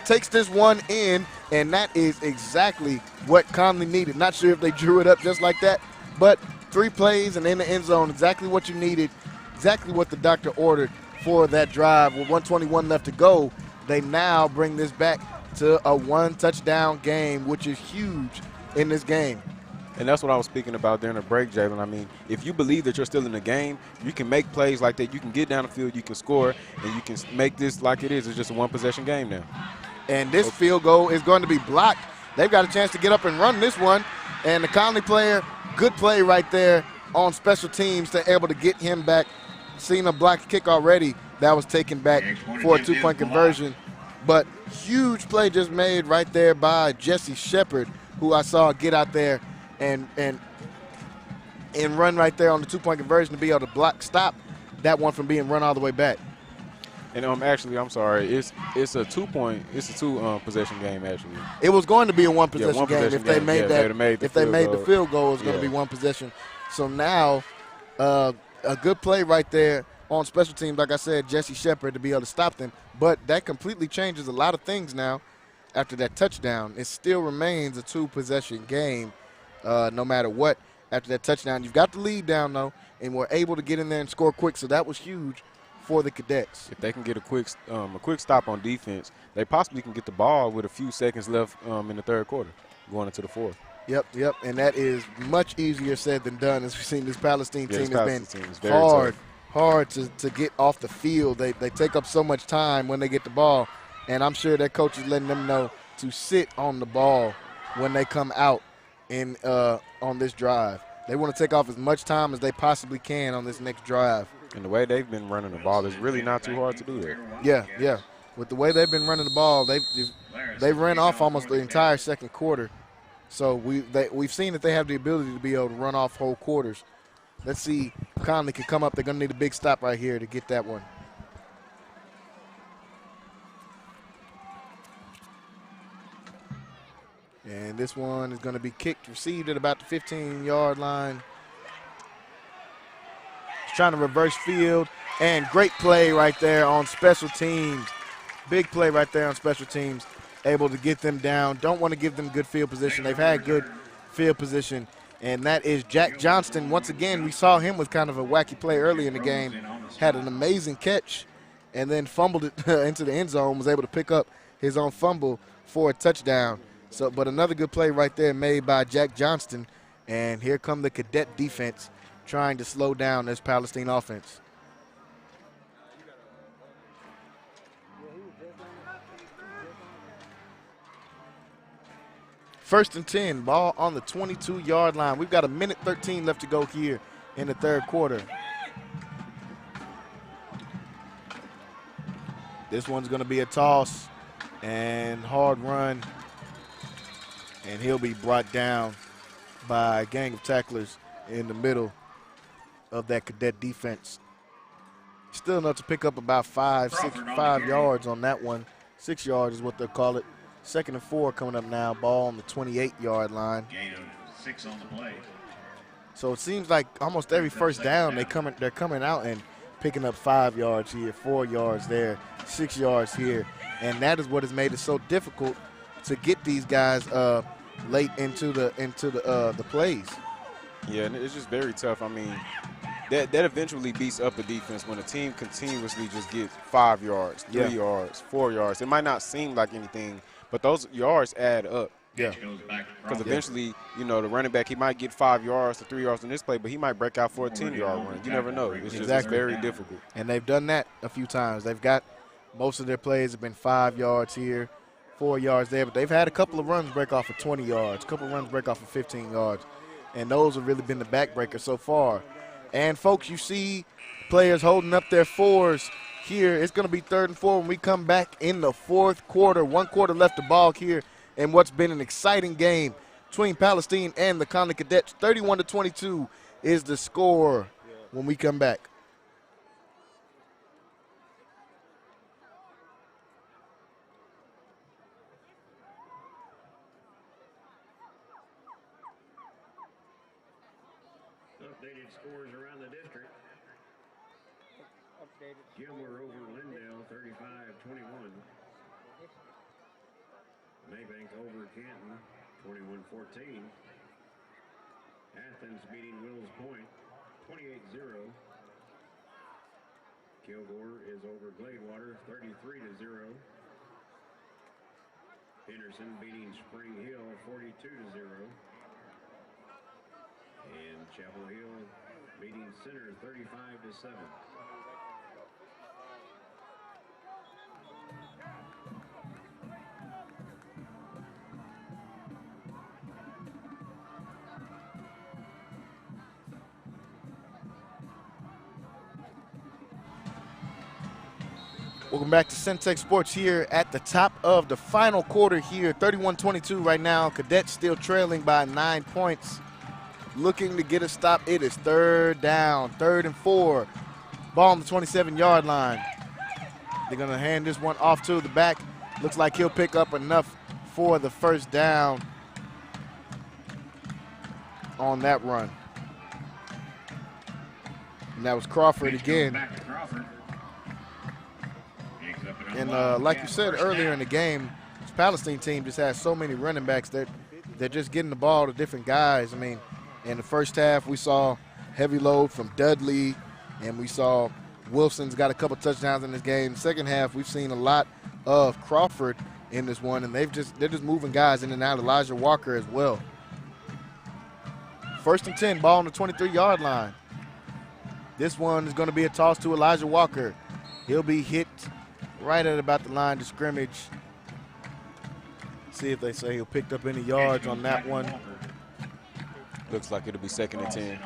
takes this one in, and that is exactly what Connally needed. Not sure if they drew it up just like that, but 3 plays and in the end zone, exactly what you needed, exactly what the doctor ordered for that drive. With 1:21 left to go, they now bring this back to a 1-touchdown game, which is huge in this game.
And that's what I was speaking about during the break, Jalen. I mean, if you believe that you're still in the game, you can make plays like that. You can get down the field, you can score, and you can make this like it is. It's just a one-possession game now.
And this field goal is going to be blocked. They've got a chance to get up and run this one. And the Connally player, good play right there on special teams to able to get him back. Seen a block kick already. That was taken back for a 2-point conversion. But huge play just made right there by Jesse Shepard, who I saw get out there and run right there on the 2-point conversion to be able to stop that one from being run all the way back.
And actually, I'm sorry, it's a 2-point, it's a 2-possession game actually.
It was going to be a one-possession game if they made
the
field goal. It was going to be one possession. So now, a good play right there on special teams. Like I said, Jesse Shepard to be able to stop them, but that completely changes a lot of things now. After that touchdown, it still remains a 2-possession game. No matter what, after that touchdown. You've got the lead down, though, and we're able to get in there and score quick, so that was huge for the Cadets.
If they can get a quick stop on defense, they possibly can get the ball with a few seconds left in the third quarter, going into the fourth.
Yep, and that is much easier said than done. As we've seen, this Palestine team has been hard to get off the field. They take up so much time when they get the ball, and I'm sure their coach is letting them know to sit on the ball when they come out on this drive. They want to take off as much time as they possibly can on this next drive.
And the way they've been running the ball is really not too hard to do that.
Yeah. With the way they've been running the ball, they ran off almost the entire second quarter. So we've seen that they have the ability to be able to run off whole quarters. Let's see if Connally can come up. They're going to need a big stop right here to get that one. And this one is going to be kicked, received at about the 15-yard line. He's trying to reverse field, and great play right there on special teams. Big play right there on special teams, able to get them down. Don't want to give them good field position. They've had good field position and that is Jack Johnston. Once again, we saw him with kind of a wacky play early in the game. Had an amazing catch and then fumbled it into the end zone, was able to pick up his own fumble for a touchdown. So, but another good play right there made by Jack Johnston, and here come the Cadet defense trying to slow down this Palestine offense. First and 10, ball on the 22-yard line. We've got 1:13 left to go here in the third quarter. This one's going to be a toss and hard run, and he'll be brought down by a gang of tacklers in the middle of that Cadet defense. Still enough to pick up about 5 yards on that one. 6 yards is what they'll call it. 2nd and 4 coming up now. Ball on the 28-yard line.
Gain of 6 on the play.
So it seems like almost every first down they're coming out and picking up 5 yards here, 4 yards there, 6 yards here, and that is what has made it so difficult to get these guys late into the plays.
Yeah, and it's just very tough. I mean, that eventually beats up a defense when a team continuously just gets 5 yards, 3 yards, 4 yards. It might not seem like anything, but those yards add up.
Yeah.
Because eventually, you know, the running back, he might get 5 yards to 3 yards in this play, but he might break out for a 10-yard run. You never know. It's just very difficult.
And they've done that a few times. They've got most of their plays have been 5 yards here, 4 yards there, but they've had a couple of runs break off of 20 yards, a couple of runs break off of 15 yards, and those have really been the backbreakers so far. And, folks, you see players holding up their 4s here. It's going to be 3rd and 4 when we come back in the fourth quarter. 1 quarter left to ball here in what's been an exciting game between Palestine and the Connally Cadets. 31-22 is the score when we come back.
Updated scores around the district. Gilmer over Lindale, 35-21. Maybank over Canton, 21-14. Athens beating Wills Point, 28-0. Kilgore is over Gladewater, 33-0. Henderson beating Spring Hill, 42-0. And Chapel Hill beating Center, 35-7.
Welcome back to Centex Sports here at the top of the final quarter here. 31-22 right now. Cadets still trailing by 9 points. Looking to get a stop. It is 3rd down, 3rd and 4. Ball on the 27-yard line. They're going to hand this one off to the back. Looks like he'll pick up enough for the first down on that run. And that was Crawford again. And like you said earlier in the game, this Palestine team just has so many running backs that they're just getting the ball to different guys. I mean, in the first half, we saw heavy load from Dudley, and we saw Wilson's got a couple touchdowns in this game. Second half, we've seen a lot of Crawford in this one, and they're just moving guys in and out. Elijah Walker as well. 1st and 10, ball on the 23-yard line. This one is going to be a toss to Elijah Walker. He'll be hit right at about the line of scrimmage. See if they say he'll picked up any yards on that one.
Looks like it'll be 2nd and 10.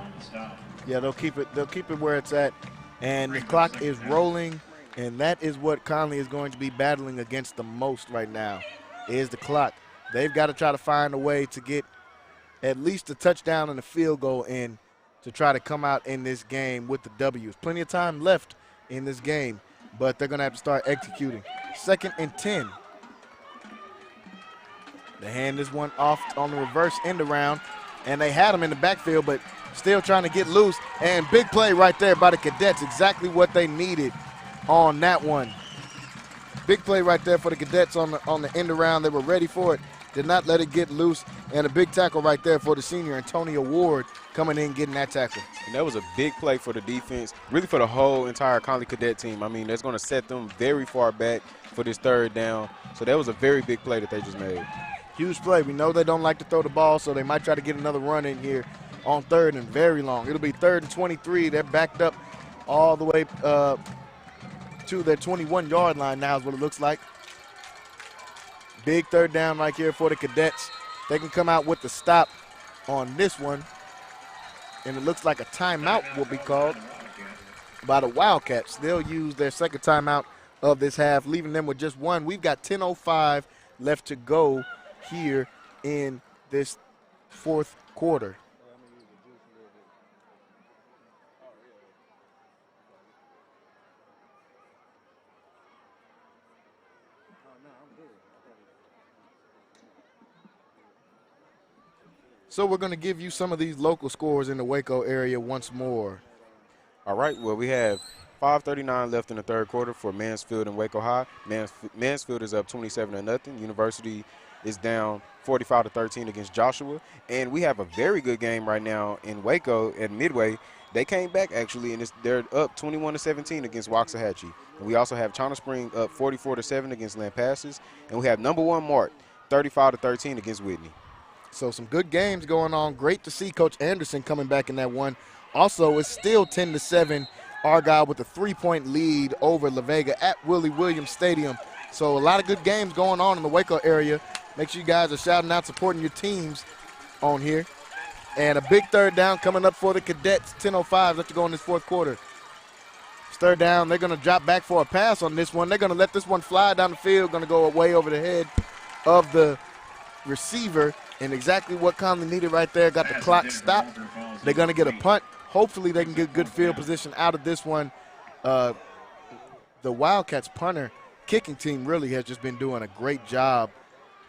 Yeah, they'll keep it where it's at. And the clock is rolling, and that is what Connally is going to be battling against the most right now, is the clock. They've got to try to find a way to get at least a touchdown and a field goal in to try to come out in this game with the W's. Plenty of time left in this game, but they're going to have to start executing. 2nd and 10. They hand this one off on the reverse end around, and they had him in the backfield, but still trying to get loose. And big play right there by the Cadets, exactly what they needed on that one. Big play right there for the Cadets on the end around. They were ready for it, did not let it get loose. And a big tackle right there for the senior, Antonio Ward, coming in getting that tackle.
And that was a big play for the defense, really for the whole entire Connally Cadet team. I mean, that's going to set them very far back for this third down. So that was a very big play that they just made.
Huge play. We know they don't like to throw the ball, so they might try to get another run in here on third and very long. It'll be 3rd and 23. They're backed up all the way to their 21-yard line now is what it looks like. Big third down right here for the Cadets. They can come out with the stop on this one. And it looks like a timeout will be called by the Wildcats. They'll use their second timeout of this half, leaving them with just one. We've got 10:05 left to go here in this fourth quarter. So we're going to give you some of these local scores in the Waco area once more.
All right, well, we have 5:39 left in the third quarter for Mansfield and Waco High. Mansfield is up 27-0. University is down 45-13 against Joshua. And we have a very good game right now in Waco at Midway. They came back, actually, and they're up 21-17 against Waxahachie. And we also have China Spring up 44-7 against Lampasas. And we have number 1 Mart 35-13 against Whitney.
So some good games going on. Great to see Coach Anderson coming back in that one. Also, it's still 10-7. Argyle with a 3-point lead over La Vega at Willie Williams Stadium. So a lot of good games going on in the Waco area. Make sure you guys are shouting out, supporting your teams on here. And a big third down coming up for the Cadets. 10:05 left to go in this fourth quarter. It's third down. They're going to drop back for a pass on this one. They're going to let this one fly down the field. Going to go way over the head of the receiver. And exactly what Connally needed right there. Got the clock stopped. They're going to get a punt. Hopefully they can get good field position out of this one. The Wildcats punter kicking team really has just been doing a great job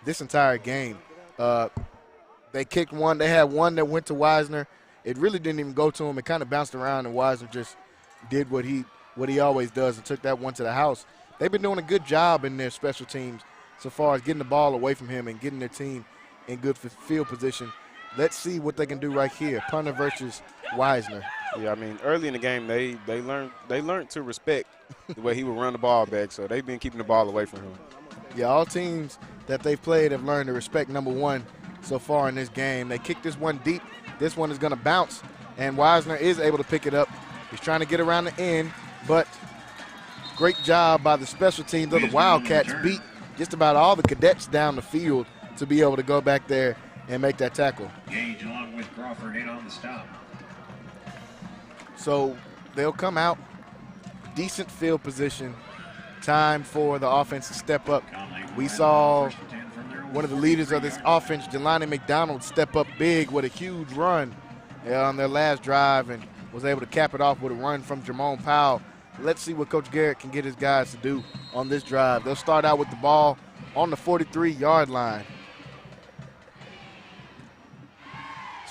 this entire game. They kicked one. They had one that went to Wisner. It really didn't even go to him. It kind of bounced around, and Wisner just did what he always does and took that one to the house. They've been doing a good job in their special teams so far as getting the ball away from him and getting their team in good field position. Let's see what they can do right here. Punter versus Wisner.
Yeah, I mean, early in the game, they learned to respect the way he would run the ball back, so they've been keeping the ball away from him.
Yeah, all teams that they've played have learned to respect number 1 so far in this game. They kick this one deep. This one is going to bounce, and Wisner is able to pick it up. He's trying to get around the end, but great job by the special teams of the Wildcats. Beat just about all the Cadets down the field to be able to go back there and make that tackle.
Gage along with Crawford in on the stop.
So they'll come out, decent field position, time for the offense to step up. We saw one of the leaders of this offense, Jelani McDonald, step up big with a huge run on their last drive and was able to cap it off with a run from Jermone Powell. Let's see what Coach Garrett can get his guys to do on this drive. They'll start out with the ball on the 43-yard line.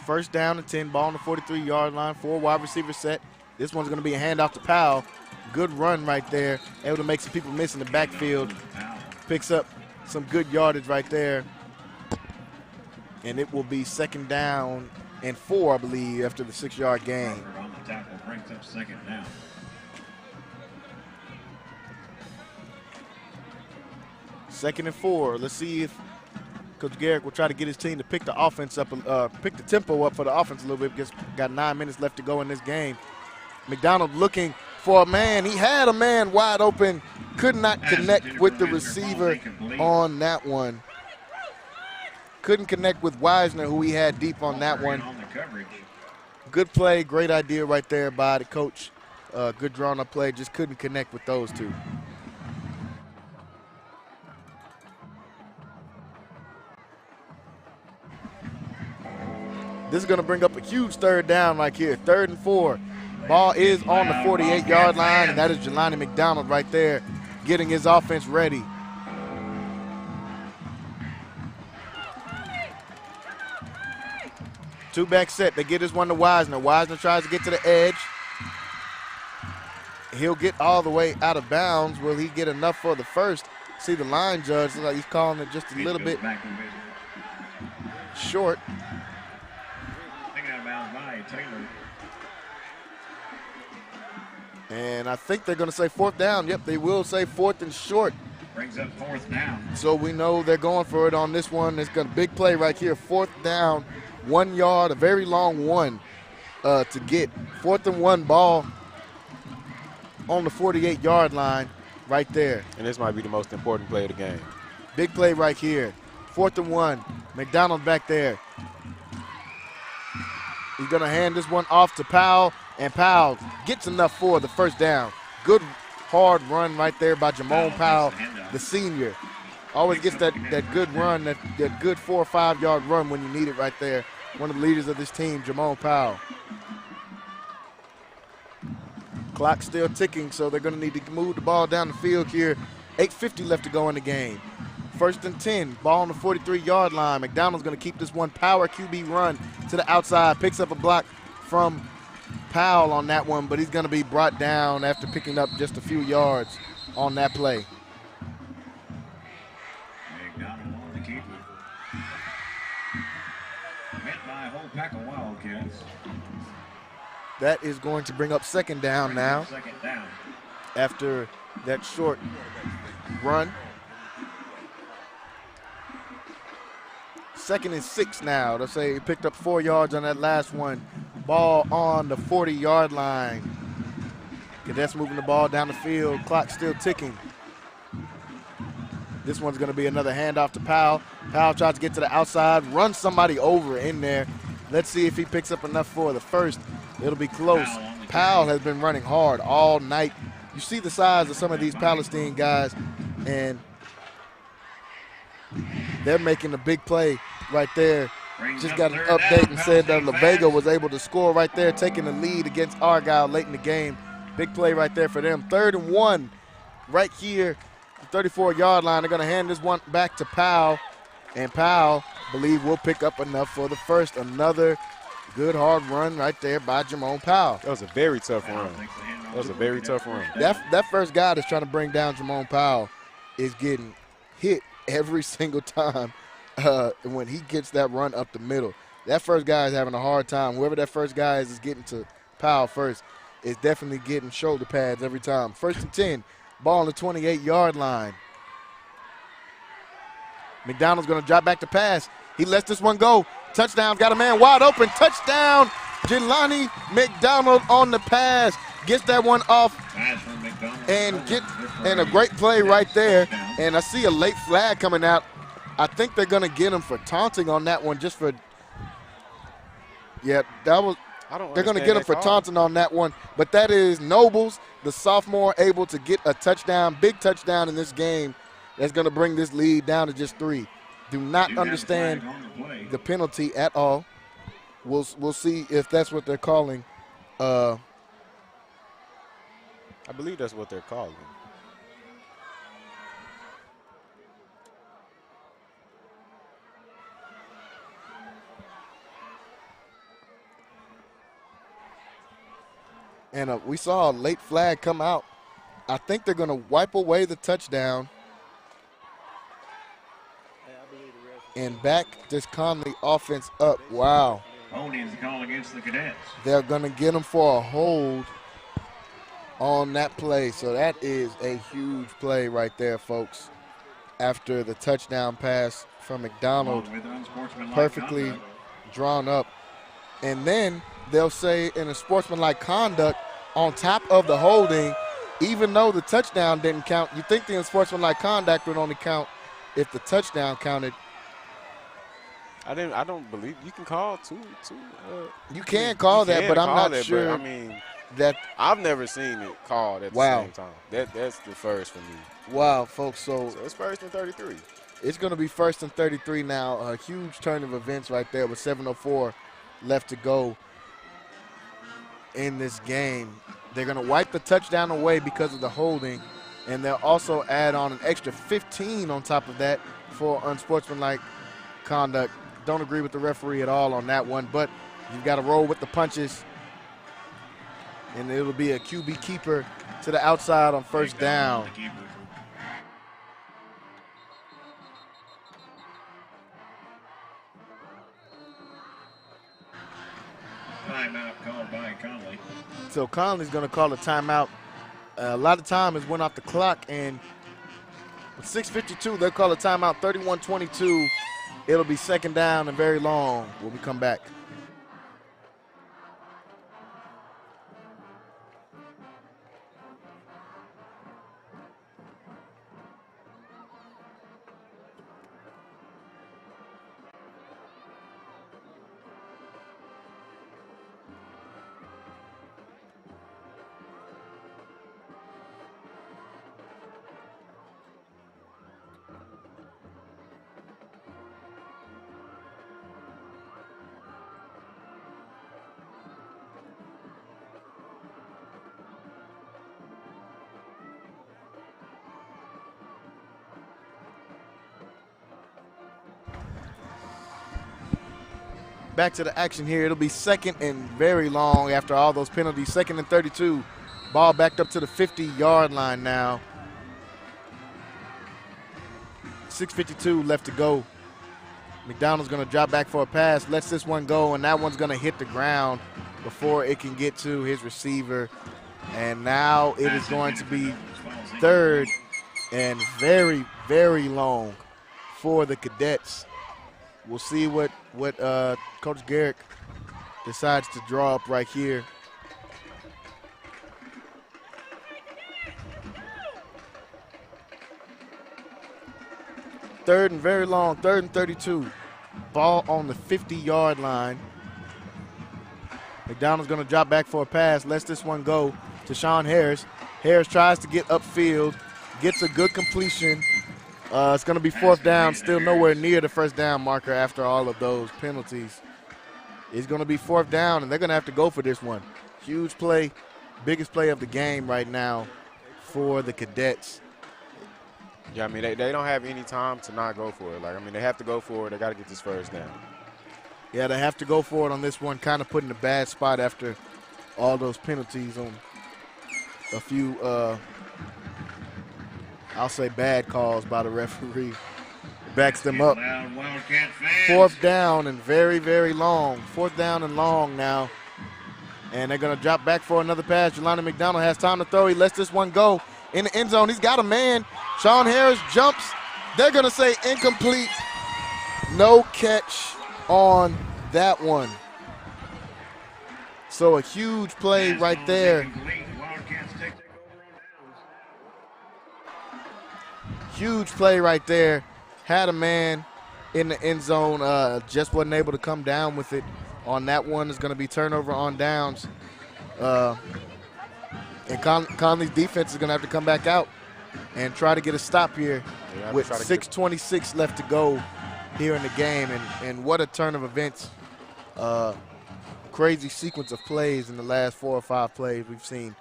First down and 10, ball on the 43-yard line, 4 wide receiver set. This one's going to be a handoff to Powell. Good run right there, able to make some people miss in the backfield. Picks up some good yardage right there. And it will be 2nd down and 4, I believe, after the 6-yard gain.
On the tackle brings up 2nd down.
Second and 4. Let's see if Coach Garrett will try to get his team to pick the offense up, pick the tempo up for the offense a little bit because got 9 minutes left to go in this game. McDonald looking for a man. He had a man wide open, could not connect with the receiver on that one. Couldn't connect with Wisner, who he had deep on that one. Good play, great idea right there by the coach. Good drawn-up play, just couldn't connect with those two. This is going to bring up a huge third down right here, 3rd and 4. Ball is on the 48-yard line, and that is Jelani McDonald right there getting his offense ready. Two-back set. They get this one to Wisner. Wisner tries to get to the edge. He'll get all the way out of bounds. Will he get enough for the first? See the line judge, looks like he's calling it just a little bit short.
Taken out of bounds by Taylor.
And I think they're going to say 4th down. Yep, they will say 4th and short.
Brings up 4th down.
So we know they're going for it on this one. It's got a big play right here. 4th down, 1 yard, a very long one to get. 4th and 1 ball on the 48-yard line right there.
And this might be the most important play of the game.
Big play right here. 4th and 1. McDonald back there. He's going to hand this one off to Powell, and Powell gets enough for the first down. Good hard run right there by Jamone Powell, the senior. Always gets that good run, that good 4 or 5 yard run when you need it right there. One of the leaders of this team, Jamone Powell. Clock still ticking, so they're going to need to move the ball down the field here. 8:50 left to go in the game. 1st and 10, ball on the 43-yard line. McDonald's going to keep this one power QB run to the outside. Picks up a block from Powell on that one, but he's going to be brought down after picking up just a few yards on that play.
McDonald on the keeper. Met by a whole pack of Wildcats.
That is going to bring up 2nd down now
2nd down.
after that short run. 2nd and 6 now. They'll say he picked up 4 yards on that last one. Ball on the 40-yard line. Cadets moving the ball down the field. Clock still ticking. This one's going to be another handoff to Powell. Powell tries to get to the outside, runs somebody over in there. Let's see if he picks up enough for the first. It'll be close. Powell has been running hard all night. You see the size of some of these Palestine guys, and they're making a big play right there. Just got an update and said that La Vega was able to score right there, taking the lead against Argyle late in the game. Big play right there for them. 3rd and 1 right here, the 34-yard line. They're going to hand this one back to Powell, and Powell, believe, will pick up enough for the first. Another good hard run right there by Jamone Powell.
That was a very tough run. That was a very tough run.
That first guy that's trying to bring down Jamone Powell is getting hit every single time when he gets that run up the middle. That first guy is having a hard time. Whoever that first guy is getting to Powell first is definitely getting shoulder pads every time. 1st and 10, ball on the 28-yard line. McDonald's going to drop back to pass. He lets this one go. Touchdown, got a man wide open. Touchdown, Jelani McDonald on the pass. Gets that one off and a great play right there. And I see a late flag coming out. I think they're going to get him for taunting on that one just for – yeah, that was – they're going to get him for taunting on that one. But that is Nobles, the sophomore, able to get a touchdown, big touchdown in this game that's going to bring this lead down to just 3. Do not understand the penalty at all. We'll see if that's what they're calling.
I believe that's what they're calling.
And we saw a late flag come out. I think they're going to wipe away the touchdown. And back this Connally offense up. Wow.
Holding is a call against the Cadets.
They're going to get them for a hold on that play. So that is a huge play right there, folks. After the touchdown pass from McDonald, perfectly drawn up. And then they'll say in a sportsmanlike conduct on top of the holding, even though the touchdown didn't count, you think the unsportsmanlike conduct would only count if the touchdown counted.
I don't believe you can call two.
You can call that, but I'm not sure.
I mean,
that
I've never seen it called at the same time. That's the first for me.
Wow, folks. So
it's 1st and 33.
It's going to be 1st and 33 now. A huge turn of events right there with 7:04 left to go in this game. They're going to wipe the touchdown away because of the holding, and they'll also add on an extra 15 on top of that for unsportsmanlike conduct. Don't agree with the referee at all on that one, but you've got to roll with the punches, and it'll be a QB keeper to the outside on 1st down.
Timeout called by Connally.
So Connally's going to call a timeout. A lot of time has went off the clock, and with 6:52, they'll call a timeout. 31-22. It'll be second down and very long when we come back. Back to the action here. It'll be second and very long after all those penalties. Second and 32. Ball backed up to the 50-yard line now. 6:52 left to go. McDonald's going to drop back for a pass. Lets this one go, and that one's going to hit the ground before it can get to his receiver. And now it is going to be third and very, very long for the Cadets. We'll see what Coach Garrick decides to draw up right here. Third and very long, third and 32. Ball on the 50-yard line. McDonald's going to drop back for a pass, lets this one go to Sean Harris. Harris tries to get upfield, gets a good completion. It's going to be fourth down, still nowhere near the first down marker after all of those penalties. It's going to be fourth down, and they're going to have to go for this one. Huge play, biggest play of the game right now for the Cadets.
Yeah, I mean, they don't have any time to not go for it. Like, I mean, they have to go for it. They got to get this first down.
Yeah, they have to go for it on this one, kind of put in a bad spot after all those penalties on a few, I'll say bad calls by the referee. Backs them up. Fourth down and very, very long. Fourth down and long now. And they're going to drop back for another pass. Jelani McDonald has time to throw. He lets this one go in the end zone. He's got a man. Sean Harris jumps. They're going to say incomplete. No catch on that one. So a huge play right there. Huge play right there. Had a man in the end zone. Just wasn't able to come down with it on that one. It's going to be turnover on downs. And Connally's defense is going to have to come back out and try to get a stop here with 6:26 left to go here in the game. And what a turn of events. Crazy sequence of plays in the last 4 or 5 plays we've seen.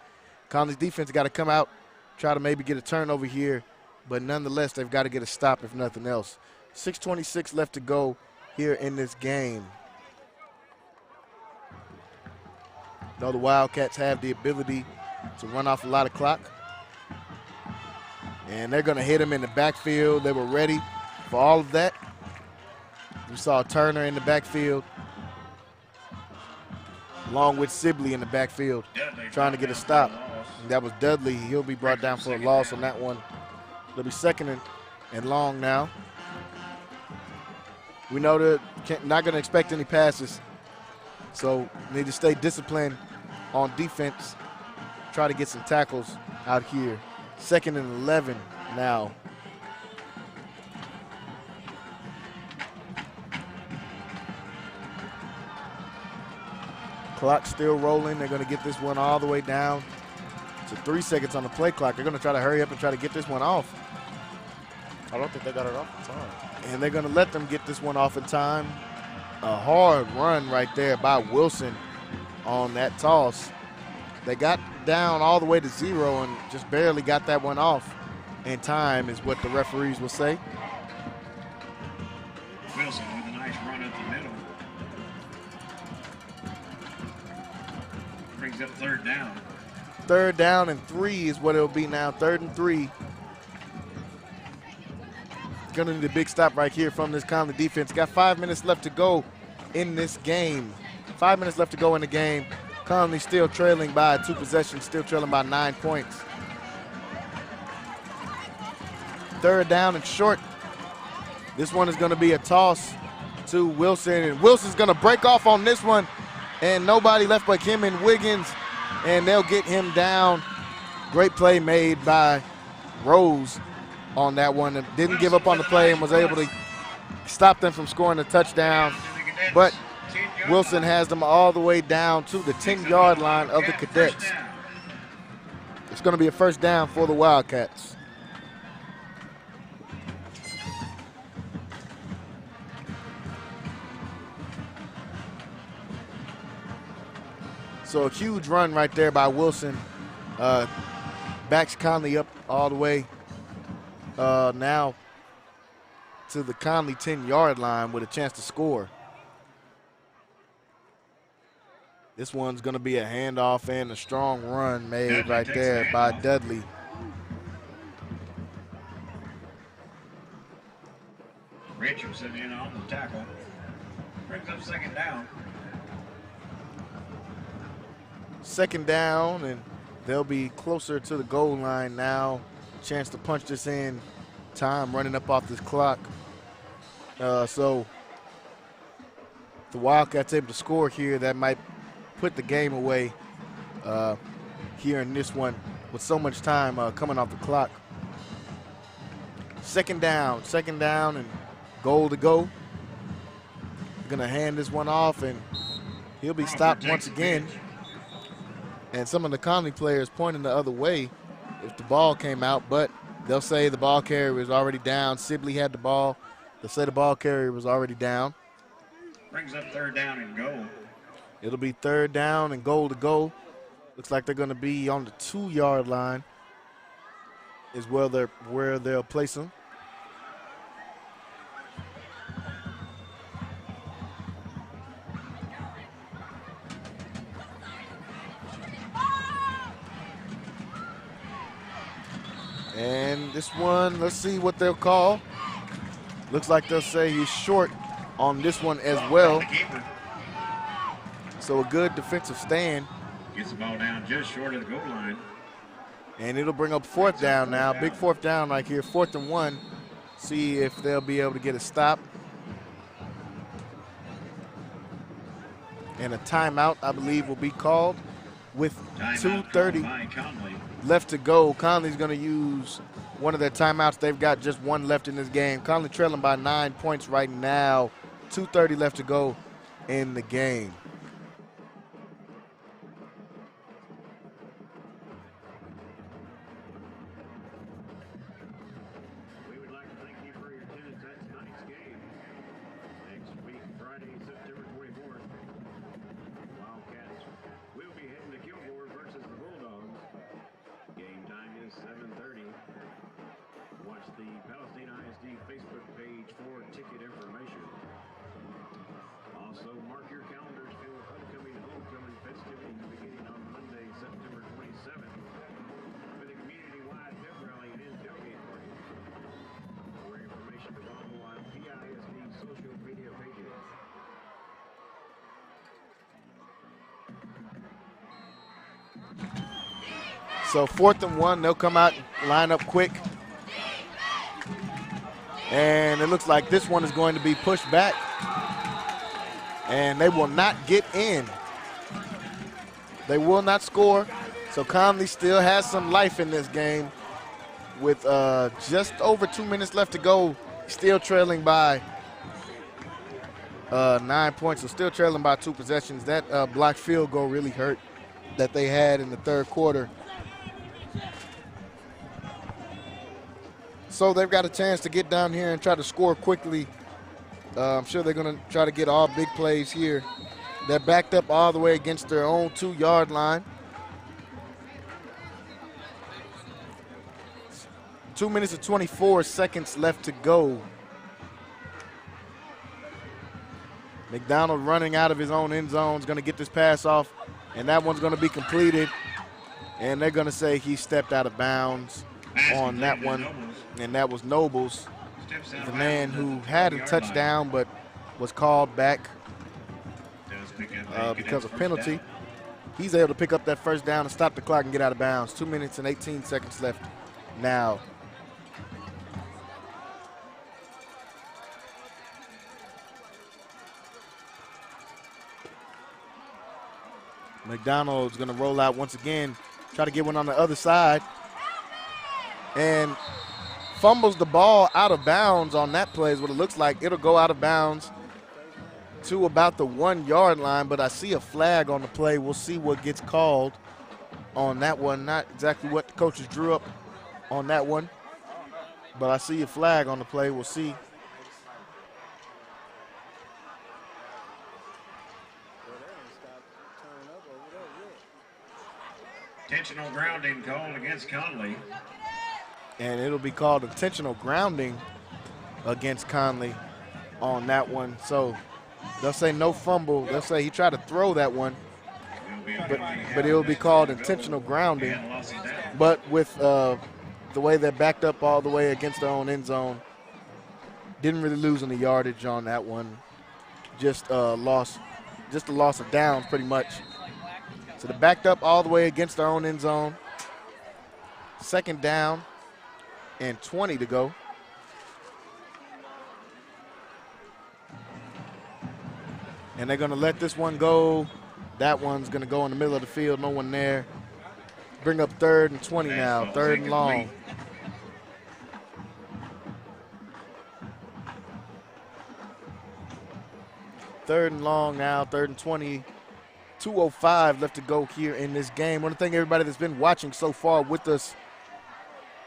Connally's defense got to come out, try to maybe get a turnover here. But nonetheless, they've got to get a stop if nothing else. 6:26 left to go here in this game. Though the Wildcats have the ability to run off a lot of clock. And they're going to hit him in the backfield. They were ready for all of that. We saw Turner in the backfield, along with Sibley in the backfield, trying to get a stop. And that was Dudley. He'll be brought down for a loss on that one. It'll be second and long now. We know they're not going to expect any passes, so need to stay disciplined on defense, try to get some tackles out here. Second and 11 now. Clock still rolling. They're going to get this one all the way down to 3 seconds on the play clock. They're going to try to hurry up and try to get this one off.
I don't think they got it off in time.
And they're going to let them get this one off in time. A hard run right there by Wilson on that toss. They got down all the way to 0 and just barely got that one off in time is what the referees will say.
Wilson with a nice run up the middle. Brings up third down.
Third down and 3 is what it'll be now. 3rd and 3. Gonna need a big stop right here from this Connally defense. Got 5 minutes left to go in this game. 5 minutes left to go in the game. Connally still trailing by 2 possessions, still trailing by 9 points. Third down and short. This one is going to be a toss to Wilson, and Wilson's going to break off on this one, and nobody left but him and Wiggins, and they'll get him down. Great play made by Rose on that one, and didn't give up on the play and was able to stop them from scoring a touchdown. But Wilson has them all the way down to the 10-yard line of the Cadets. It's going to be a first down for the Wildcats. So a huge run right there by Wilson. Backs Connally up all the way now to the Connally 10-yard line with a chance to score. This one's going to be a handoff and a strong run made right there by Dudley.
Richardson in on the tackle. Brings up second down.
Second down, and they'll be closer to the goal line now. Chance to punch this in. Time running up off this clock. So the Wildcats able to score here. That might put the game away here in this one with so much time coming off the clock. Second down, and goal to go. Gonna hand this one off, and he'll be stopped once again. And some of the Connally players pointing the other way if the ball came out, but they'll say the ball carrier was already down. Sibley had the ball. They'll say the ball carrier was already down.
Brings up third down and goal.
It'll be third down and goal to go. Looks like they're going to be on the 2-yard line is where they'll place them. And this one, let's see what they'll call. Looks like they'll say he's short on this one as well. So a good defensive stand.
Gets the ball down just short of the goal line.
And it'll bring up fourth down now. Big fourth down right here, 4th and 1. See if they'll be able to get a stop. And a timeout, I believe, will be called with 2:30 left to go. Connally's going to use one of their timeouts. They've got just one left in this game. Connally trailing by 9 points right now. 2:30 left to go in the game.
We would like to thank you for your attendance at tonight's game. Next week, Friday, September 24th, Wildcats will be heading to Kilgore versus the Bulldogs. Game time is 7:30. Watch the Palestine ISD Facebook page for ticket information. Also, mark your calendars for upcoming homecoming festivities beginning on Monday, September 27th, with a community-wide pep rally and tailgate party. For information, follow on PISD social media pages.
So 4th and 1, they'll come out and line up quick. And it looks like this one is going to be pushed back. And they will not get in. They will not score. So Connally still has some life in this game with just over 2 minutes left to go. Still trailing by 9 points. So still trailing by 2 possessions. That blocked field goal really hurt that they had in the third quarter. So they've got a chance to get down here and try to score quickly. I'm sure they're going to try to get all big plays here. They're backed up all the way against their own 2-yard line. 2 minutes and 24 seconds left to go. McDonald running out of his own end zone is going to get this pass off, and that one's going to be completed. And they're going to say he stepped out of bounds on that one, and that was Nobles, the man who had a touchdown but was called back. because of penalty. He's able to pick up that first down and stop the clock and get out of bounds. 2 minutes and 18 seconds left now. McDonald's going to roll out once again, try to get one on the other side, and fumbles the ball out of bounds on that play is what it looks like. It'll go out of bounds to about the 1 yard line, but I see a flag on the play. We'll see what gets called on that one. Not exactly what the coaches drew up on that one, but I see a flag on the play. We'll see.
Intentional grounding called against Connally.
And it'll be called intentional grounding against Connally on that one. So they'll say no fumble. They'll say he tried to throw that one, but it'll be called intentional grounding. But with the way they backed up all the way against their own end zone, didn't really lose any yardage on that one. Just a loss of downs pretty much. So they backed up all the way against their own end zone. 2nd down and 20 to go. And they're going to let this one go. That one's going to go in the middle of the field. No one there. Bring up 3rd and 20 now. 3rd and long. Third and long now. 3rd and 20. 2:05 left to go here in this game. I want to thank everybody that's been watching so far with us.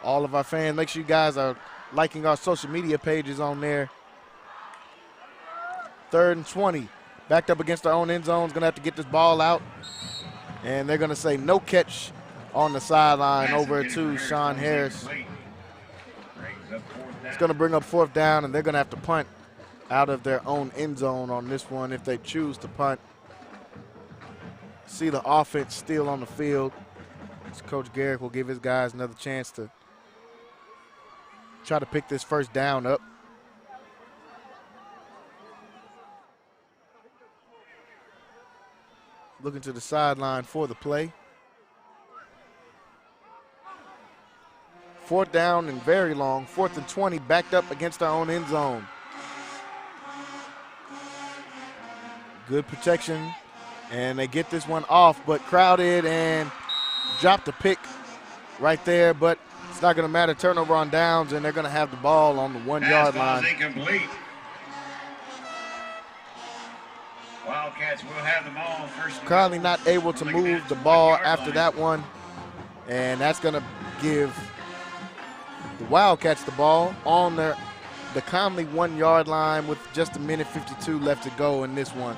All of our fans. Make sure you guys are liking our social media pages on there. 3rd and 20. Backed up against their own end zone. Going to have to get this ball out. And they're going to say no catch on the sideline over to Sean Harris. It's going to bring up 4th down, and they're going to have to punt out of their own end zone on this one if they choose to punt. See the offense still on the field. So Coach Garrick will give his guys another chance to try to pick this first down up. Looking to the sideline for the play. 4th down and very long. 4th and 20, backed up against our own end zone. Good protection. And they get this one off, but crowded and dropped a pick right there, but it's not going to matter. Turnover on downs, and they're going to have the ball on the 1 yard line.
Incomplete. Wildcats will have the ball first.
Connally not able to move the ball after that one, and that's going to give the Wildcats the ball on the Connally 1 yard line with just 1:52 left to go in this one.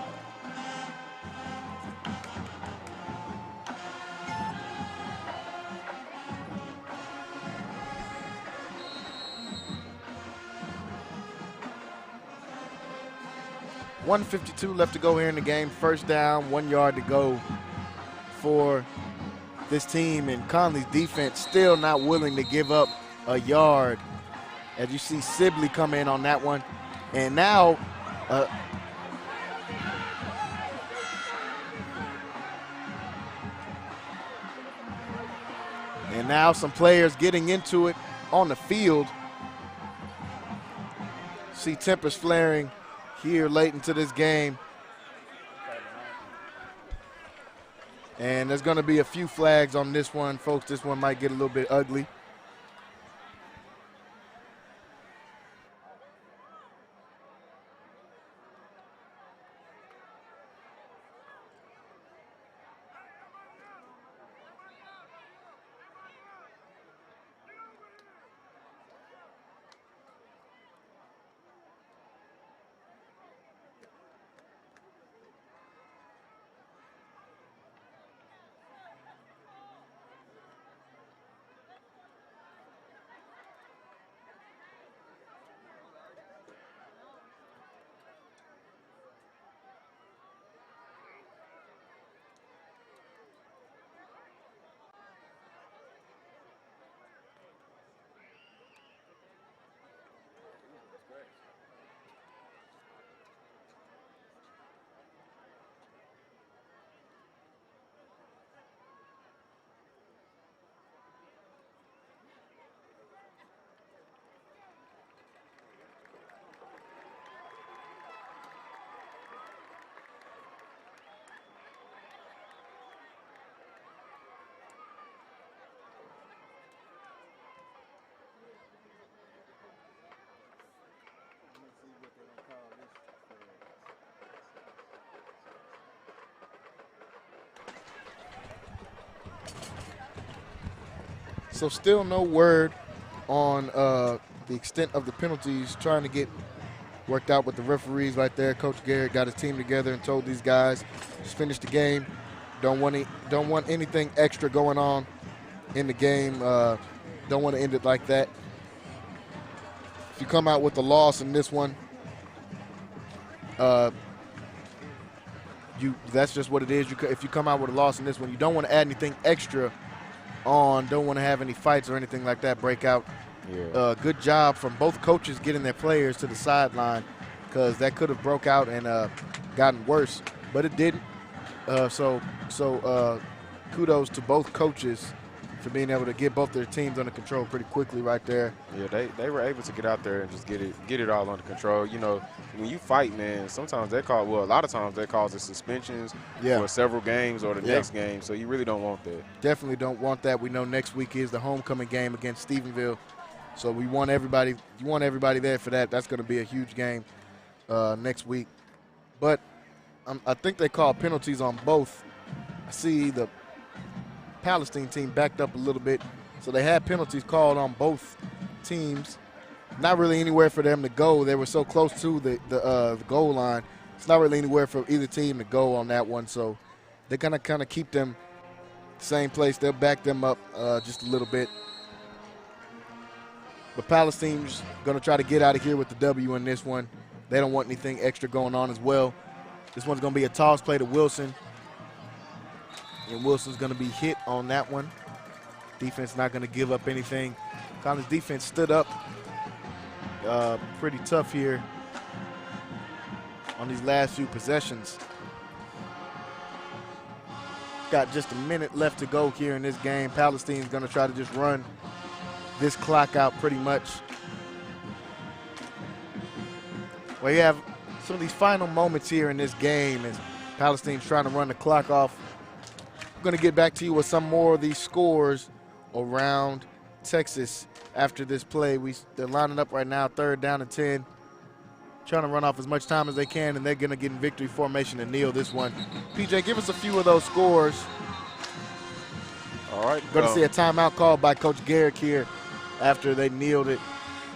.152 left to go here in the game. First down, 1 yard to go for this team. And Connally's defense still not willing to give up a yard. As you see Sibley come in on that one. And now some players getting into it on the field. See tempers flaring here late into this game. And there's going to be a few flags on this one, folks. This one might get a little bit ugly. So still no word on the extent of the penalties, trying to get worked out with the referees right there. Coach Garrett got his team together and told these guys, just finish the game. Don't want anything extra going on in the game. Don't want to end it like that. If you come out with a loss in this one, that's just what it is. If you come out with a loss in this one, you don't want to add anything extra on. Don't want to have any fights or anything like that break out.
Yeah.
Good job from both coaches getting their players to the sideline, because that could have broke out and gotten worse, but it didn't. So kudos to both coaches for being able to get both their teams under control pretty quickly right there.
Yeah, they were able to get out there and just get it all under control. You know, when you fight, man, sometimes a lot of times that causes suspensions for several games or the next game. So you really don't want that.
Definitely don't want that. We know next week is the homecoming game against Stephenville, so we want everybody. You want everybody there for that. That's going to be a huge game next week. But I think they call penalties on both. I see the Palestine team backed up a little bit, so they had penalties called on both teams. Not really anywhere for them to go. They were so close to the goal line. It's not really anywhere for either team to go on that one, so they're gonna kind of keep them same place. They'll back them up just a little bit. But Palestine's gonna try to get out of here with the W in this one. They don't want anything extra going on as well. This one's gonna be a toss play to Wilson. And Wilson's going to be hit on that one. Defense not going to give up anything. Conley's defense stood up pretty tough here on these last few possessions. Got just a minute left to go here in this game. Palestine's going to try to just run this clock out pretty much. Well, you have some of these final moments here in this game as Palestine's trying to run the clock off. I'm going to get back to you with some more of these scores around Texas after this play. They're lining up right now, 3rd down and 10, trying to run off as much time as they can, and they're going to get in victory formation and kneel this one. PJ, give us a few of those scores.
All right.
Going to see a timeout called by Coach Garrick here after they kneeled it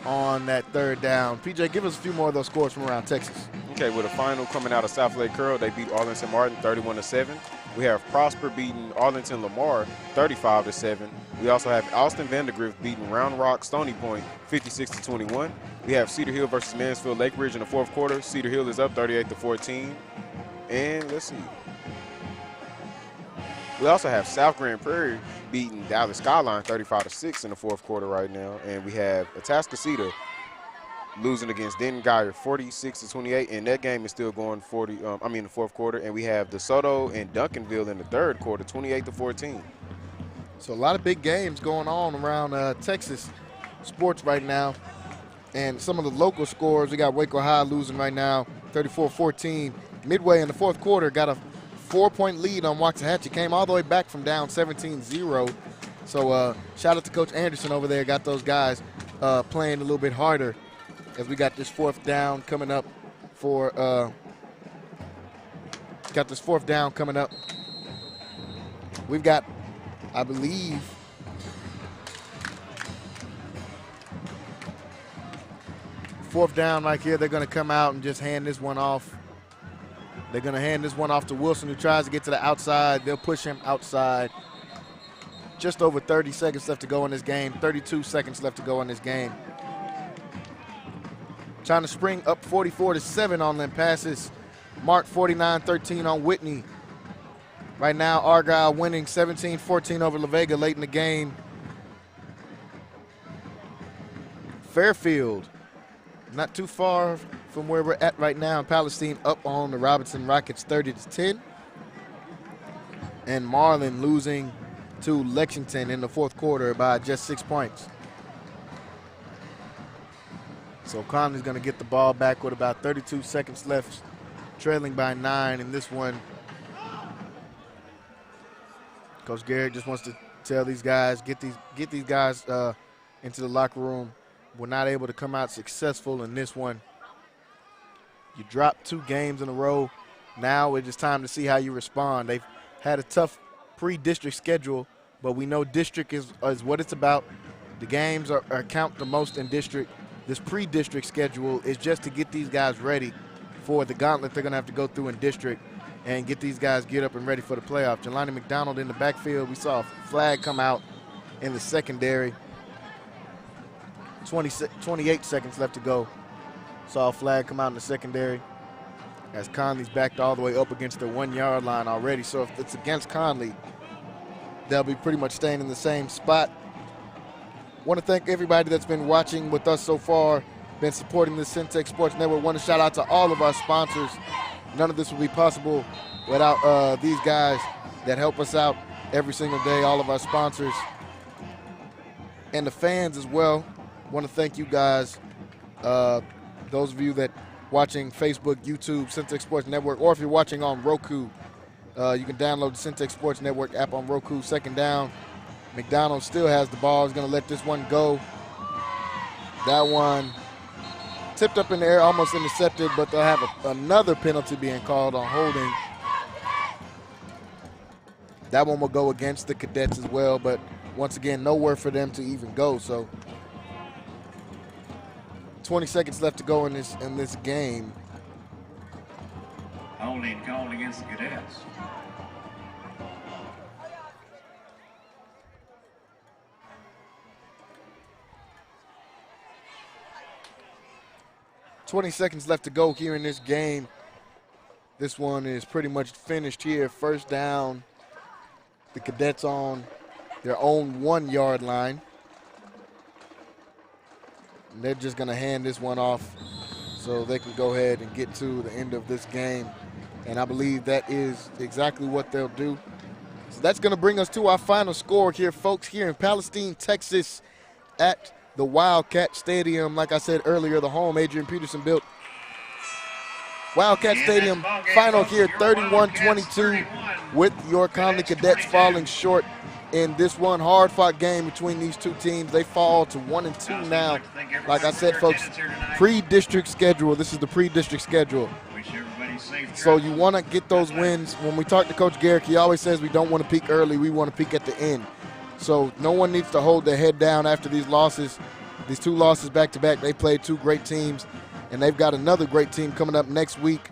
on that 3rd down. PJ, give us a few more of those scores from around Texas.
Okay, with a final coming out of South Lake Curl, they beat Arlington Martin 31-7. We have Prosper beating Arlington Lamar 35-7. We also have Austin Vandergrift beating Round Rock Stony Point 56-21. We have Cedar Hill versus Mansfield Lake Ridge in the 4th quarter. Cedar Hill is up 38-14. And let's see. We also have South Grand Prairie beating Dallas Skyline 35-6 in the 4th quarter right now. And we have Atascocita losing against Denton Geyer 46-28, and that game is still going in the 4th quarter. And we have DeSoto and Duncanville in the 3rd quarter, 28-14.
So a lot of big games going on around Texas sports right now. And some of the local scores, we got Waco High losing right now, 34-14. Midway in the 4th quarter, got a 4-point lead on Waxahachie. Came all the way back from down 17-0. So shout out to Coach Anderson over there. Got those guys playing a little bit harder as we got this 4th down coming up for We've got, I believe, fourth down right here. They're going to come out and just hand this one off. They're going to hand this one off to Wilson, who tries to get to the outside. They'll push him outside. Just over 30 seconds left to go in this game. 32 seconds left to go in this game. Trying to spring up 44-7 on them passes. Mark 49-13 on Whitney. Right now, Argyle winning 17-14 over La Vega late in the game. Fairfield, not too far from where we're at right now. Palestine up on the Robinson Rockets 30-10. And Marlin losing to Lexington in the 4th quarter by just 6 points. So Connally's going to get the ball back with about 32 seconds left, trailing by 9 in this one. Coach Garrett just wants to tell these guys, get these guys into the locker room. We're not able to come out successful in this one. You dropped 2 games in a row. Now it's just time to see how you respond. They've had a tough pre-district schedule but we know district is what it's about. The games are count the most in district. This pre-district schedule is just to get these guys ready for the gauntlet they're going to have to go through in district and get these guys geared up and ready for the playoff. Jelani McDonald in the backfield. We saw a flag come out in the secondary. 28 seconds left to go. Saw a flag come out in the secondary as Connally's backed all the way up against the 1-yard line already. So if it's against Connally, they'll be pretty much staying in the same spot. Want to thank everybody that's been watching with us so far, been supporting the Centex Sports Network. Want to shout out to all of our sponsors. None of this would be possible without these guys that help us out every single day, all of our sponsors. And the fans as well. Want to thank you guys, those of you that watching Facebook, YouTube, Centex Sports Network, or if you're watching on Roku, you can download the Centex Sports Network app on Roku. Second down. McDonald still has the ball. He's going to let this one go. That one tipped up in the air, almost intercepted, but they'll have another penalty being called on holding. That one will go against the Cadets as well, but once again, nowhere for them to even go. So 20 seconds left to go in this game.
Holding called against the Cadets.
$20 seconds left to go here in this game. This one is pretty much finished here. First down. The Cadets on their own 1-yard line. And they're just going to hand this one off so they can go ahead and get to the end of this game. And I believe that is exactly what they'll do. So that's going to bring us to our final score here, folks, here in Palestine, Texas, at the Wildcat Stadium. Like I said earlier, the home Adrian Peterson built. Wildcat Stadium final here, 31-22, with your Connally Cadets falling short in this one hard-fought game between these two teams. They fall to 1-2 now. Like I said, folks, pre-district schedule. This is the pre-district schedule. So you want to get those wins. When we talk to Coach Garrick, he always says we don't want to peak early. We want to peak at the end. So no one needs to hold their head down after these losses. These two losses back-to-back. They played two great teams, and they've got another great team coming up next week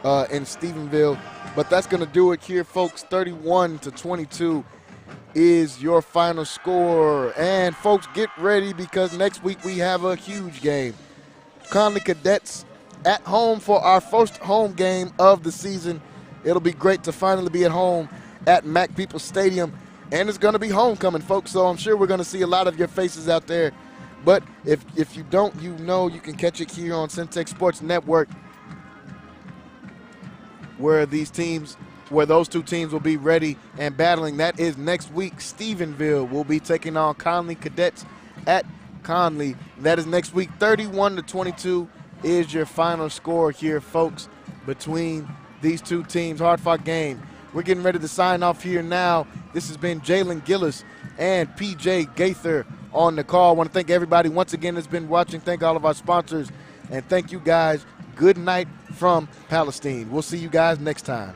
in Stephenville. But that's going to do it here, folks. 31-22 is your final score. And, folks, get ready because next week we have a huge game. Connally Cadets at home for our first home game of the season. It'll be great to finally be at home at Mac Peoples Stadium. And it's going to be homecoming, folks, so I'm sure we're going to see a lot of your faces out there. But if you don't, you know you can catch it here on Centex Sports Network, where those two teams will be ready and battling. That is next week. Stephenville will be taking on Connally Cadets at Connally. That is next week. 31-22 is your final score here, folks, between these two teams. Hard-fought game. We're getting ready to sign off here now. This has been Jalen Gillis and P.J. Gaither on the call. I want to thank everybody once again that's been watching. Thank all of our sponsors. And thank you guys. Good night from Palestine. We'll see you guys next time.